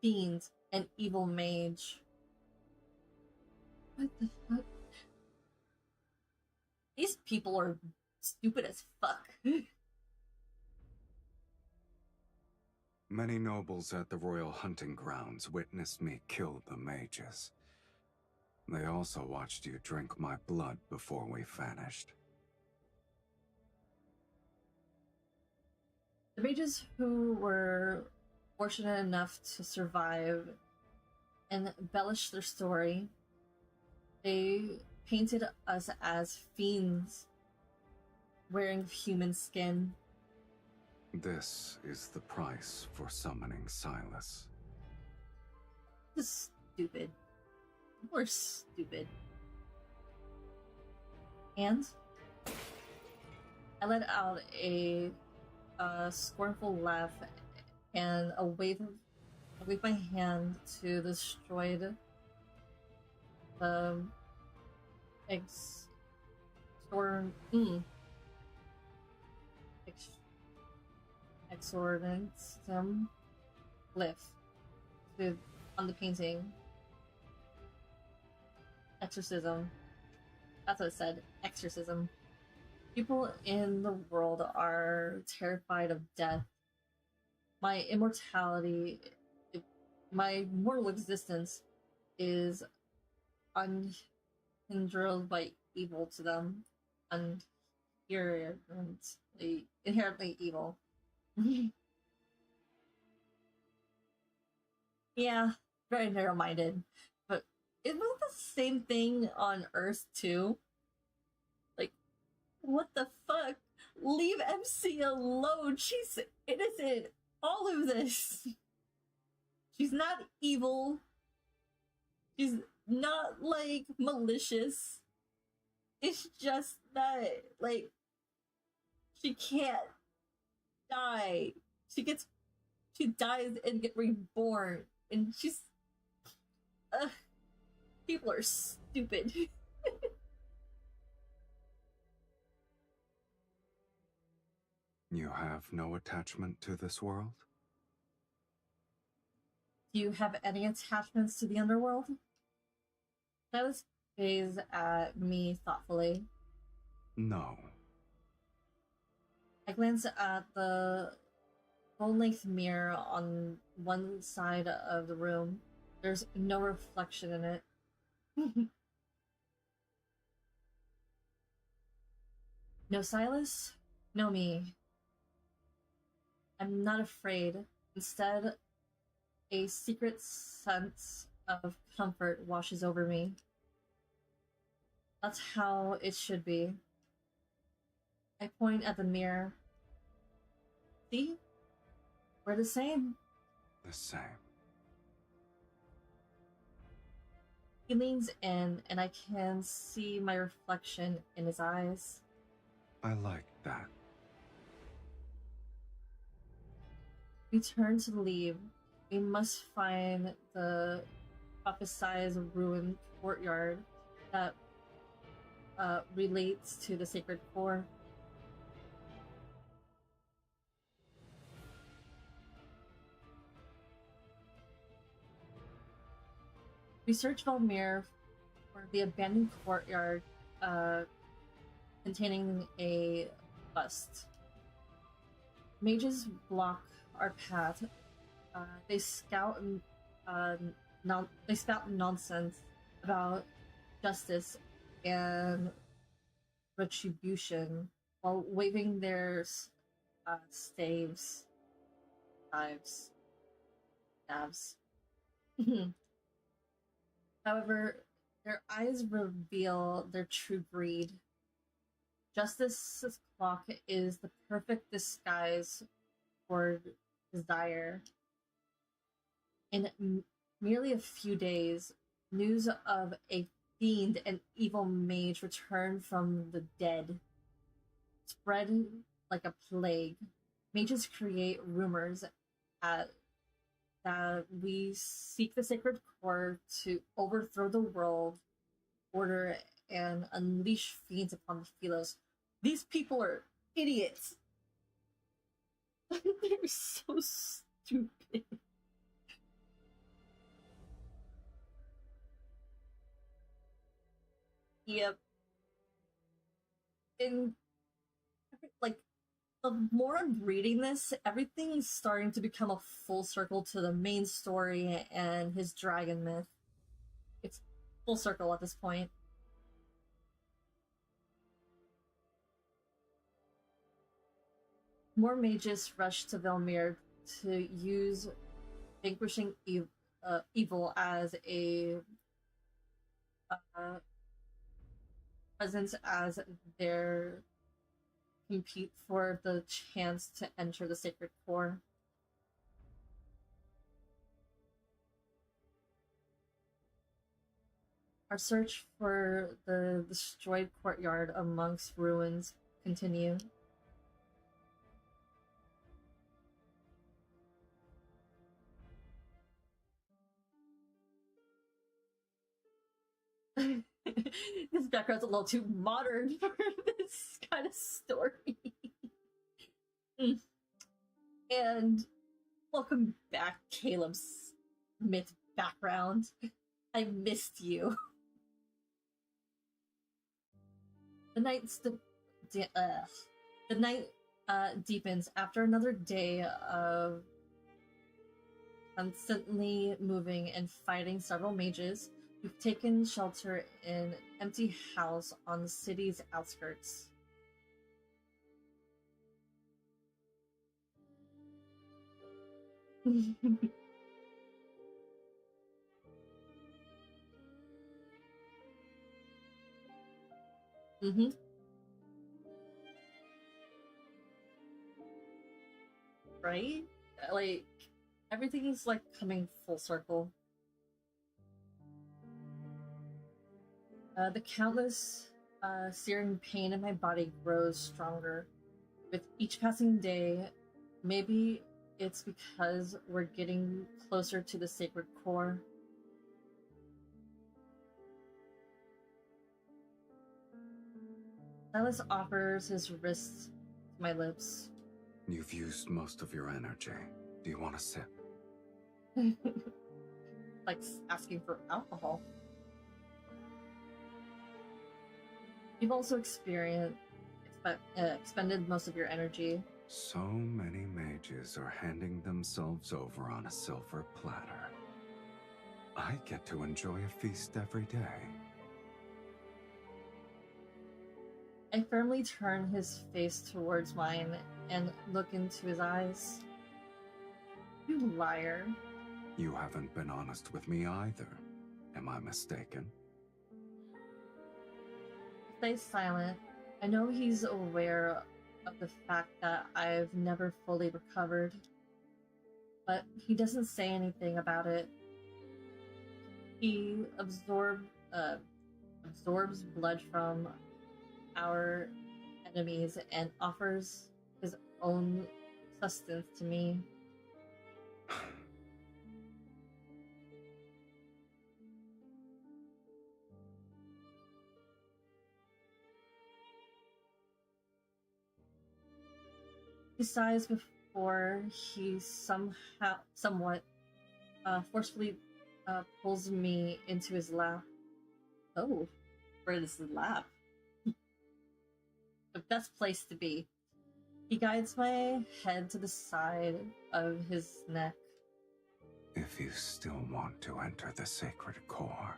Speaker 3: Fiend, an evil mage. What the fuck? These people are stupid as fuck.
Speaker 5: Many nobles at the royal hunting grounds witnessed me kill the mages. They also watched you drink my blood before we vanished.
Speaker 3: The mages who were fortunate enough to survive and embellish their story, they painted us as fiends wearing human skin.
Speaker 5: This is the price for summoning Sylus.
Speaker 3: This is stupid. We're stupid. And I let out a scornful laugh and a wave my hand to the destroyed exorcism glyph on the painting. Exorcism. That's what it said. Exorcism. People in the world are terrified of death. My immortality, my mortal existence is unhindered by evil to them. Inherently evil. Yeah, very narrow-minded. But it was the same thing on Earth too. Like, what the fuck? Leave MC alone. She's innocent. All of this. She's not evil. She's not, like, malicious. It's just that, like, she can't die. She dies and get reborn. And she's... people are stupid.
Speaker 5: You have no attachment to this world?
Speaker 3: Do you have any attachments to the underworld? Silas gazed at me thoughtfully.
Speaker 5: No.
Speaker 3: I glance at the full-length mirror on one side of the room. There's no reflection in it. No Sylus, no me. I'm not afraid. Instead, a secret sense of comfort washes over me. That's how it should be. I point at the mirror. See? We're the same.
Speaker 5: The same.
Speaker 3: He leans in, and I can see my reflection in his eyes.
Speaker 5: I like that.
Speaker 3: We turn to leave. We must find the prophesized ruined courtyard that relates to the sacred core. We search Valmir for the abandoned courtyard containing a bust. Mages block our path. They scout nonsense about justice and retribution while waving their staves. However, their eyes reveal their true greed. Justice's clock is the perfect disguise for desire. In merely a few days, news of a fiend and evil mage returned from the dead spread like a plague. Mages create rumors that we seek the sacred core to overthrow the world order and unleash fiends upon the Sylus. These people are idiots. They're so stupid. Yep. And like the more I'm reading this, everything's starting to become a full circle to the main story and his dragon myth. It's full circle at this point. More mages rush to Valmir to use vanquishing evil as a presence as their compete for the chance to enter the sacred core. Our search for the destroyed courtyard amongst ruins continue. This background's a little too modern for this kind of story. And welcome back, Caleb's myth background. I missed you. The night deepens after another day of constantly moving and fighting several mages. We've taken shelter in an empty house on the city's outskirts. Right? Like, everything is like coming full circle. The countless searing pain in my body grows stronger. With each passing day, maybe it's because we're getting closer to the sacred core. Sylus offers his wrist to my lips.
Speaker 5: You've used most of your energy. Do you want a sip?
Speaker 3: Like asking for alcohol. You've also experienced expended most of your energy.
Speaker 5: So many mages are handing themselves over on a silver platter. I get to enjoy a feast every day.
Speaker 3: I firmly turn his face towards mine and look into his eyes. You liar.
Speaker 5: You haven't been honest with me either. Am I mistaken?
Speaker 3: Stay silent. I know he's aware of the fact that I've never fully recovered, but he doesn't say anything about it. He absorbs blood from our enemies and offers his own sustenance to me. He sighs before he somewhat forcefully pulls me into his lap. Oh, where is his lap? The best place to be. He guides my head to the side of his neck.
Speaker 5: If you still want to enter the sacred core,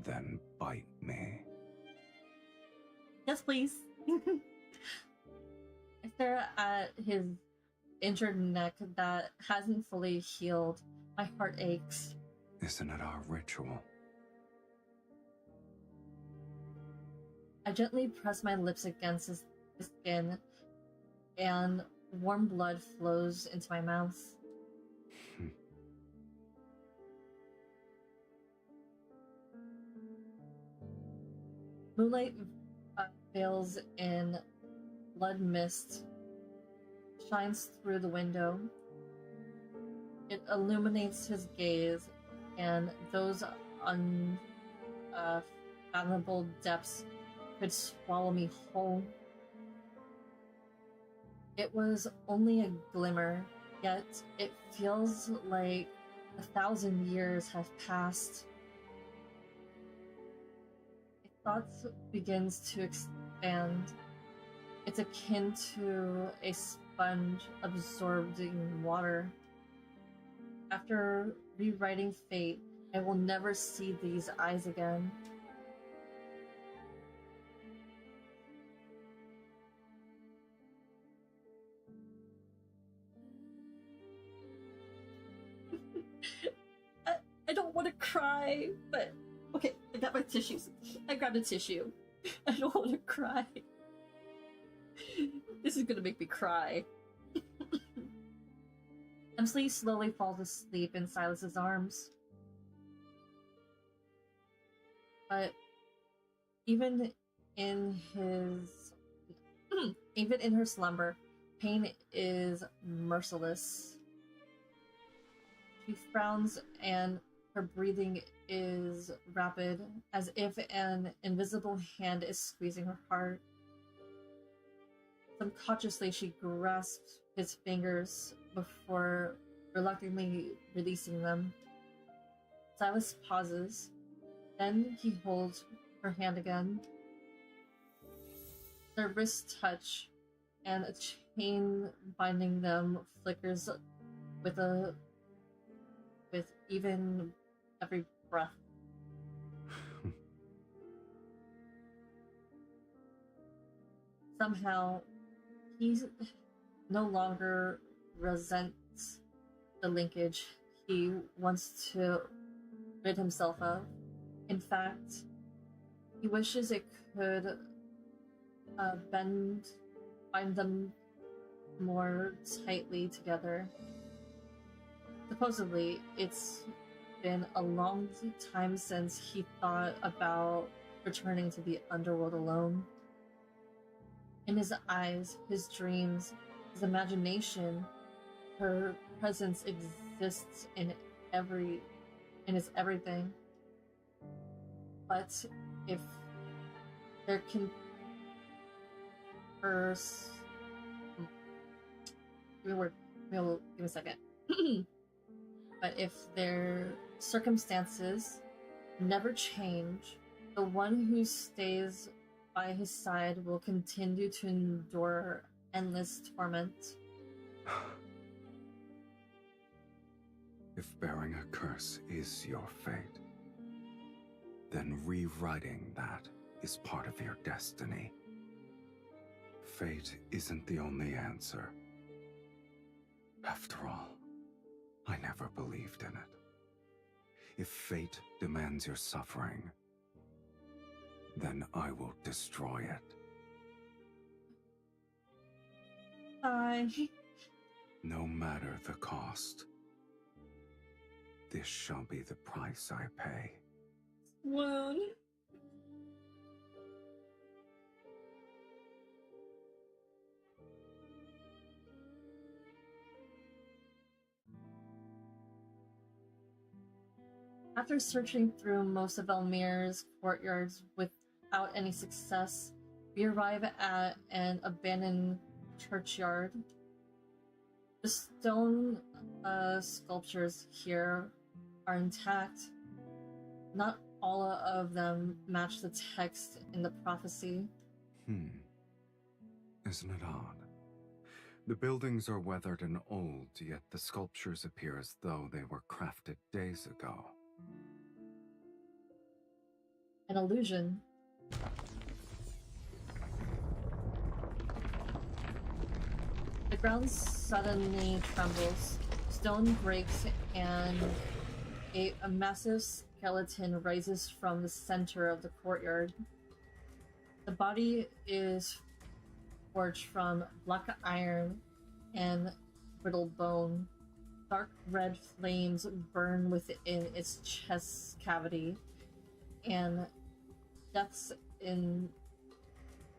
Speaker 5: then bite me.
Speaker 3: Yes, please. I stare at his injured neck that hasn't fully healed. My heart aches.
Speaker 5: Isn't it our ritual?
Speaker 3: I gently press my lips against his skin, and warm blood flows into my mouth. Moonlight veils in blood mist, shines through the window. It illuminates his gaze, and those unfathomable depths could swallow me whole. It was only a glimmer, yet it feels like 1,000 years have passed. My thoughts begins to expand. It's akin to a sponge absorbing water. After rewriting fate, I will never see these eyes again. I don't want to cry, but okay, I got my tissues. I grabbed a tissue. I don't want to cry. This is gonna make me cry. Emsley slowly falls asleep in Silas's arms. But even in her slumber, pain is merciless. She frowns and her breathing is rapid, as if an invisible hand is squeezing her heart. Subconsciously, she grasps his fingers before reluctantly releasing them. Silas pauses, then he holds her hand again. Their wrists touch, and a chain binding them flickers with even every breath. Somehow, he no longer resents the linkage he wants to rid himself of. In fact, he wishes it could bind them more tightly together. Supposedly, it's been a long time since he thought about returning to the underworld alone. In his eyes, his dreams, his imagination, her presence exists in his everything. But if there can give me a second. But if their circumstances never change, the one who stays by his side will continue to endure endless torment.
Speaker 5: If bearing a curse is your fate, then rewriting that is part of your destiny. Fate isn't the only answer. After all, I never believed in it. If fate demands your suffering, then I will destroy it. No matter the cost. This shall be the price I pay.
Speaker 3: Swoon. After searching through most of Elmir's courtyards without any success, we arrive at an abandoned churchyard. The stone sculptures here are intact. Not all of them match the text in the prophecy.
Speaker 5: Isn't it odd? The buildings are weathered and old, yet the sculptures appear as though they were crafted days ago.
Speaker 3: An illusion. The ground suddenly trembles, stone breaks, and a massive skeleton rises from the center of the courtyard. The body is forged from black iron and brittle bone. Dark red flames burn within its chest cavity, and death's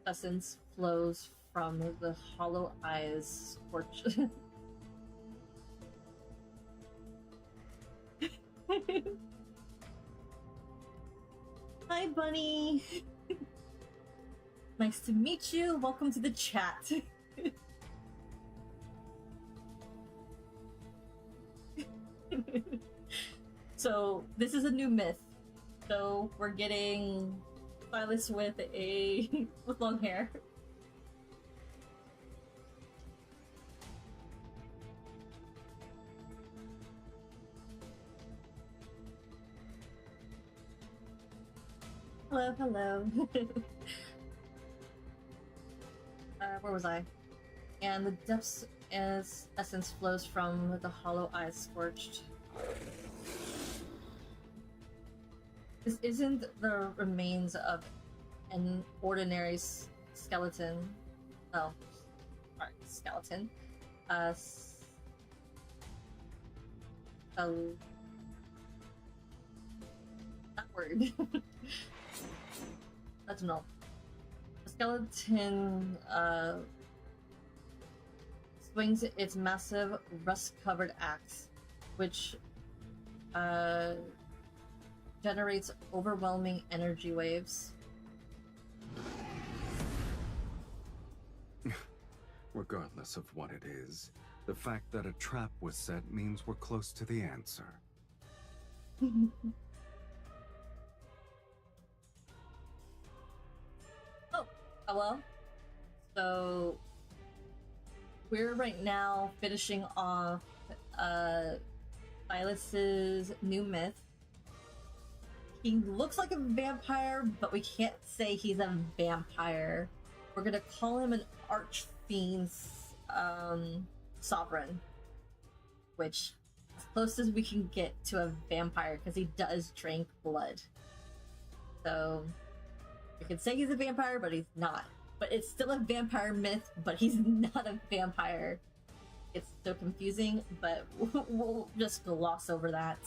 Speaker 3: essence flows from the hollow eyes scorched. Hi, Bunny! Nice to meet you. Welcome to the chat. So, this is a new myth. So, we're getting Sylus with with long hair. Hello, hello. Where was I? And the depths as essence flows from the hollow eyes scorched. This isn't the remains of an ordinary skeleton. Oh, sorry, skeleton. That word. Let's know. The skeleton swings its massive rust-covered axe, which generates overwhelming energy waves.
Speaker 5: Regardless of what it is, the fact that a trap was set means we're close to the answer.
Speaker 3: Well, so we're right now finishing off Sylus's new myth. He looks like a vampire, but we can't say he's a vampire. We're gonna call him an archfiend sovereign, which as close as we can get to a vampire, because he does drink blood. So we can say he's a vampire, but he's not. But it's still a vampire myth, but he's not a vampire. It's so confusing, but we'll just gloss over that.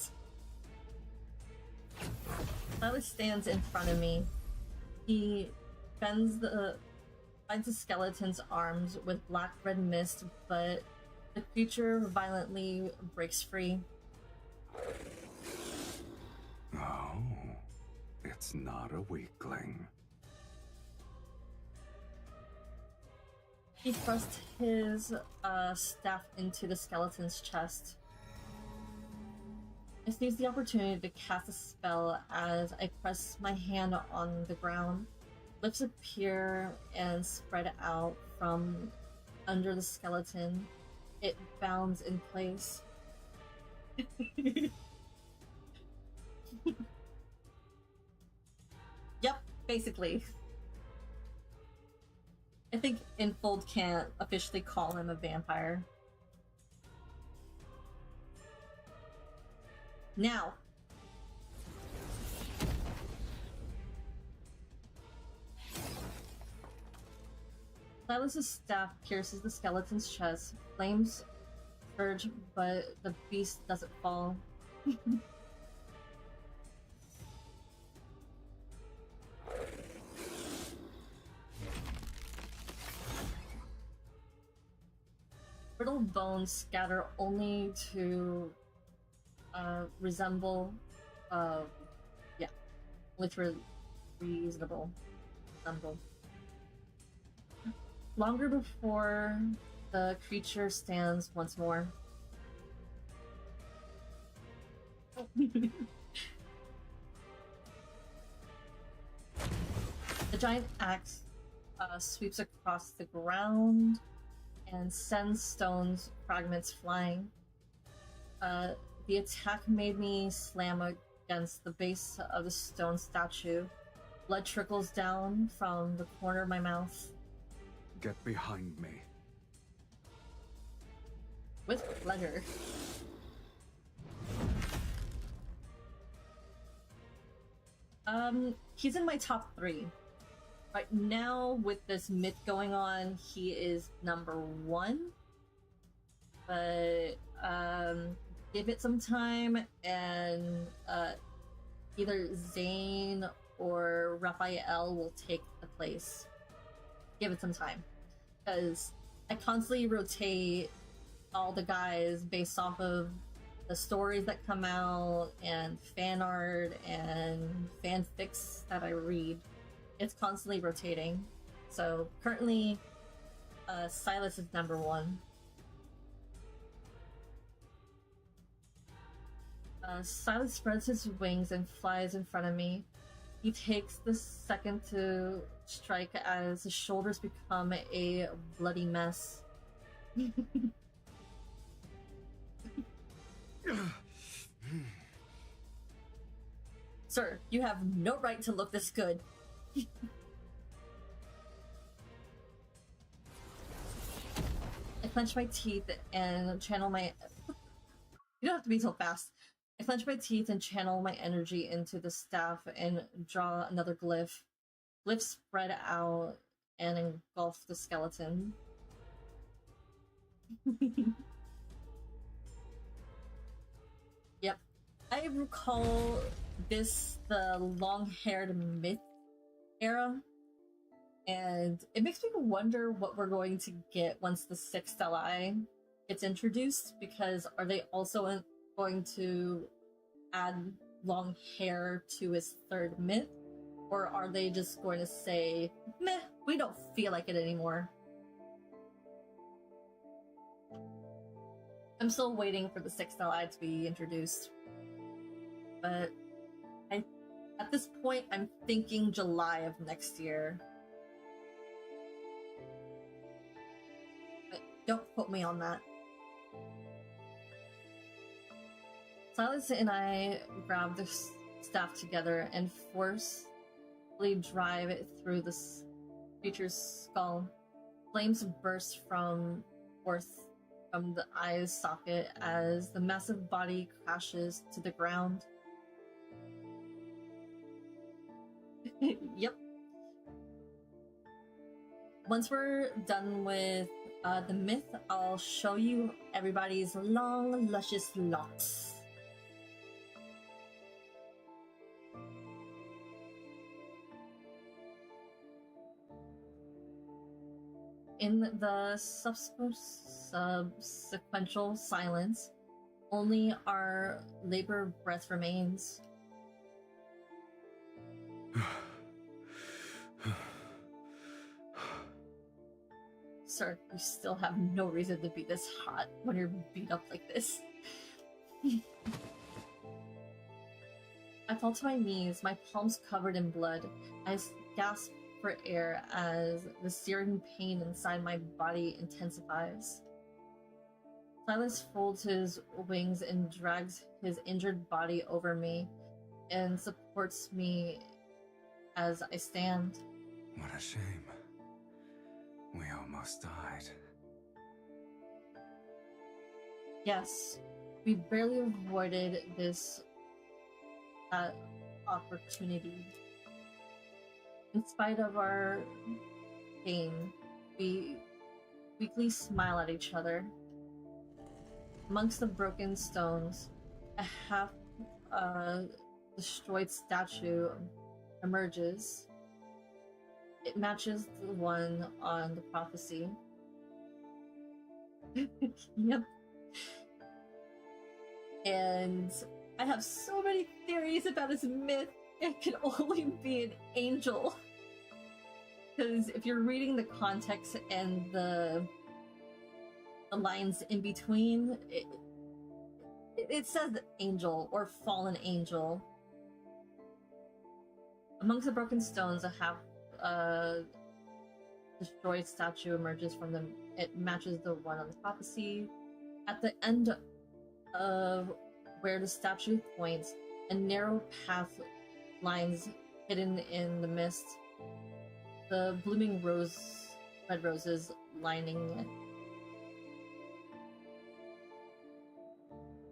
Speaker 3: Sylus stands in front of me. He finds the skeleton's arms with black-red mist, but the creature violently breaks free.
Speaker 5: Oh, it's not a weakling.
Speaker 3: He thrusts his staff into the skeleton's chest. I seize the opportunity to cast a spell as I press my hand on the ground. Lips appear and spread out from under the skeleton. It bounds in place. Yep, basically. I think Infold can't officially call him a vampire. Now. Sylus' staff pierces the skeleton's chest. Flames surge, but the beast doesn't fall. Brittle bones scatter only to resemble, yeah, literally reasonable. Resemble. Longer before the creature stands once more. The giant axe sweeps across the ground and sends stones fragments flying. The attack made me slam against the base of the stone statue. Blood trickles down from the corner of my mouth.
Speaker 5: Get behind me.
Speaker 3: With pleasure. He's in my top 3. Right now, with this myth going on, he is number 1. But, give it some time, and, either Zane or Raphael will take the place. Give it some time. Because I constantly rotate all the guys based off of the stories that come out, and fan art, and fanfics that I read. It's constantly rotating. So currently, Sylus is number 1. Sylus spreads his wings and flies in front of me. He takes the second to strike as his shoulders become a bloody mess. Sir, you have no right to look this good. I clench my teeth and channel my... You don't have to be so fast. I clench my teeth and channel my energy into the staff and draw another glyph. Glyphs spread out and engulf the skeleton. Yep. I recall this the long-haired myth era, and it makes me wonder what we're going to get once the 6th LI gets introduced, because are they also going to add long hair to his 3rd myth, or are they just going to say, meh, we don't feel like it anymore? I'm still waiting for the 6th LI to be introduced, but at this point, I'm thinking July of next year. But don't quote me on that. Sylus and I grab the staff together and forcefully drive it through the creature's skull. Flames burst forth from the eye's socket as the massive body crashes to the ground. Yep. Once we're done with the myth, I'll show you everybody's long, luscious locks. In the subsequential silence, only our labor breath remains. Sir, you still have no reason to be this hot when you're beat up like this. I fall to my knees, my palms covered in blood. I gasp for air as the searing pain inside my body intensifies. Sylus folds his wings and drags his injured body over me and supports me as I stand.
Speaker 5: What a shame. We almost died.
Speaker 3: Yes, we barely avoided this opportunity. In spite of our pain, we weakly smile at each other. Amongst the broken stones, a half destroyed statue emerges. It matches the one on the prophecy. Yep. And I have so many theories about this myth. It can only be an angel. Because if you're reading the context and the lines in between, it says angel or fallen angel. Amongst the broken stones, a half destroyed statue emerges from them. It matches the one on the prophecy. At the end of where the statue points, a narrow path lines hidden in the mist. The blooming red roses lining it.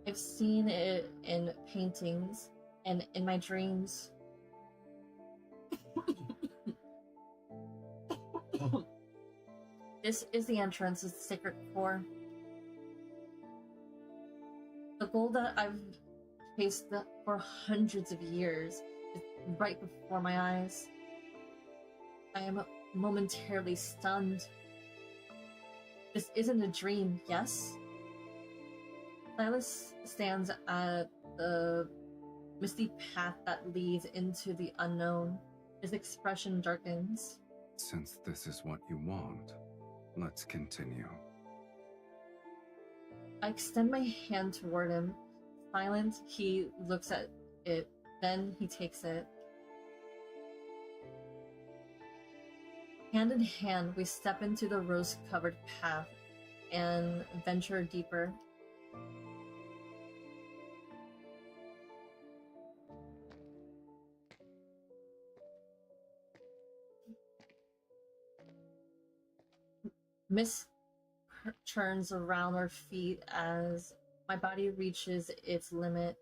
Speaker 3: I've seen it in paintings and in my dreams. This is the entrance to the sacred core. The goal that I've chased for hundreds of years is right before my eyes. I am momentarily stunned. This isn't a dream, yes? Sylus stands at the misty path that leads into the unknown. His expression darkens.
Speaker 5: Since this is what you want, let's continue.
Speaker 3: I extend my hand toward him. Silent, he looks at it, then he takes it. Hand in hand, we step into the rose-covered path and venture deeper. Mist churns around our feet as my body reaches its limit.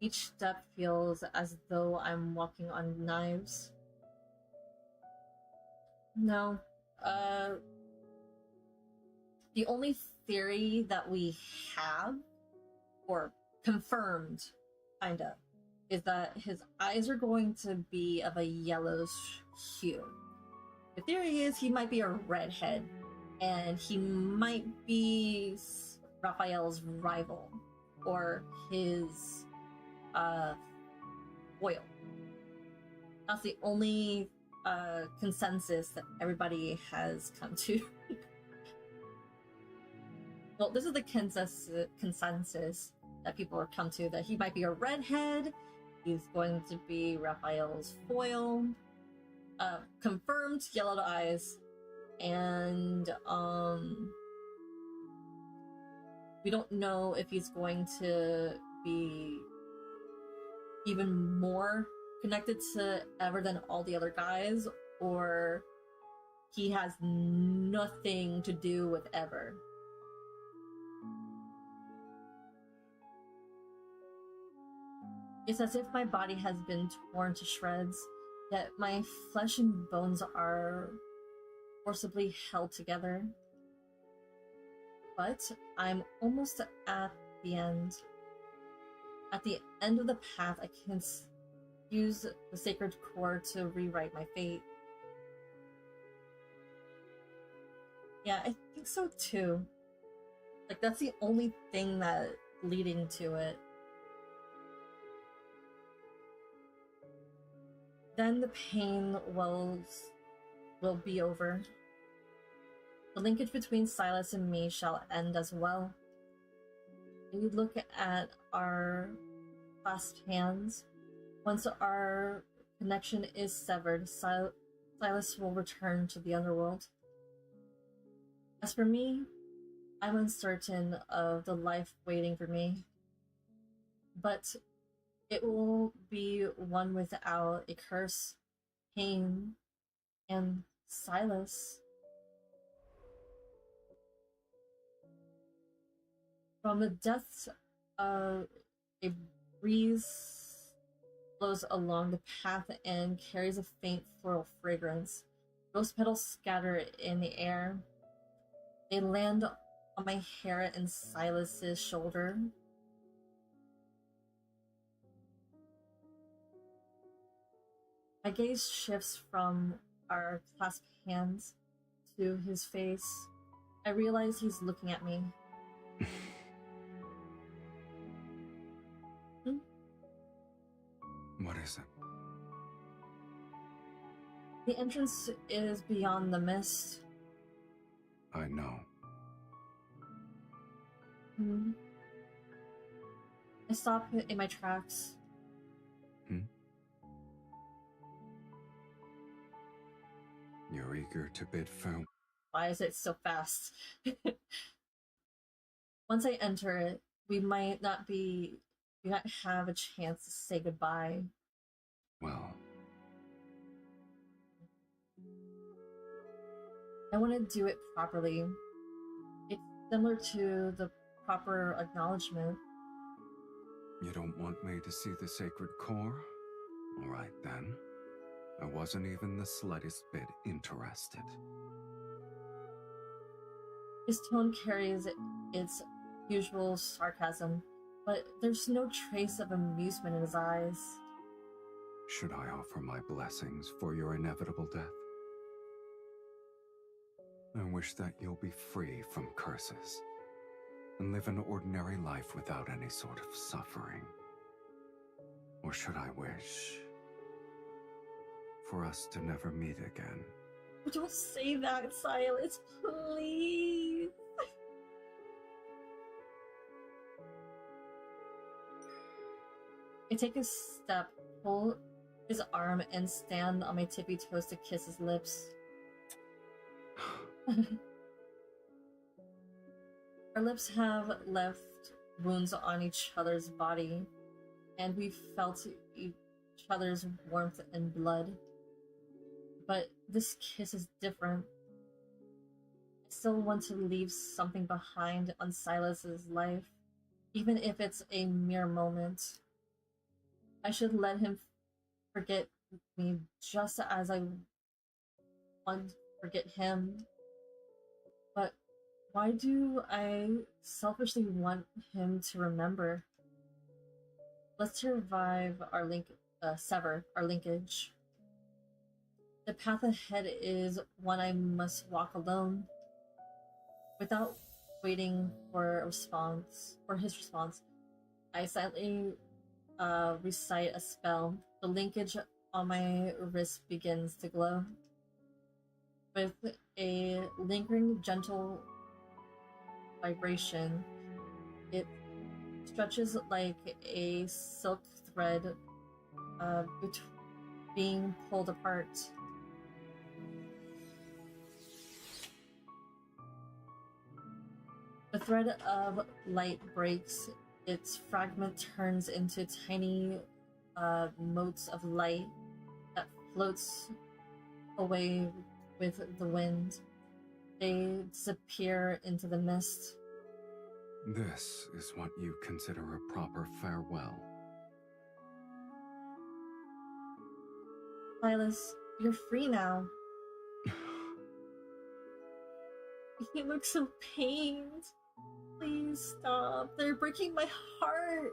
Speaker 3: Each step feels as though I'm walking on knives. No, the only theory that we have, or confirmed, kinda, is that his eyes are going to be of a yellowish hue. The theory is he might be a redhead, and he might be Raphael's rival, or his, foil. That's the only, consensus that everybody has come to. Well, this is the consensus that people have come to, that he might be a redhead, he's going to be Raphael's foil, confirmed yellowed eyes, and we don't know if he's going to be even more connected to Ever than all the other guys, or he has nothing to do with Ever. It's as if my body has been torn to shreds, yet my flesh and bones are forcibly held together. But I'm almost at the end. At the end of the path, I can use the sacred core to rewrite my fate. Yeah, I think so too. Like, that's the only thing that leading to it. Then the pain will be over. The linkage between Sylus and me shall end as well. We look at our clasped hands. Once our connection is severed, Sylus will return to the underworld. As for me, I'm uncertain of the life waiting for me, but it will be one without a curse, pain, and Sylus. From the depths of a breeze blows along the path and carries a faint floral fragrance. Rose petals scatter in the air. They land on my hair and Silas's shoulder. My gaze shifts from our clasped hands to his face. I realize he's looking at me.
Speaker 5: What is it?
Speaker 3: The entrance is beyond the mist.
Speaker 5: I know.
Speaker 3: I stop in my tracks.
Speaker 5: You're eager to bid farewell.
Speaker 3: Why is it so fast? Once I enter it, we might not have a chance to say goodbye.
Speaker 5: Well,
Speaker 3: I want to do it properly. It's similar to the proper acknowledgement.
Speaker 5: you don't want me to see the sacred core? All right, then. I wasn't even the slightest bit interested.
Speaker 3: His tone carries its usual sarcasm, but there's no trace of amusement in his eyes.
Speaker 5: Should I offer my blessings for your inevitable death? I wish that you'll be free from curses and live an ordinary life without any sort of suffering. Or should I wish for us to never meet again?
Speaker 3: Don't say that, Sylus, please. I take a step, pull his arm, and stand on my tippy toes to kiss his lips. Our lips have left wounds on each other's body, and we felt each other's warmth and blood. But this kiss is different. I still want to leave something behind on Sylus's life, even if it's a mere moment. I should let him forget me just as I want to forget him. But why do I selfishly want him to remember? Let's sever our linkage. The path ahead is one I must walk alone. Without waiting for his response, I silently recite a spell. The linkage on my wrist begins to glow. With a lingering, gentle vibration, it stretches like a silk thread being pulled apart. The thread of light breaks. Its fragment turns into tiny motes of light that floats away with the wind. They disappear into the mist.
Speaker 5: This is what you consider a proper farewell.
Speaker 3: Sylus, you're free now. He looks so pained. Please stop. They're breaking my heart.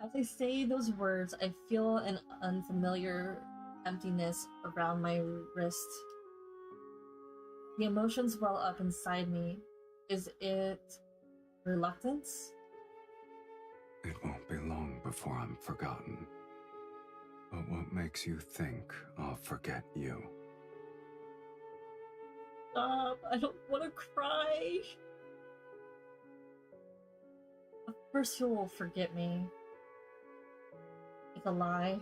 Speaker 3: As I say those words, I feel an unfamiliar emptiness around my wrist. The emotions well up inside me. Is it reluctance?
Speaker 5: It won't be long before I'm forgotten. But what makes you think I'll forget you?
Speaker 3: Stop. I don't want to cry. Of course you will forget me. It's a lie.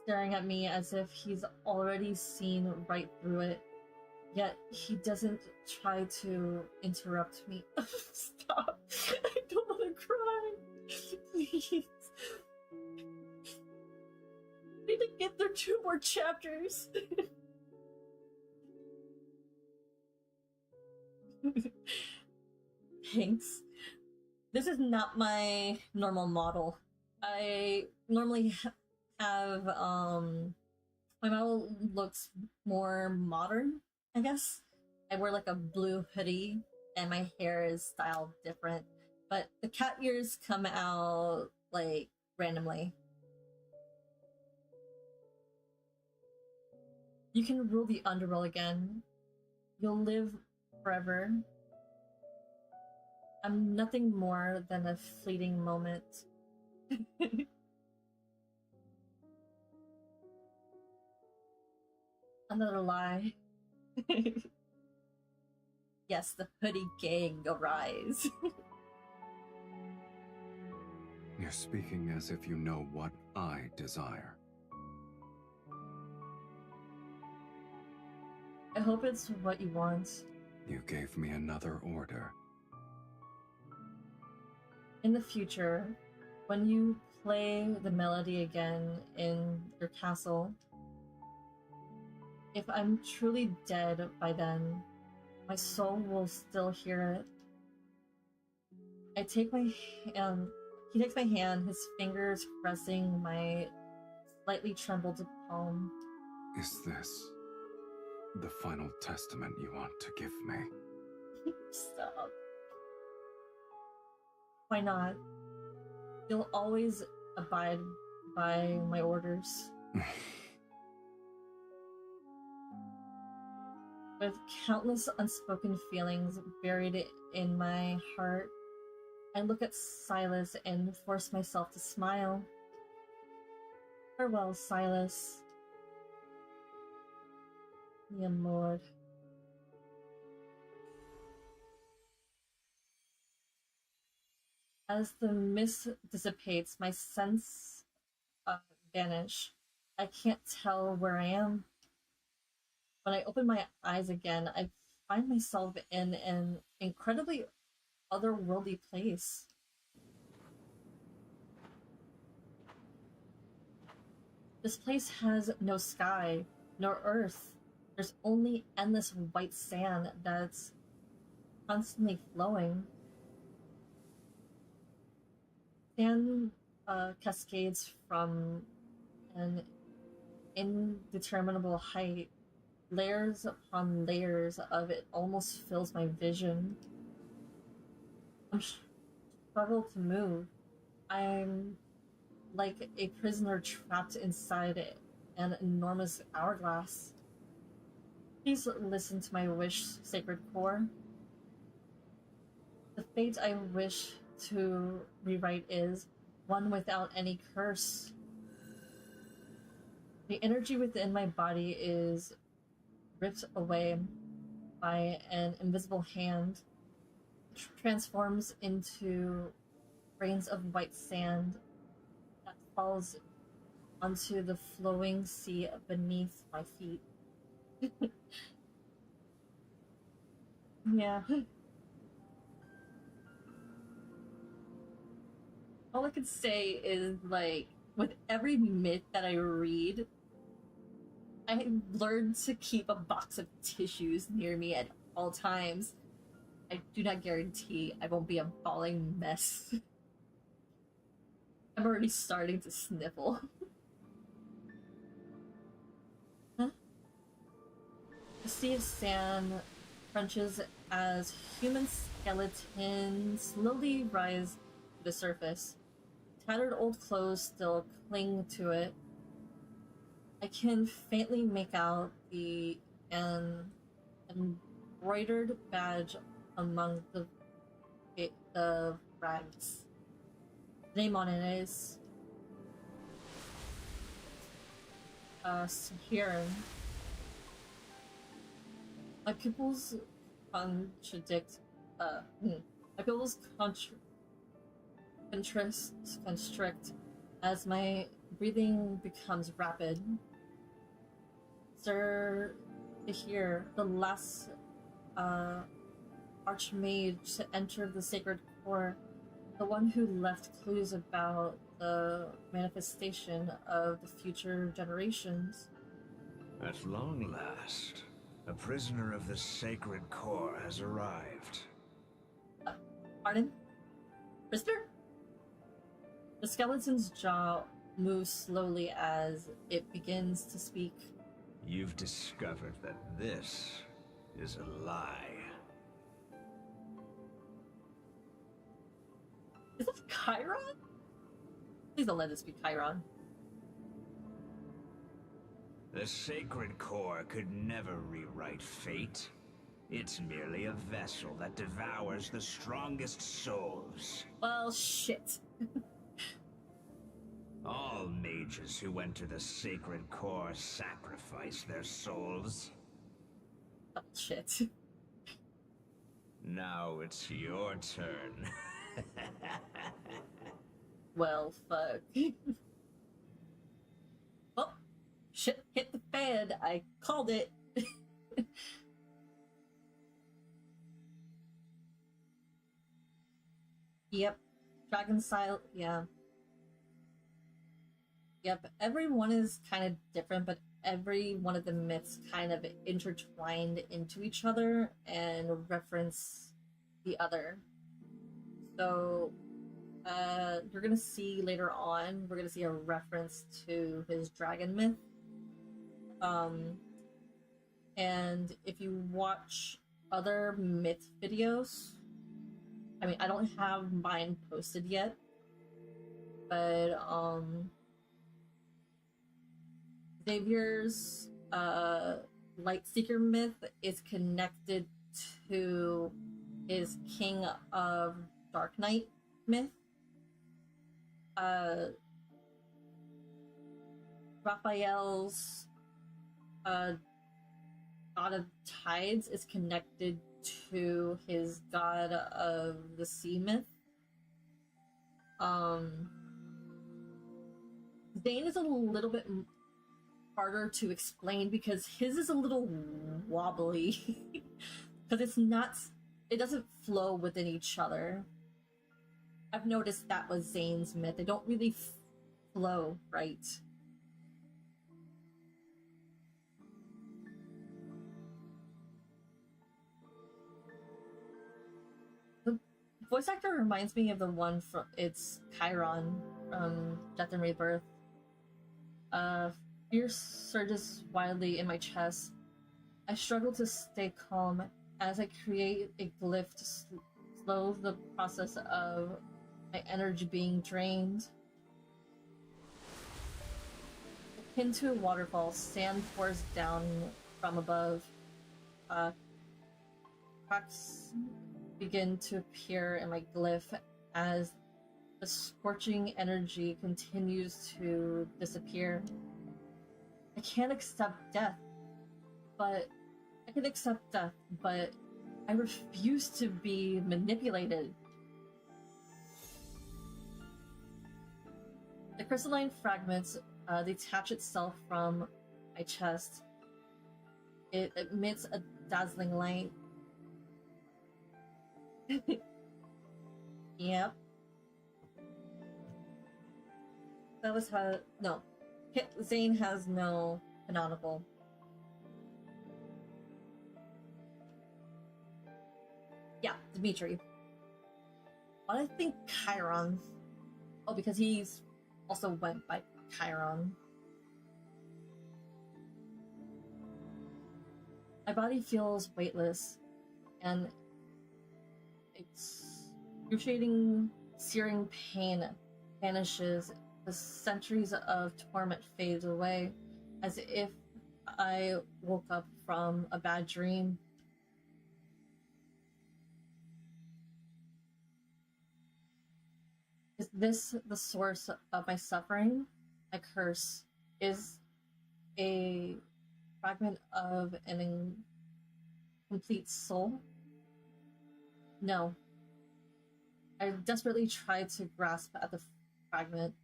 Speaker 3: staring at me as if he's already seen right through it. Yet he doesn't try to interrupt me. Stop. I don't want to cry. Please. I need to get through 2 more chapters. Thanks. This is not my normal model. I normally have, my model looks more modern, I guess. I wear like a blue hoodie and my hair is styled different. But the cat ears come out like randomly. You can rule the underworld again. You'll live forever. I'm nothing more than a fleeting moment. Another lie. Yes, the hoodie gang arise.
Speaker 5: You're speaking as if you know what I desire.
Speaker 3: I hope it's what you want.
Speaker 5: You gave me another order.
Speaker 3: In the future, when you play the melody again in your castle, if I'm truly dead by then, my soul will still hear it. I take my hand, he takes my hand, his fingers pressing my slightly trembled palm.
Speaker 5: Is this the final testament you want to give me?
Speaker 3: Stop. Why not? You'll always abide by my orders. With countless unspoken feelings buried in my heart, I look at Sylus and force myself to smile. Farewell, Sylus. Mi amor. As the mist dissipates, my sense vanish. I can't tell where I am. When I open my eyes again, I find myself in an incredibly otherworldly place. This place has no sky, no earth. There's only endless white sand that's constantly flowing. Sand cascades from an indeterminable height. Layers upon layers of it almost fills my vision. I'm struggle to move. I'm like a prisoner trapped inside an enormous hourglass. Please listen to my wish, Sacred Core. The fate I wish to rewrite is one without any curse. The energy within my body is ripped away by an invisible hand, transforms into grains of white sand that falls onto the flowing sea beneath my feet. Yeah. All I can say is, like, with every myth that I read, I learned to keep a box of tissues near me at all times. I do not guarantee I won't be a bawling mess. I'm already starting to sniffle. Huh? The sea of sand crunches as human skeletons slowly rise to the surface. Tattered old clothes still cling to it. I can faintly make out an embroidered badge among the rags. The name on it is Sahiran. My pupils constrict as my breathing becomes rapid. Sir, here, the last archmage to enter the sacred core, the one who left clues about the manifestation of the future generations.
Speaker 11: At long last, a prisoner of the sacred core has arrived.
Speaker 3: Pardon? Prisoner? The skeleton's jaw moves slowly as it begins to speak.
Speaker 11: You've discovered that this is a lie.
Speaker 3: Is this Chiron? Please don't let this be Chiron.
Speaker 11: The sacred core could never rewrite fate. It's merely a vessel that devours the strongest souls.
Speaker 3: Well, shit.
Speaker 11: All mages who enter the sacred core sacrifice their souls.
Speaker 3: Oh, shit.
Speaker 11: Now it's your turn.
Speaker 3: Well, fuck. Oh, shit hit the fan. I called it. Yep. Dragon style, yeah. Yep, everyone is kind of different, but every one of the myths kind of intertwined into each other and reference the other. So, you're gonna see later on, we're gonna see a reference to his dragon myth. And if you watch other myth videos, I mean, I don't have mine posted yet, but, Xavier's, Lightseeker myth is connected to his King of Dark Knight myth. Raphael's, God of Tides is connected to his God of the Sea myth. Zane is a little bit harder to explain because his is a little wobbly. Because it doesn't flow within each other. I've noticed that with Zane's myth. They don't really flow right. The voice actor reminds me of the one from Chiron from Death and Rebirth. Fear surges wildly in my chest. I struggle to stay calm as I create a glyph to slow the process of my energy being drained. Akin to a waterfall, sand pours down from above. Cracks begin to appear in my glyph as the scorching energy continues to disappear. I can't accept death, but I can accept death, but I refuse to be manipulated. The crystalline fragments detach itself from my chest. It emits a dazzling light. Yep. That was how... No. Zane has no canonical. Yeah, Dimitri. But I think Chiron. Oh, because he's also went by Chiron. My body feels weightless, and excruciating, searing pain vanishes. The centuries of torment fades away, as if I woke up from a bad dream. Is this the source of my suffering? My curse is a fragment of an incomplete soul? No. I desperately tried to grasp at the fragment.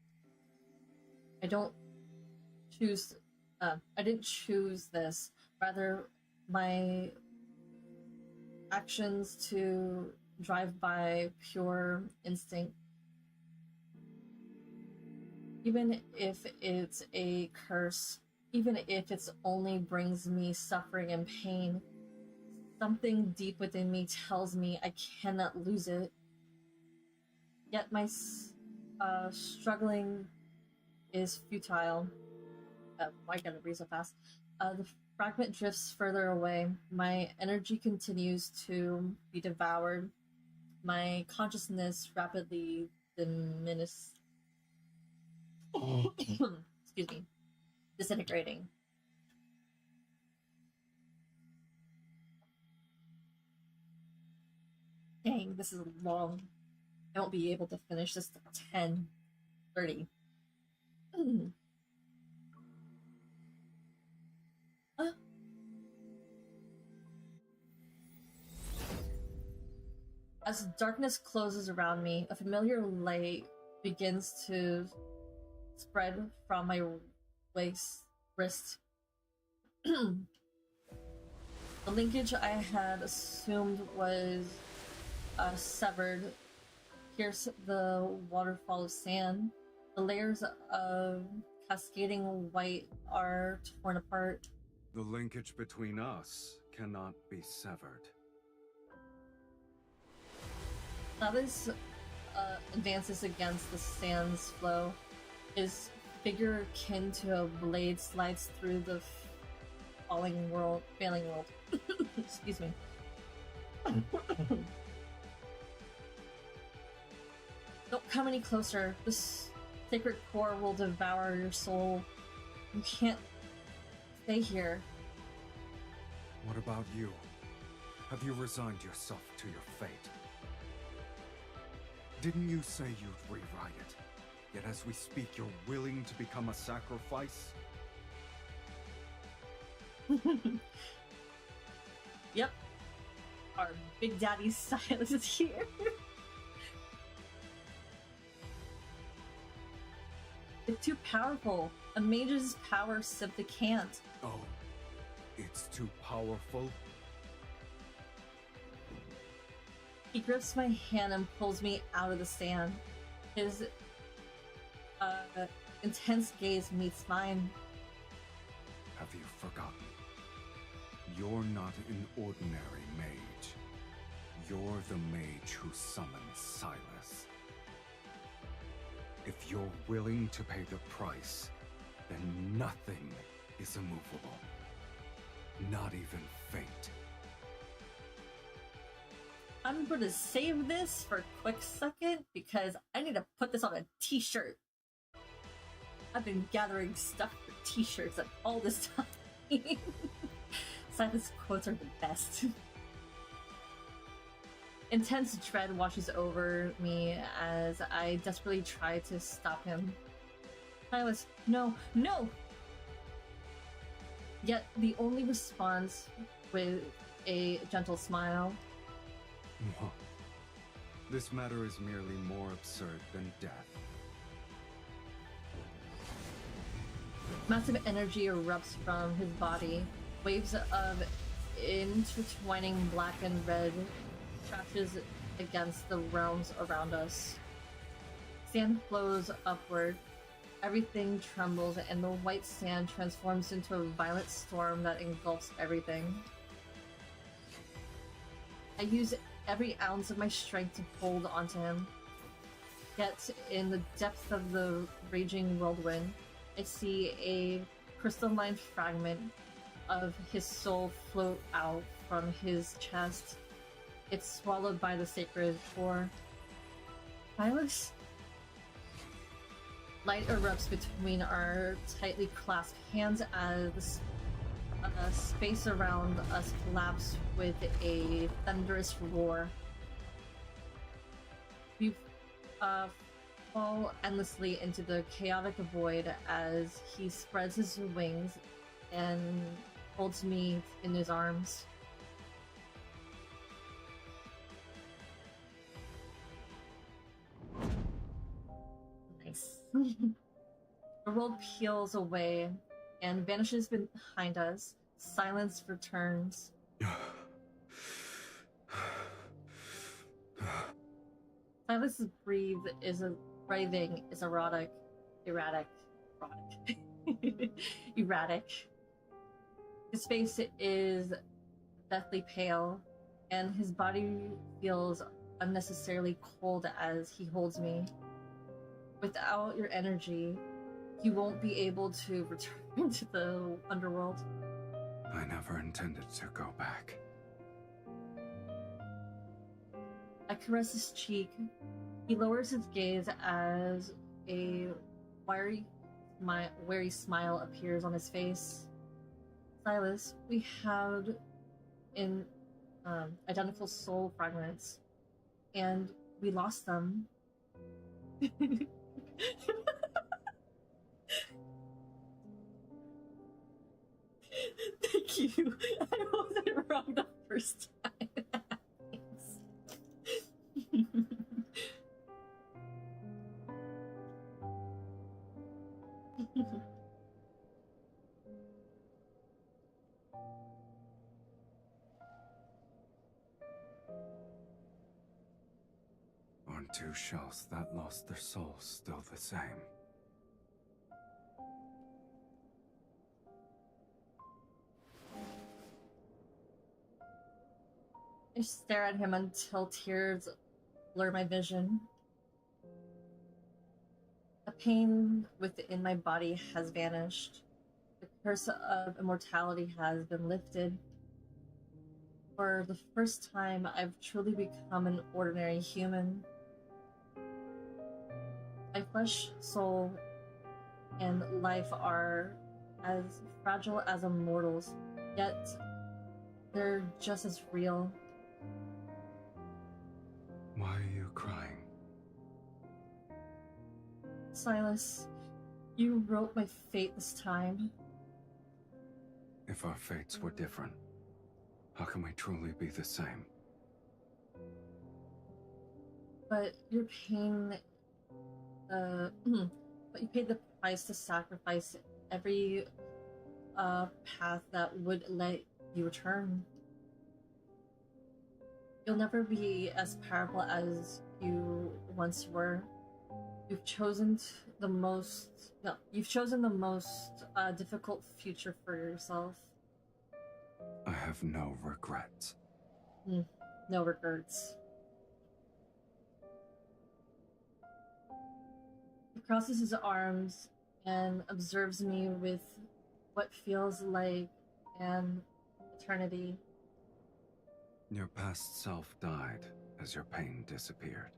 Speaker 3: I don't choose. I didn't choose this. Rather, my actions to drive by pure instinct. Even if it's a curse, even if it only brings me suffering and pain, something deep within me tells me I cannot lose it. Yet my struggling is futile. Why gotta read so fast? The fragment drifts further away. My energy continues to be devoured. My consciousness rapidly diminishes. Excuse me. Disintegrating. Dang, this is long. I won't be able to finish this till 10:30. As darkness closes around me, a familiar light begins to spread from my wrist. The linkage I had assumed was severed pierce the waterfall of sand. The layers of cascading white are torn apart.
Speaker 5: The linkage between us cannot be severed.
Speaker 3: Sylus advances against the sand's flow. His figure akin to a blade slides through the failing world. Excuse me. Don't come any closer. This sacred core will devour your soul. You can't stay here.
Speaker 5: What about you? Have you resigned yourself to your fate? Didn't you say you'd rewrite it? Yet as we speak, you're willing to become a sacrifice?
Speaker 3: Yep. Our Big Daddy Sylus is here. It's too powerful. A mage's power simply can't.
Speaker 5: Oh, it's too powerful?
Speaker 3: He grips my hand and pulls me out of the sand. His intense gaze meets mine.
Speaker 5: Have you forgotten? You're not an ordinary mage. You're the mage who summoned Sylus. If you're willing to pay the price, then nothing is immovable. Not even fate.
Speaker 3: I'm going to save this for a quick second because I need to put this on a t-shirt. I've been gathering stuff for t-shirts all this time. Sylus quotes are the best. Intense dread washes over me as I desperately try to stop him. Sylus, no, no! Yet the only response with a gentle smile.
Speaker 5: This matter is merely more absurd than death.
Speaker 3: Massive energy erupts from his body. Waves of intertwining black and red crashes against the realms around us. Sand flows upward. Everything trembles, and the white sand transforms into a violent storm that engulfs everything. I use every ounce of my strength to hold onto him. Yet, in the depths of the raging whirlwind, I see a crystalline fragment of his soul float out from his chest. It's swallowed by the sacred core. Sylus? Light erupts between our tightly clasped hands as the space around us collapses with a thunderous roar. We fall endlessly into the chaotic void as he spreads his wings and holds me in his arms. Nice. The world peels away and vanishes behind us. Silence returns. Silas's breathing is erratic. His face is deathly pale, and his body feels unnecessarily cold as he holds me. Without your energy, he won't be able to return to the underworld.
Speaker 5: I never intended to go back.
Speaker 3: I caress his cheek. He lowers his gaze as a wary smile appears on his face. Sylus, we had identical soul fragments, and we lost them. Thank you. I wasn't wrong the first time.
Speaker 5: On two shells that lost their souls still the same.
Speaker 3: I stare at him until tears blur my vision. The pain within my body has vanished. The curse of immortality has been lifted. For the first time, I've truly become an ordinary human. My flesh, soul, and life are as fragile as a mortal's, yet they're just as real.
Speaker 5: Why are you crying?
Speaker 3: Sylus, you wrote my fate this time.
Speaker 5: If our fates were different, how can we truly be the same?
Speaker 3: But your pain, but you paid the price to sacrifice every path that would let you return. You'll never be as powerful as you once were. You've chosen the most difficult future for yourself.
Speaker 5: I have no regrets.
Speaker 3: No regrets. He crosses his arms and observes me with what feels like an eternity.
Speaker 5: Your past self died as your pain disappeared.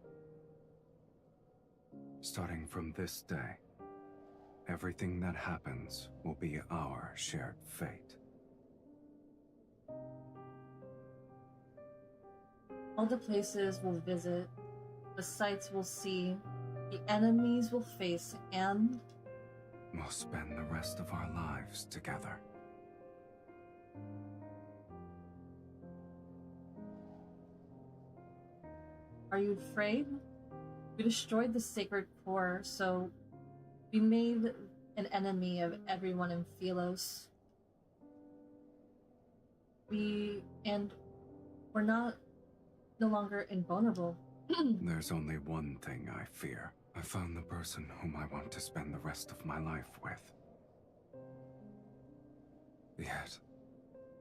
Speaker 5: Starting from this day, everything that happens will be our shared fate.
Speaker 3: All the places we'll visit, the sights we'll see, the enemies we'll face, and
Speaker 5: we'll spend the rest of our lives together.
Speaker 3: Are you afraid? We destroyed the sacred core, so we made an enemy of everyone in Sylus. We're no longer invulnerable.
Speaker 5: There's only one thing I fear. I found the person whom I want to spend the rest of my life with. Yet,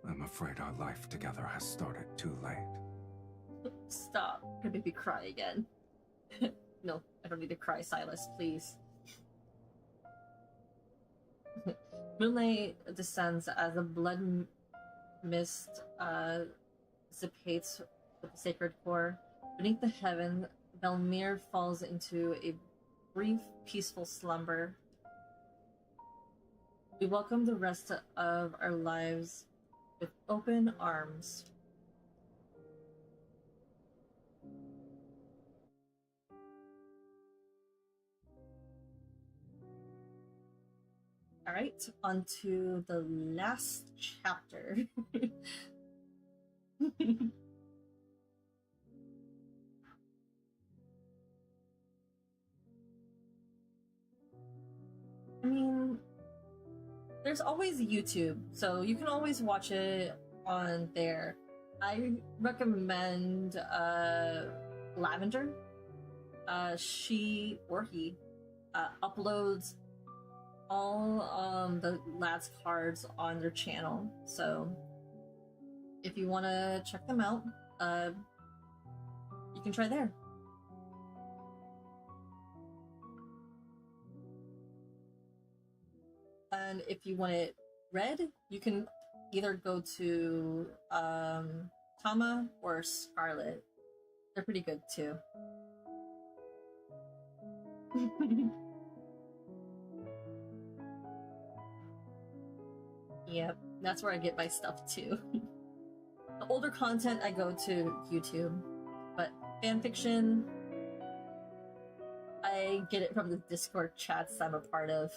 Speaker 5: I'm afraid our life together has started too late.
Speaker 3: Stop. You're gonna make me cry again. No, I don't need to cry, Sylus, please. Moonlight descends as a blood mist dissipates with the sacred core. Beneath the heaven, Belmir falls into a brief, peaceful slumber. We welcome the rest of our lives with open arms. Alright, on to the last chapter. I mean, there's always YouTube, so you can always watch it on there. I recommend Lavender. She or he uploads all the lads cards on their channel, so if you want to check them out, you can try there. And if you want it read, you can either go to Tama or Scarlet. They're pretty good too. Yep, that's where I get my stuff too. The older content I go to YouTube, but fanfiction, I get it from the Discord chats I'm a part of.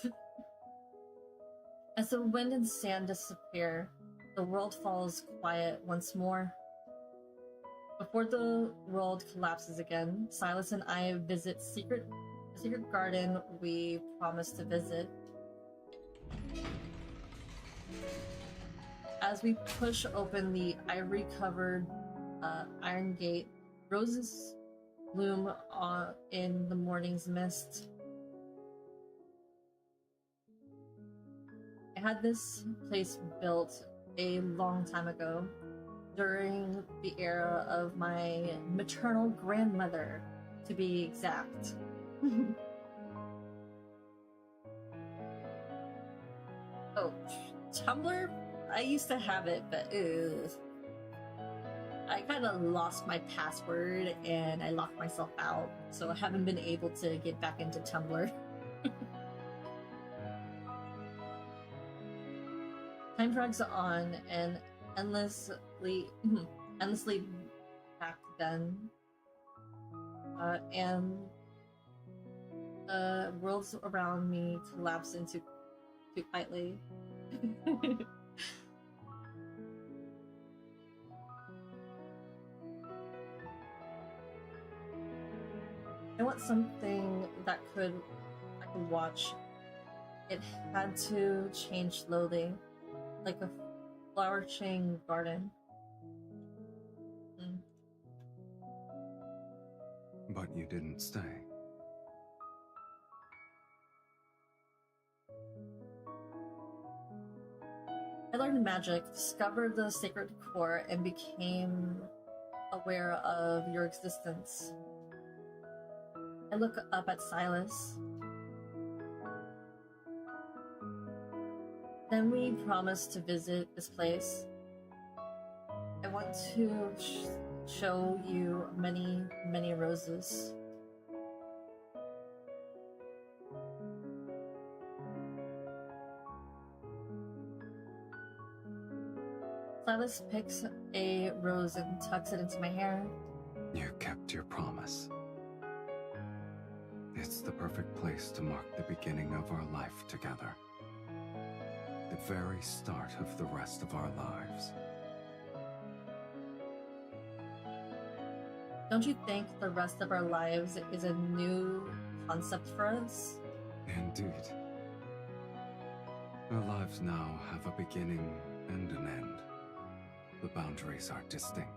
Speaker 3: As the wind and sand disappear, the world falls quiet once more. Before the world collapses again, Sylus and I visit the secret garden we promised to visit. As we push open the ivory-covered iron gate, roses bloom in the morning's mist. I had this place built a long time ago, during the era of my maternal grandmother, to be exact. Oh, Tumblr? I used to have it, but I kind of lost my password and I locked myself out, so I haven't been able to get back into Tumblr. Time drags on and endlessly back then, and the worlds around me collapse into too tightly. I want something that I could watch. It had to change slowly, like a flourishing garden.
Speaker 5: But you didn't stay.
Speaker 3: I learned magic, discovered the sacred core, and became aware of your existence. I look up at Sylus. Then we promised to visit this place. I want to show you many, many roses. Sylus picks a rose and tucks it into my hair.
Speaker 5: You kept your promise. It's the perfect place to mark the beginning of our life together. The very start of the rest of our lives.
Speaker 3: Don't you think the rest of our lives is a new concept for us?
Speaker 5: Indeed. Our lives now have a beginning and an end. The boundaries are distinct.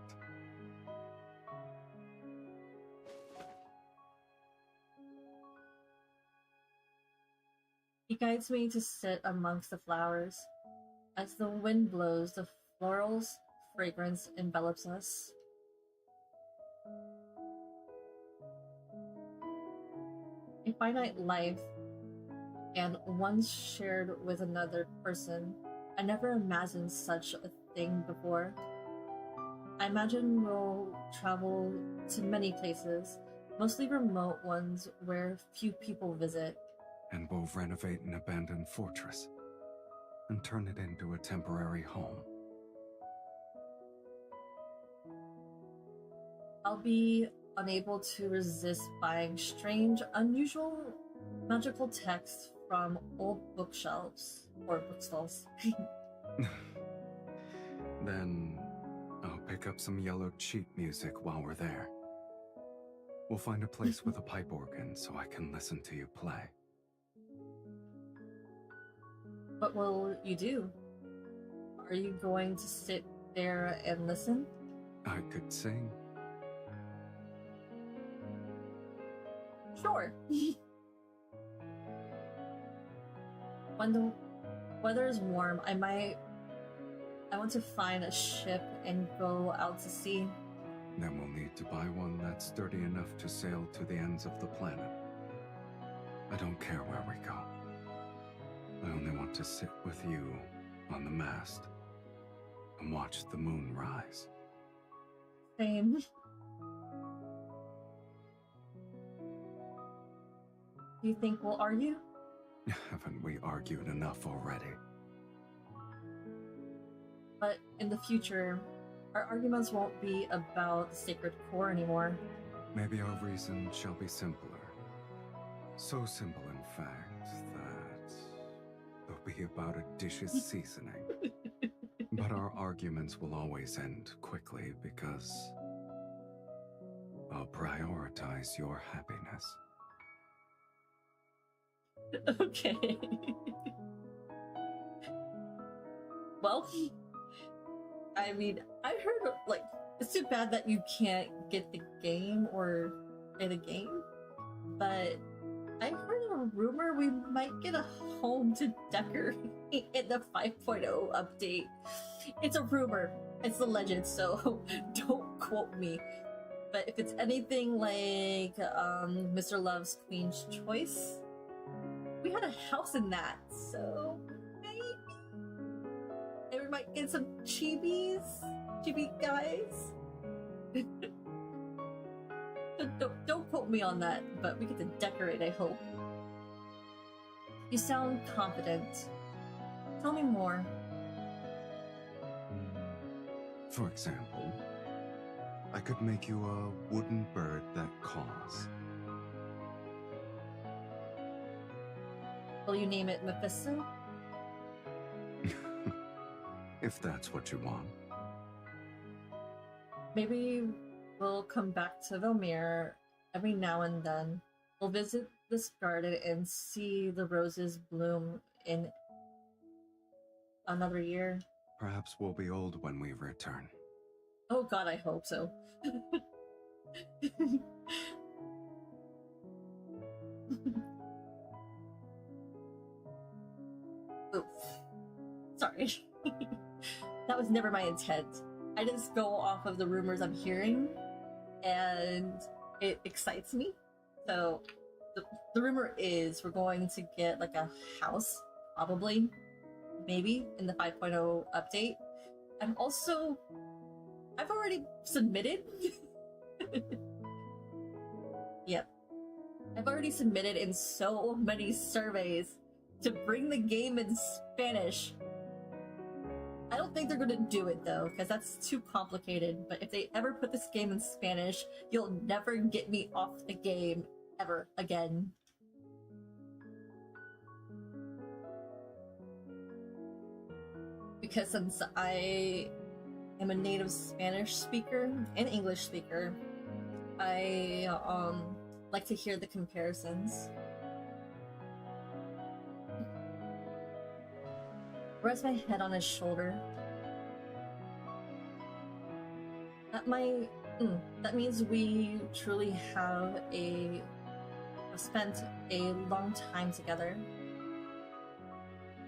Speaker 3: He guides me to sit amongst the flowers. As the wind blows, the floral's fragrance envelops us. A finite life, and one shared with another person. I never imagined such a thing before. I imagine we'll travel to many places, mostly remote ones where few people visit.
Speaker 5: And we'll renovate an abandoned fortress and turn it into a temporary home.
Speaker 3: I'll be unable to resist buying strange, unusual, magical texts from old bookshelves or bookstalls.
Speaker 5: Then I'll pick up some yellow cheap music while we're there. We'll find a place with a pipe organ so I can listen to you play.
Speaker 3: What will you do? Are you going to sit there and listen?
Speaker 5: I could sing.
Speaker 3: Sure. When the weather is warm, I want to find a ship and go out to sea.
Speaker 5: Then we'll need to buy one that's sturdy enough to sail to the ends of the planet. I don't care where we go. I only want to sit with you on the mast and watch the moon rise.
Speaker 3: Same. Do you think we'll argue?
Speaker 5: Haven't we argued enough already?
Speaker 3: But in the future, our arguments won't be about the sacred core anymore.
Speaker 5: Maybe our reason shall be simpler. So simple, in fact, that they'll be about a dish's seasoning. But our arguments will always end quickly because I'll prioritize your happiness.
Speaker 3: Okay. Well, I mean, I heard, like, it's too bad that you can't get the game or play the game, but I heard a rumor we might get a home to decorate in the 5.0 update. It's a rumor. It's a legend, so don't quote me. But if it's anything like Mr. Love's Queen's Choice, we had a house in that, so maybe. And we might get some chibi guys. Don't quote me on that, but we get to decorate, I hope. You sound confident. Tell me more.
Speaker 5: For example, I could make you a wooden bird that caws.
Speaker 3: Will you name it Mephisto?
Speaker 5: If that's what you want.
Speaker 3: Maybe we'll come back to Vilmir every now and then. We'll visit this garden and see the roses bloom in another year.
Speaker 5: Perhaps we'll be old when we return.
Speaker 3: Oh god, I hope so. Oof. Sorry. That was never my intent. I just go off of the rumors I'm hearing, and it excites me. So, the rumor is we're going to get like a house, probably, maybe, in the 5.0 update. I've already submitted. Yep. I've already submitted in so many surveys to bring the game in Spanish. I don't think they're gonna do it though, because that's too complicated, but if they ever put this game in Spanish, you'll never get me off the game ever again. Because since I am a native Spanish speaker and English speaker, I like to hear the comparisons. Rest my head on his shoulder. That means we truly have spent a long time together.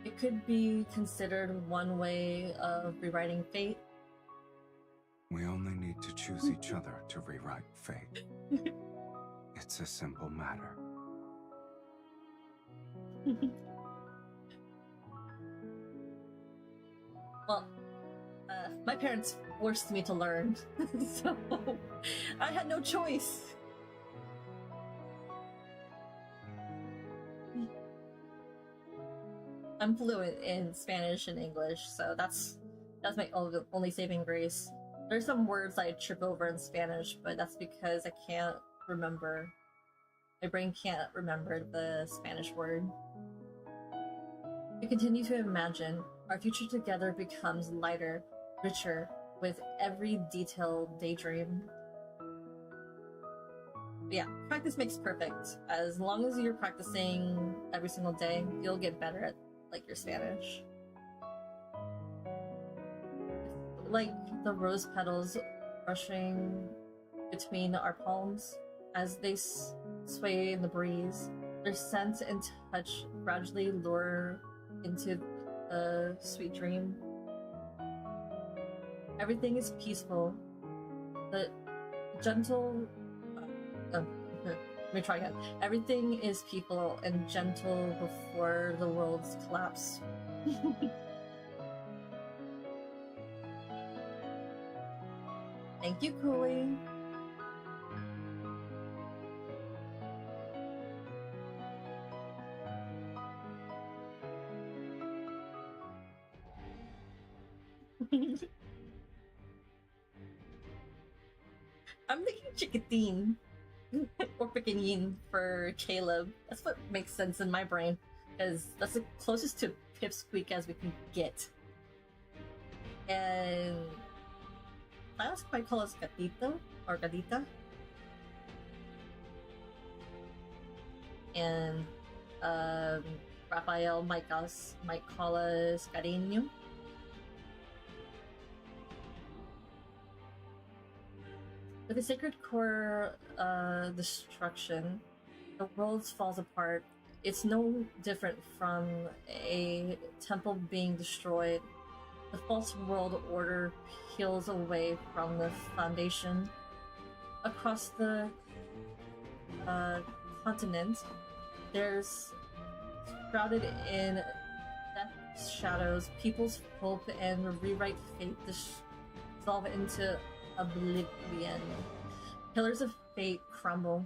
Speaker 3: It could be considered one way of rewriting fate.
Speaker 5: We only need to choose each other to rewrite fate. It's a simple matter.
Speaker 3: Well, my parents forced me to learn, so I had no choice. I'm fluent in Spanish and English, so that's my only saving grace. There's some words I trip over in Spanish, but that's because I can't remember. My brain can't remember the Spanish word. We continue to imagine. Our future together becomes lighter, richer, with every detailed daydream. But yeah, practice makes perfect. As long as you're practicing every single day, you'll get better like your Spanish. It's like the rose petals brushing between our palms as they sway in the breeze. Their scent and touch gradually lure into a sweet dream. Everything is peaceful, but gentle. Let me try again. Everything is peaceful and gentle before the world's collapse. Thank you, Cooley. I'm thinking chickadeen or pickanin for Caleb. That's what makes sense in my brain, because that's the closest to pipsqueak as we can get. And Silas might call us gatito or gatita. And Raphael might call us cariño. With the sacred core destruction, the world falls apart. It's no different from a temple being destroyed. The false world order peels away from the foundation. Across the continent, there's shrouded in death's shadows, people's hope and rewrite fate dissolve into oblivion. Pillars of fate crumble.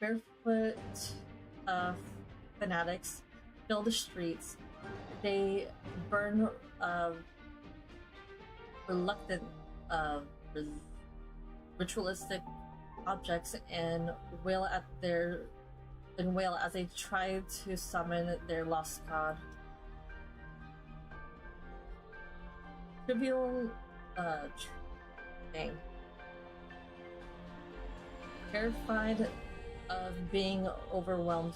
Speaker 3: Barefoot fanatics fill the streets. They burn reluctant ritualistic objects and wail as they try to summon their lost god. Trivial thing. Terrified of being overwhelmed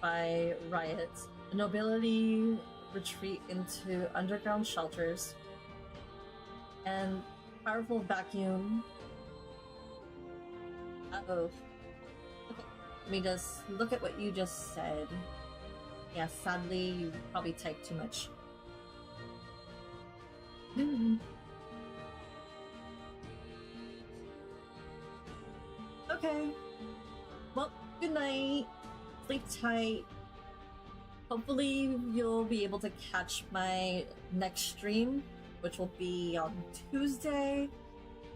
Speaker 3: by riots, the nobility retreat into underground shelters, and powerful vacuum. Uh-oh. Okay. Let me just look at what you just said. Yeah, sadly, you probably typed too much. Okay. Well, good night. Sleep tight. Hopefully you'll be able to catch my next stream, which will be on Tuesday.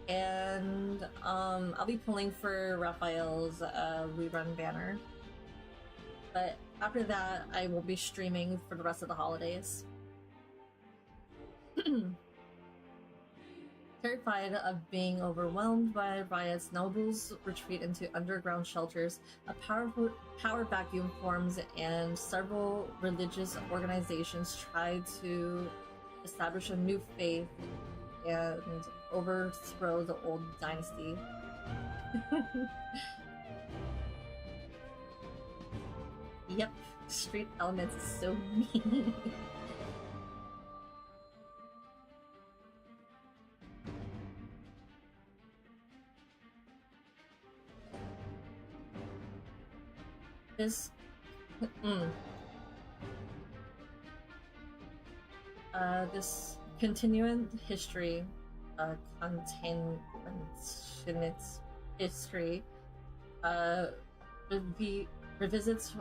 Speaker 3: And I'll be pulling for Raphael's rerun banner. But after that, I will be streaming for the rest of the holidays. Terrified of being overwhelmed by riots, nobles retreat into underground shelters. A power vacuum forms, and several religious organizations try to establish a new faith and overthrow the old dynasty. Yep, street elements is so mean. This continuing history, history, revisits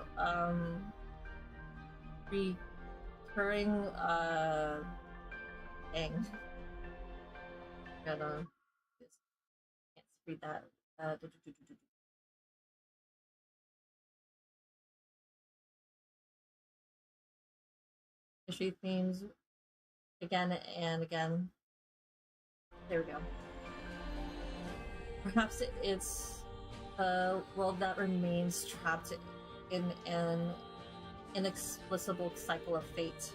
Speaker 3: recurring thing. Can't read that. History themes again and again. There we go. Perhaps it's a world that remains trapped in an inexplicable cycle of fate.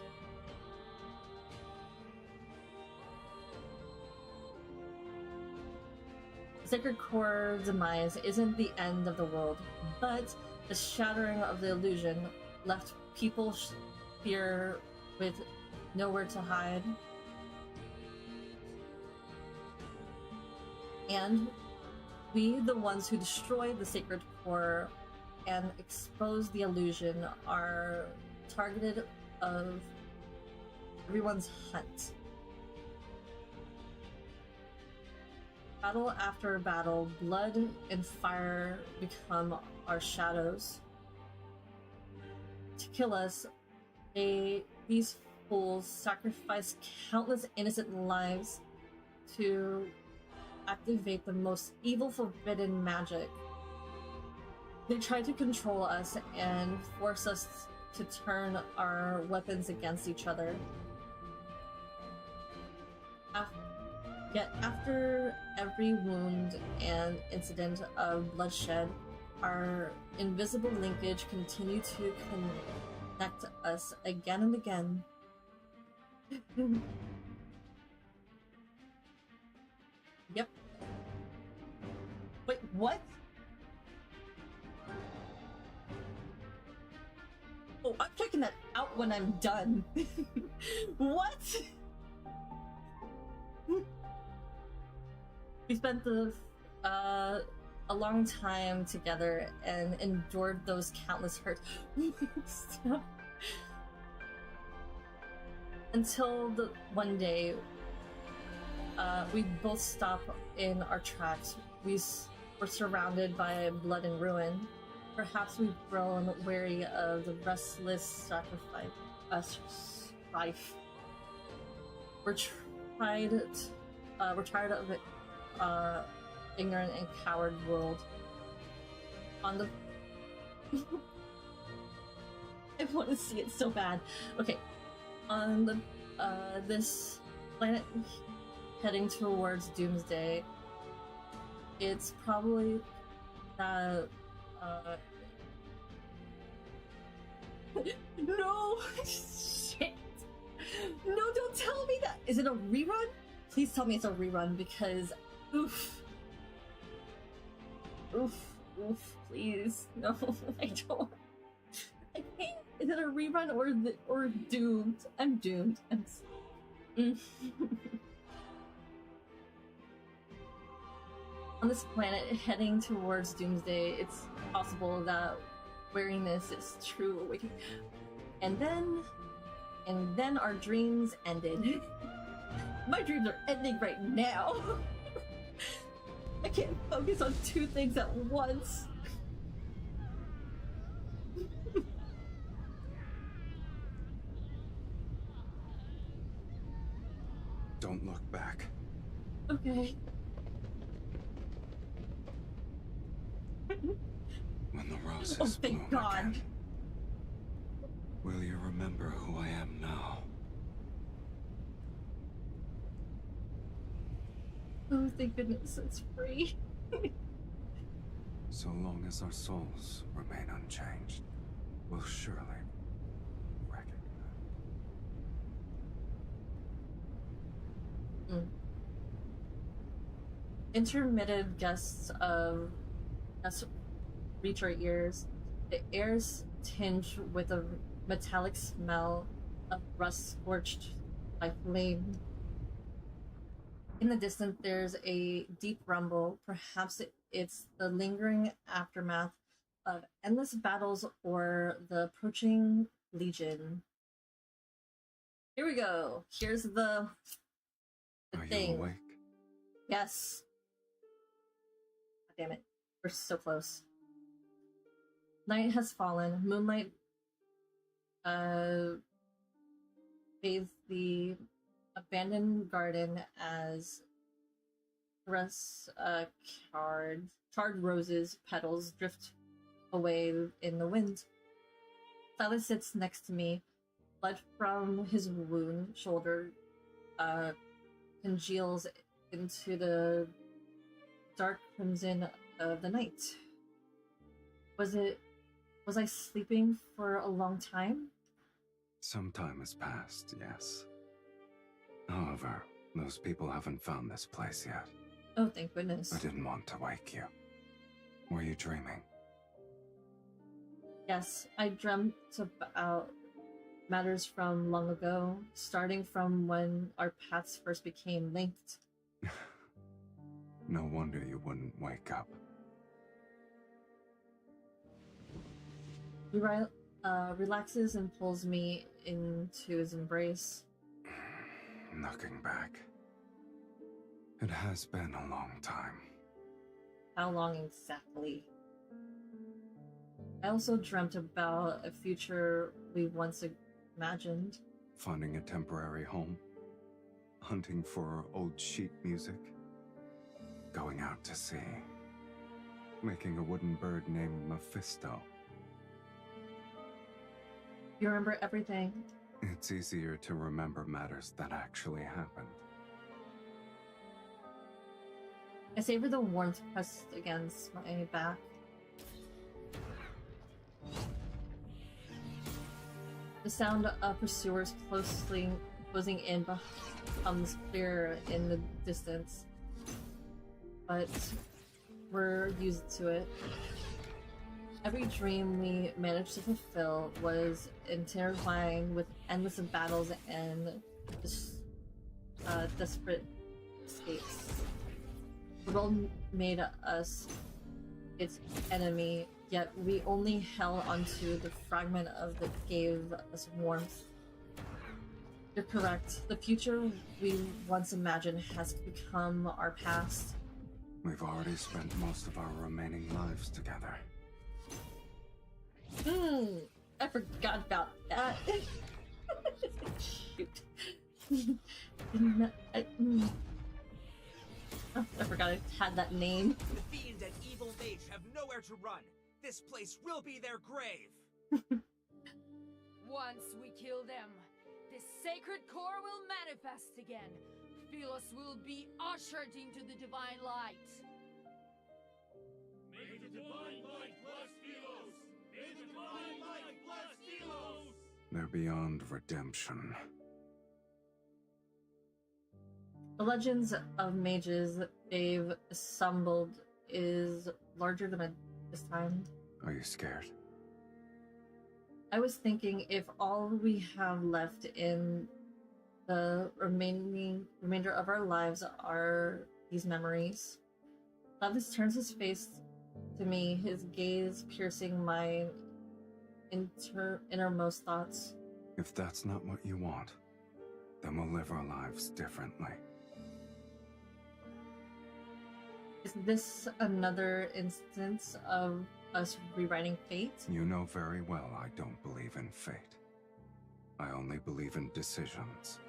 Speaker 3: Sacred Core demise isn't the end of the world, but the shattering of the illusion left people fear with nowhere to hide. And we, the ones who destroyed the Sacred Core and exposed the illusion, are targeted of everyone's hunt. Battle after battle, blood and fire become our shadows. To kill us, these fools sacrifice countless innocent lives to activate the most evil forbidden magic. They try to control us and force us to turn our weapons against each other. Yet after every wound and incident of bloodshed, our invisible linkage continue to connect us again and again. Yep. Wait, what? Oh, I'm checking that out when I'm done. What? We spent a long time together and endured those countless hurts. Until the one day, we both stop in our tracks. We were surrounded by blood and ruin. Perhaps we've grown weary of the restless strife. We're tired of it. Ignorant and coward world. On the I want to see it so bad. Okay, on the this planet heading towards doomsday, it's probably no. Shit. No, don't tell me that. Is it a rerun? Please tell me it's a rerun, because oof, please, no, I don't. I can't. Is it a rerun or doomed? I'm doomed. On this planet heading towards doomsday, it's possible that weariness is true awakening. And then our dreams ended. My dreams are ending right now. I can't focus on two things at once.
Speaker 5: Don't look back.
Speaker 3: Okay.
Speaker 5: When the roses
Speaker 3: Oh, thank
Speaker 5: bloom
Speaker 3: God.
Speaker 5: again, will you remember who I am now?
Speaker 3: Oh, thank goodness it's free.
Speaker 5: So long as our souls remain unchanged, we'll surely recognize.
Speaker 3: Intermittent gusts of us reach our ears. The air's tinged with a metallic smell of rust scorched by flame. In the distance, there's a deep rumble. Perhaps it's the lingering aftermath of endless battles or the approaching legion. Here we go. Here's the
Speaker 5: Are
Speaker 3: thing.
Speaker 5: you awake?
Speaker 3: Yes. God damn it. We're so close. Night has fallen. Moonlight bathes the abandoned garden as charred roses petals drift away in the wind. Sylus sits next to me. Blood from his wound shoulder congeals into the dark crimson of the night. Was I sleeping for a long time?
Speaker 5: Some time has passed, yes. However, those people haven't found this place yet.
Speaker 3: Oh, thank goodness.
Speaker 5: I didn't want to wake you. Were you dreaming?
Speaker 3: Yes, I dreamt about matters from long ago, starting from when our paths first became linked.
Speaker 5: No wonder you wouldn't wake up.
Speaker 3: He relaxes and pulls me into his embrace.
Speaker 5: Looking back, it has been a long time.
Speaker 3: How long exactly? I also dreamt about a future we once imagined.
Speaker 5: Finding a temporary home, hunting for old sheet music, going out to sea, making a wooden bird named Mephisto.
Speaker 3: You remember everything.
Speaker 5: It's easier to remember matters that actually happened.
Speaker 3: I savor the warmth pressed against my back. The sound of pursuers closing in becomes clearer in the distance, but we're used to it. Every dream we managed to fulfill was intertwined with endless battles and desperate escapes. The world made us its enemy, yet we only held onto the fragment of that gave us warmth. You're correct. The future we once imagined has become our past.
Speaker 5: We've already spent most of our remaining lives together.
Speaker 3: I forgot about that. Shoot. I forgot I had that name.
Speaker 12: The fiend and evil mage have nowhere to run. This place will be their grave.
Speaker 10: Once we kill them, the sacred core will manifest again. Sylus will be ushered into the divine light.
Speaker 8: May the divine light bless Sylus! May the divine light bless Sylus!
Speaker 5: They're beyond redemption.
Speaker 3: The legends of mages they've assembled is larger than this time.
Speaker 5: Are you scared?
Speaker 3: I was thinking if all we have left in the remainder of our lives are these memories. Levis turns his face to me, his gaze piercing my innermost thoughts.
Speaker 5: If that's not what you want, then we'll live our lives differently.
Speaker 3: Is this another instance of us rewriting fate?
Speaker 5: You know very well I don't believe in fate. I only believe in decisions.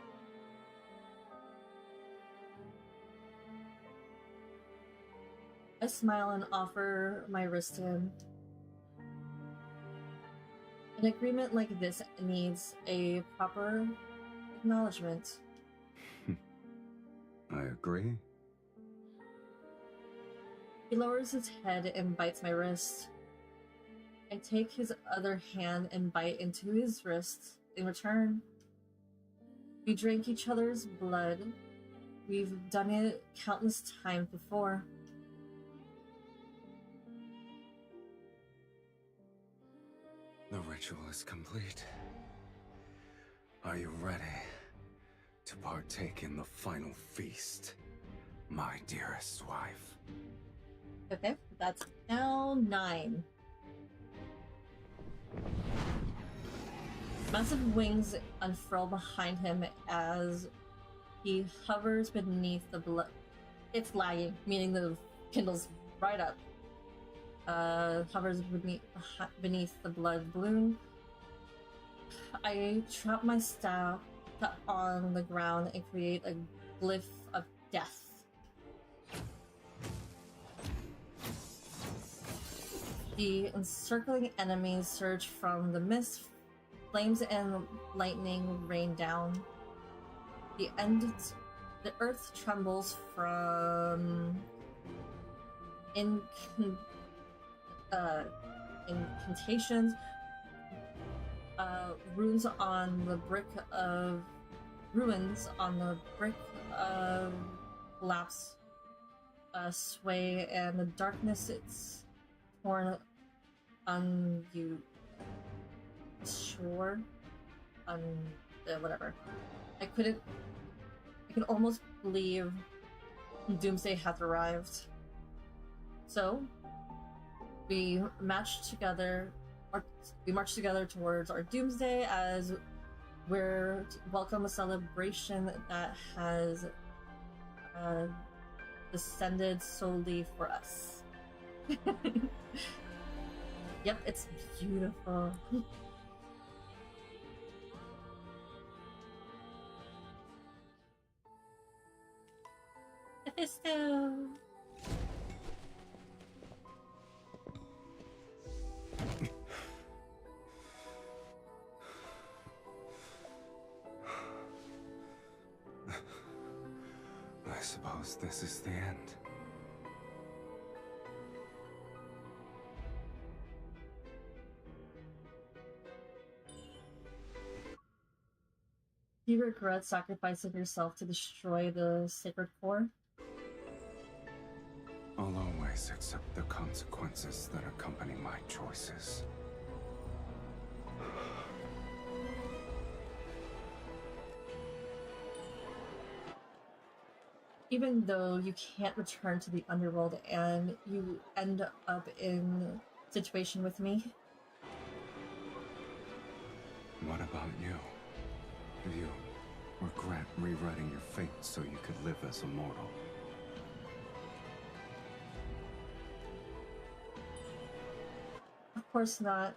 Speaker 3: I smile and offer my wrist to him. An agreement like this needs a proper acknowledgement.
Speaker 5: I agree.
Speaker 3: He lowers his head and bites my wrist. I take his other hand and bite into his wrist in return. We drink each other's blood. We've done it countless times before.
Speaker 5: The ritual is complete. Are you ready to partake in the final feast, my dearest wife?
Speaker 3: Okay, that's now 9. Massive wings unfurl behind him as he hovers beneath the blood. It's lagging, meaning the Kindle's right up. Hovers beneath the blood balloon. I trap my staff on the ground and create a glyph of death. The encircling enemies surge from the mist, flames and lightning rain down. The earth trembles from incantations, ruins on the brick of collapse. sway, and the darkness it's torn on you. Sure, on whatever. I can almost believe Doomsday hath arrived. So we march together towards our Doomsday as we're to welcome a celebration that has descended solely for us. Yep, it's beautiful. Mephisto!
Speaker 5: I suppose this is the end.
Speaker 3: Do you regret sacrificing yourself to destroy the sacred core?
Speaker 5: I'll always accept the consequences that accompany my choices.
Speaker 3: Even though you can't return to the underworld and you end up in a situation with me?
Speaker 5: What about you? Do you regret rewriting your fate so you could live as a mortal?
Speaker 3: Of course not.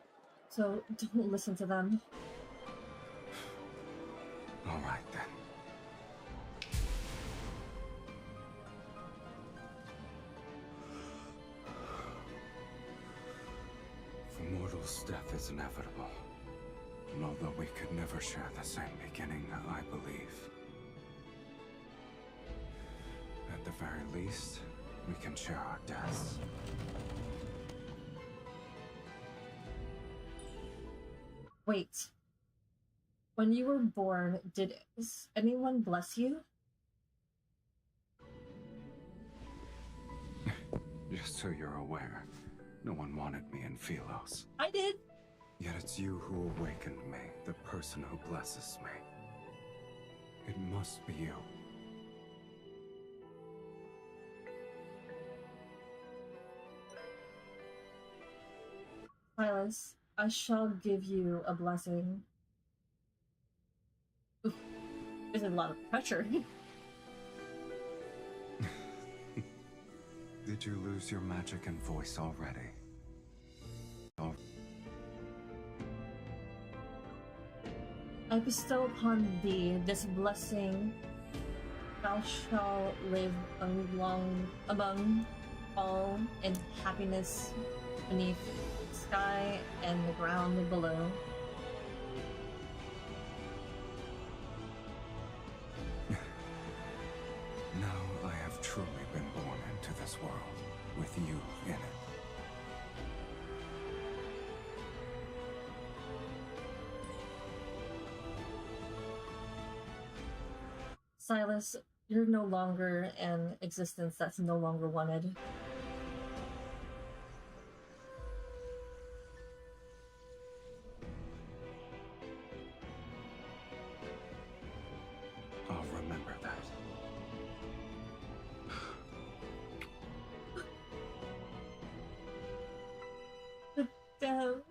Speaker 3: So don't listen to them.
Speaker 5: All right then. For mortals, death is inevitable. And although we could never share the same beginning, I believe, at the very least, we can share our deaths.
Speaker 3: Wait. When you were born, did anyone bless you?
Speaker 5: Just so you're aware, no one wanted me in Sylus.
Speaker 3: I did.
Speaker 5: Yet it's you who awakened me, the person who blesses me. It must be you.
Speaker 3: Sylus, I shall give you a blessing. Oof, there's a lot of pressure.
Speaker 5: Did you lose your magic and voice already?
Speaker 3: I bestow upon thee this blessing. Thou shalt live among all in happiness beneath the sky and the ground below.
Speaker 5: Now I have truly been born into this world, with you in it.
Speaker 3: Sylus, you're no longer an existence that's no longer wanted.
Speaker 5: I'll remember that.
Speaker 3: Damn.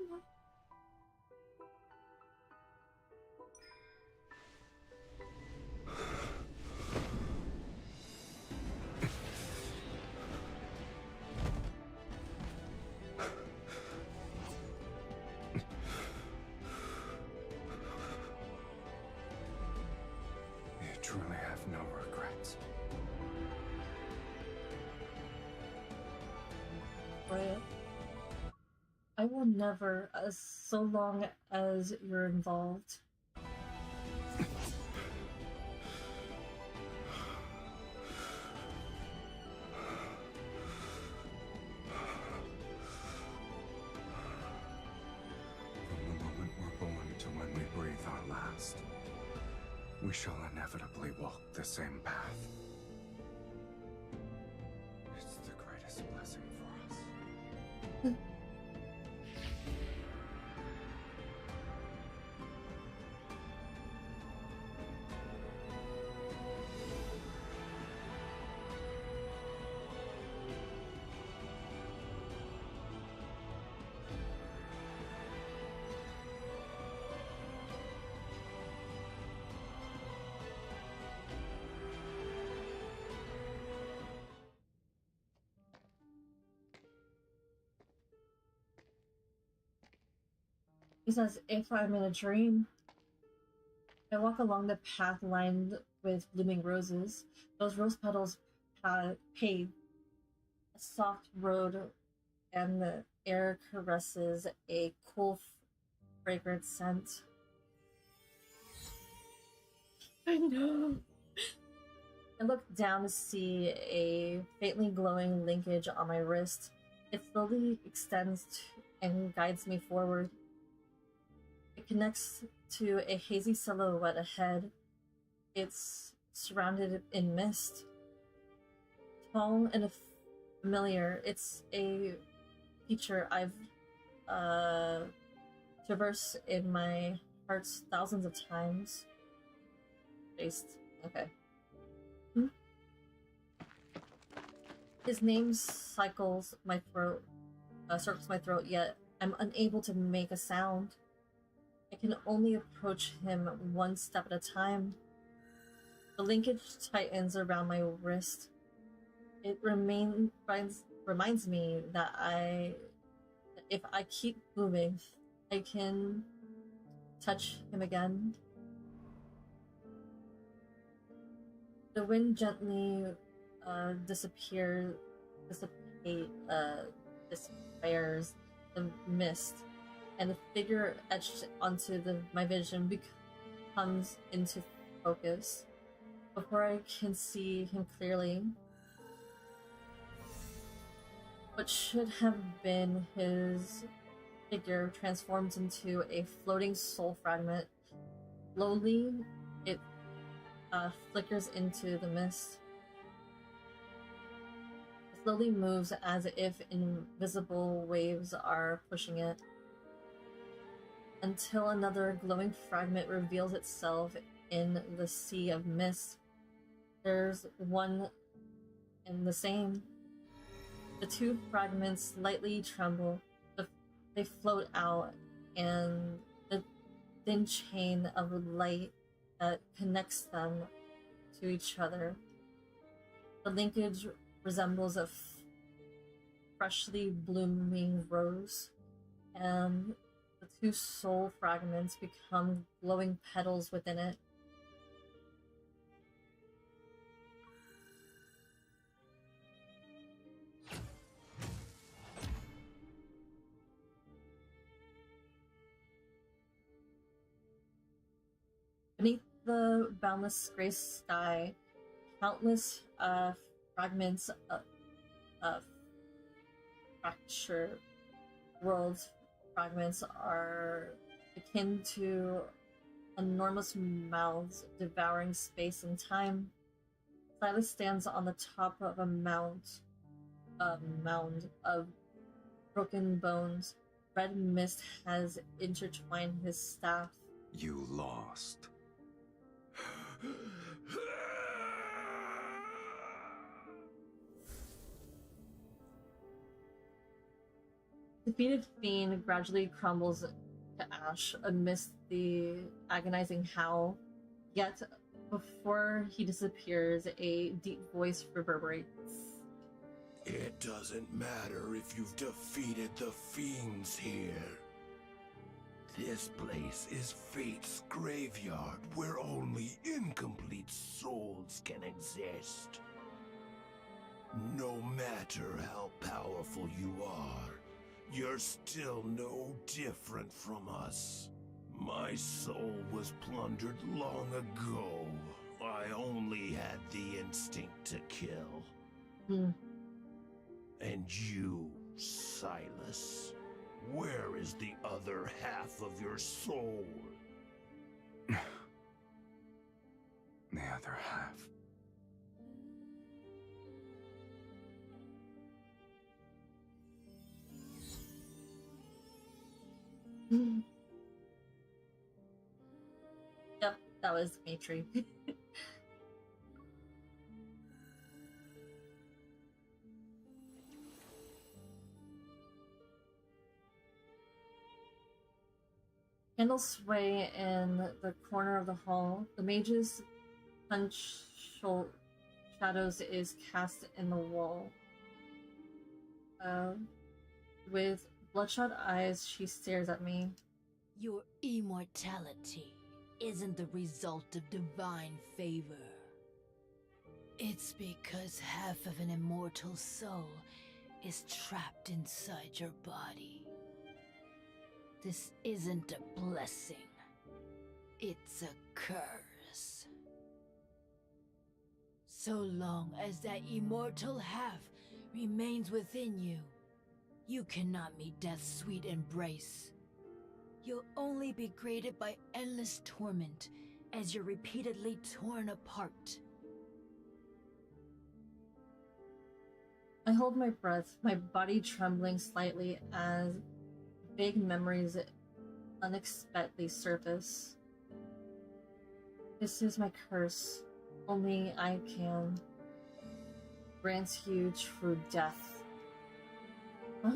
Speaker 5: You truly have no regrets.
Speaker 3: But I will never, so long as you're involved.
Speaker 5: From the moment we're born to when we breathe our last, we shall inevitably walk the same path. this blessing for us.
Speaker 3: It's as if I'm in a dream. I walk along the path lined with blooming roses. Those rose petals pave a soft road, and the air caresses a cool, fragrant scent. I know. I look down to see a faintly glowing linkage on my wrist. It slowly extends and guides me forward. It connects to a hazy silhouette ahead. It's surrounded in mist. Tall and familiar, it's a feature I've traversed in my hearts thousands of times. Based. Okay. His name circles my throat, yet I'm unable to make a sound. I can only approach him one step at a time. The linkage tightens around my wrist. It reminds me that if I keep moving, I can touch him again. The wind gently dissipares the mist, and the figure etched onto my vision comes into focus. Before I can see him clearly, what should have been his figure transforms into a floating soul fragment. Slowly, it flickers into the mist. It slowly moves as if invisible waves are pushing it, until another glowing fragment reveals itself in the sea of mist. There's one and the same. The two fragments slightly tremble. They float out, and the thin chain of light that connects them to each other. The linkage resembles a freshly blooming rose, and the two soul fragments become glowing petals within it. Beneath the boundless gray sky, countless fragments of fractured worlds fragments are akin to enormous mouths devouring space and time. Sylus stands on the top of a mound of broken bones. Red mist has intertwined his staff.
Speaker 5: You lost.
Speaker 3: Defeated fiend gradually crumbles to ash amidst the agonizing howl. Yet, before he disappears, a deep voice reverberates.
Speaker 7: It doesn't matter if you've defeated the fiends here. This place is Fate's graveyard, where only incomplete souls can exist. No matter how powerful you are, you're still no different from us. My soul was plundered long ago. I only had the instinct to kill. And you, Sylus, where is the other half of your soul?
Speaker 5: The other half.
Speaker 3: That was Dimitri. Candles sway in the corner of the hall. The mage's punchal shadows is cast in the wall. With bloodshot eyes, she stares at me.
Speaker 10: Your immortality isn't the result of divine favor. It's because half of an immortal soul is trapped inside your body. This isn't a blessing. It's a curse. So long as that immortal half remains within you, you cannot meet death's sweet embrace. You'll only be greeted by endless torment as you're repeatedly torn apart.
Speaker 3: I hold my breath, my body trembling slightly as vague memories unexpectedly surface. This is my curse. Only I can grant you true death. Huh?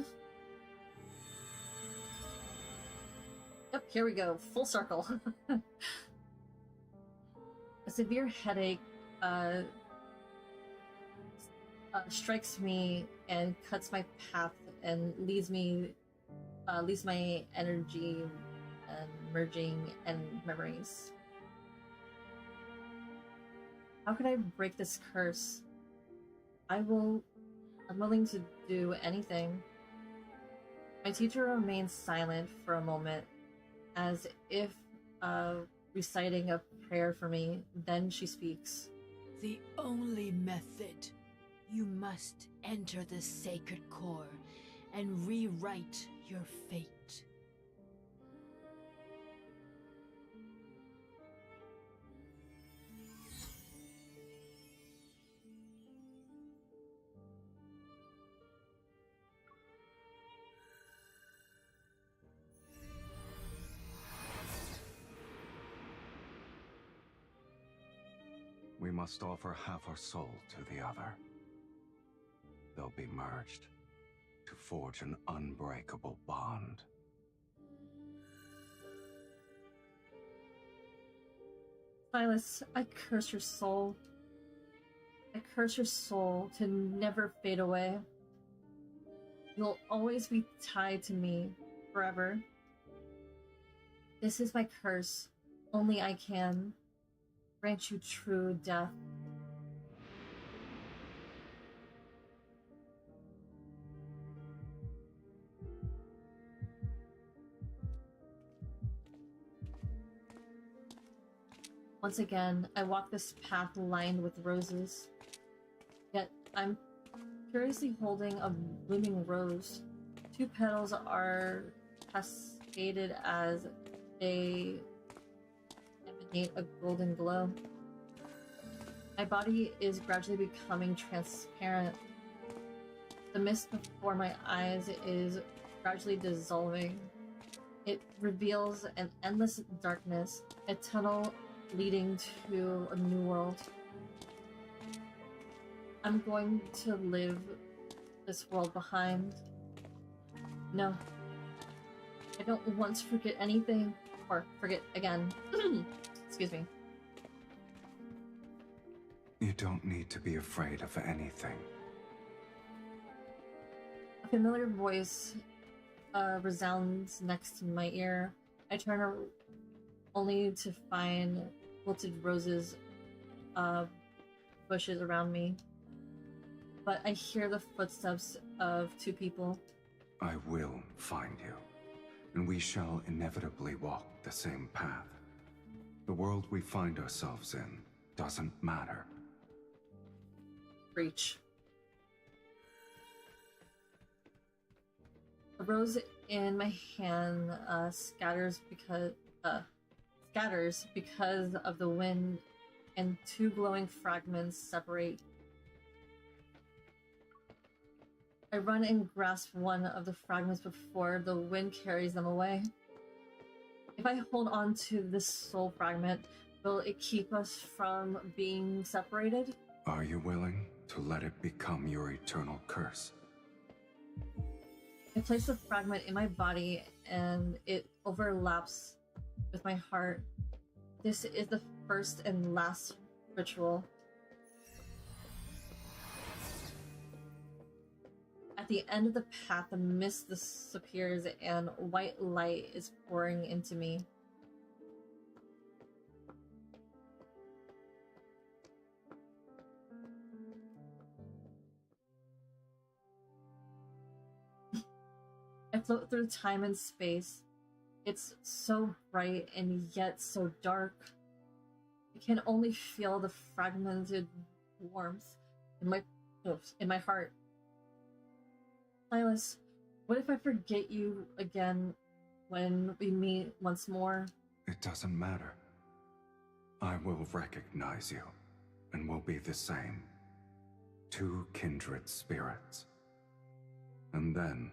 Speaker 3: Yep, here we go. Full circle. A severe headache strikes me and cuts my path and leaves my energy and merging and memories. How can I break this curse? I'm willing to do anything. My teacher remains silent for a moment, as if reciting a prayer for me. Then she speaks.
Speaker 10: The only method. You must enter the sacred core and rewrite your fate.
Speaker 5: We must offer half our soul to the other. They'll be merged to forge an unbreakable bond.
Speaker 3: Sylus, I curse your soul. I curse your soul to never fade away. You'll always be tied to me, forever. This is my curse. Only I can grant you true death. Once again, I walk this path lined with roses. Yet, I'm curiously holding a blooming rose. Two petals are cascaded as they emanate a golden glow. My body is gradually becoming transparent. The mist before my eyes is gradually dissolving. It reveals an endless darkness, a tunnel leading to a new world. I'm going to leave this world behind. No. I don't want to forget anything, or forget again. Excuse me.
Speaker 5: You don't need to be afraid of anything.
Speaker 3: A familiar voice resounds next to my ear. I turn only to find wilted roses bushes around me. But I hear the footsteps of two people.
Speaker 5: I will find you, and we shall inevitably walk the same path. The world we find ourselves in doesn't matter.
Speaker 3: Reach. The rose in my hand scatters because of the wind, and two glowing fragments separate. I run and grasp one of the fragments before the wind carries them away. If I hold on to this soul fragment, Will it keep us from being separated?
Speaker 5: Are you willing to let it become your eternal curse?
Speaker 3: I place the fragment in my body and it overlaps with my heart. This is the first and last ritual. At the end of the path, the mist disappears and white light is pouring into me. I float through time and space. It's so bright and yet so dark. I can only feel the fragmented warmth in my heart. Sylus, what if I forget you again when we meet once more?
Speaker 5: It doesn't matter. I will recognize you, and we'll be the same. Two kindred spirits. And then,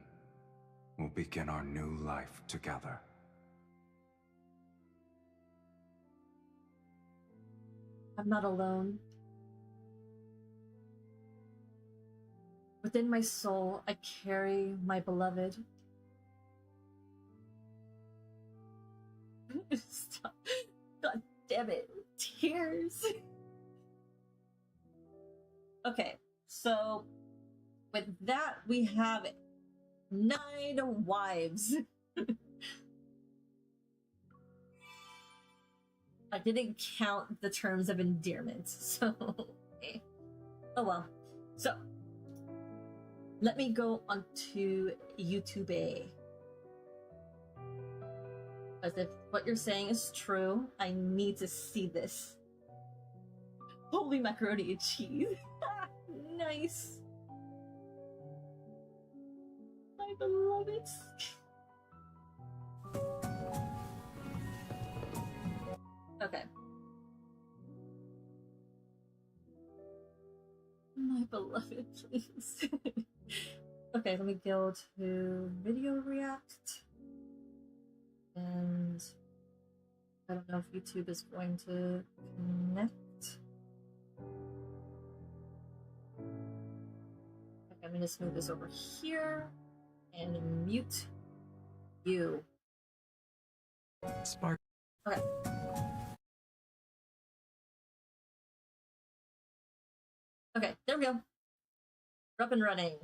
Speaker 5: we'll begin our new life together.
Speaker 3: I'm not alone. Within my soul, I carry my beloved. Stop. God damn it. Tears. Okay, so with that, we have 9 wives. I didn't count the terms of endearment, so okay. Oh well. So let me go onto YouTube. As if what you're saying is true, I need to see this. Holy macaroni and cheese. Nice. My beloved. Okay. My beloved, please. Okay, let me go to video react. And I don't know if YouTube is going to connect. Okay, I'm gonna just move this over here and mute you.
Speaker 13: Spark.
Speaker 3: Okay. Okay, there we go. We're up and running.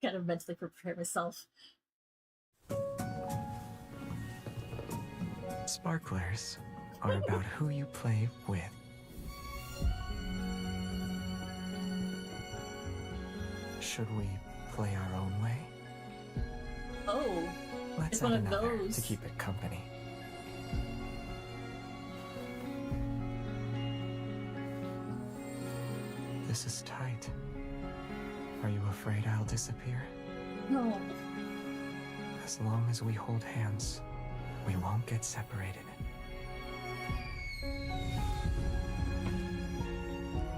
Speaker 3: Gotta mentally prepare myself.
Speaker 13: Sparklers are about who you play with. Should we play our own way?
Speaker 3: Oh,
Speaker 13: Let's
Speaker 3: it's
Speaker 13: add
Speaker 3: one of
Speaker 13: another
Speaker 3: those.
Speaker 13: to keep it company. This is tight. Are you afraid I'll disappear?
Speaker 3: No.
Speaker 13: As long as we hold hands, we won't get separated.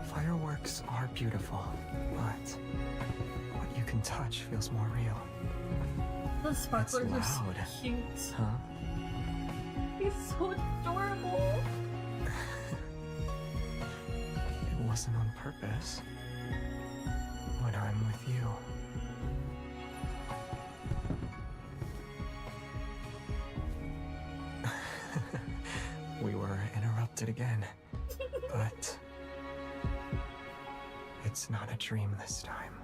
Speaker 13: Fireworks are beautiful, but what you can touch feels more real.
Speaker 3: The sparklers are so
Speaker 13: loud.
Speaker 3: cute.
Speaker 13: Huh?
Speaker 3: He's so adorable.
Speaker 13: It wasn't on purpose. When I'm with you. We were interrupted again, but it's not a dream this time.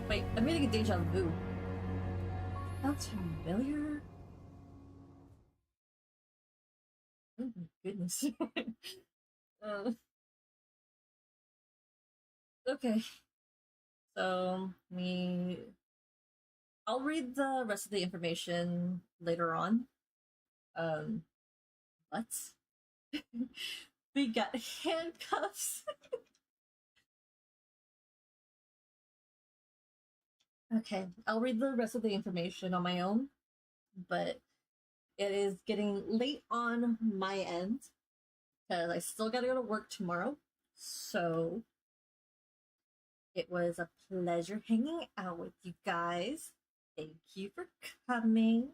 Speaker 3: Wait, I'm getting a deja vu. Sounds familiar. Oh my goodness. Okay. So I'll read the rest of the information later on. What? We got handcuffs. Okay, I'll read the rest of the information on my own, but it is getting late on my end because I still gotta go to work tomorrow. So it was a pleasure hanging out with you guys. Thank you for coming.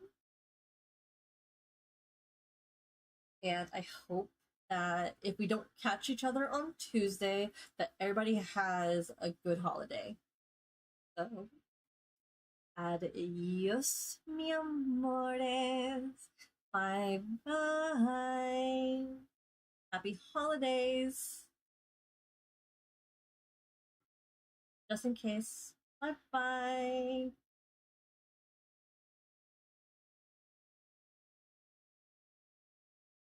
Speaker 3: And I hope that if we don't catch each other on Tuesday, that everybody has a good holiday. So, adios, mi amores. Bye bye. Happy holidays. Just in case. Bye bye.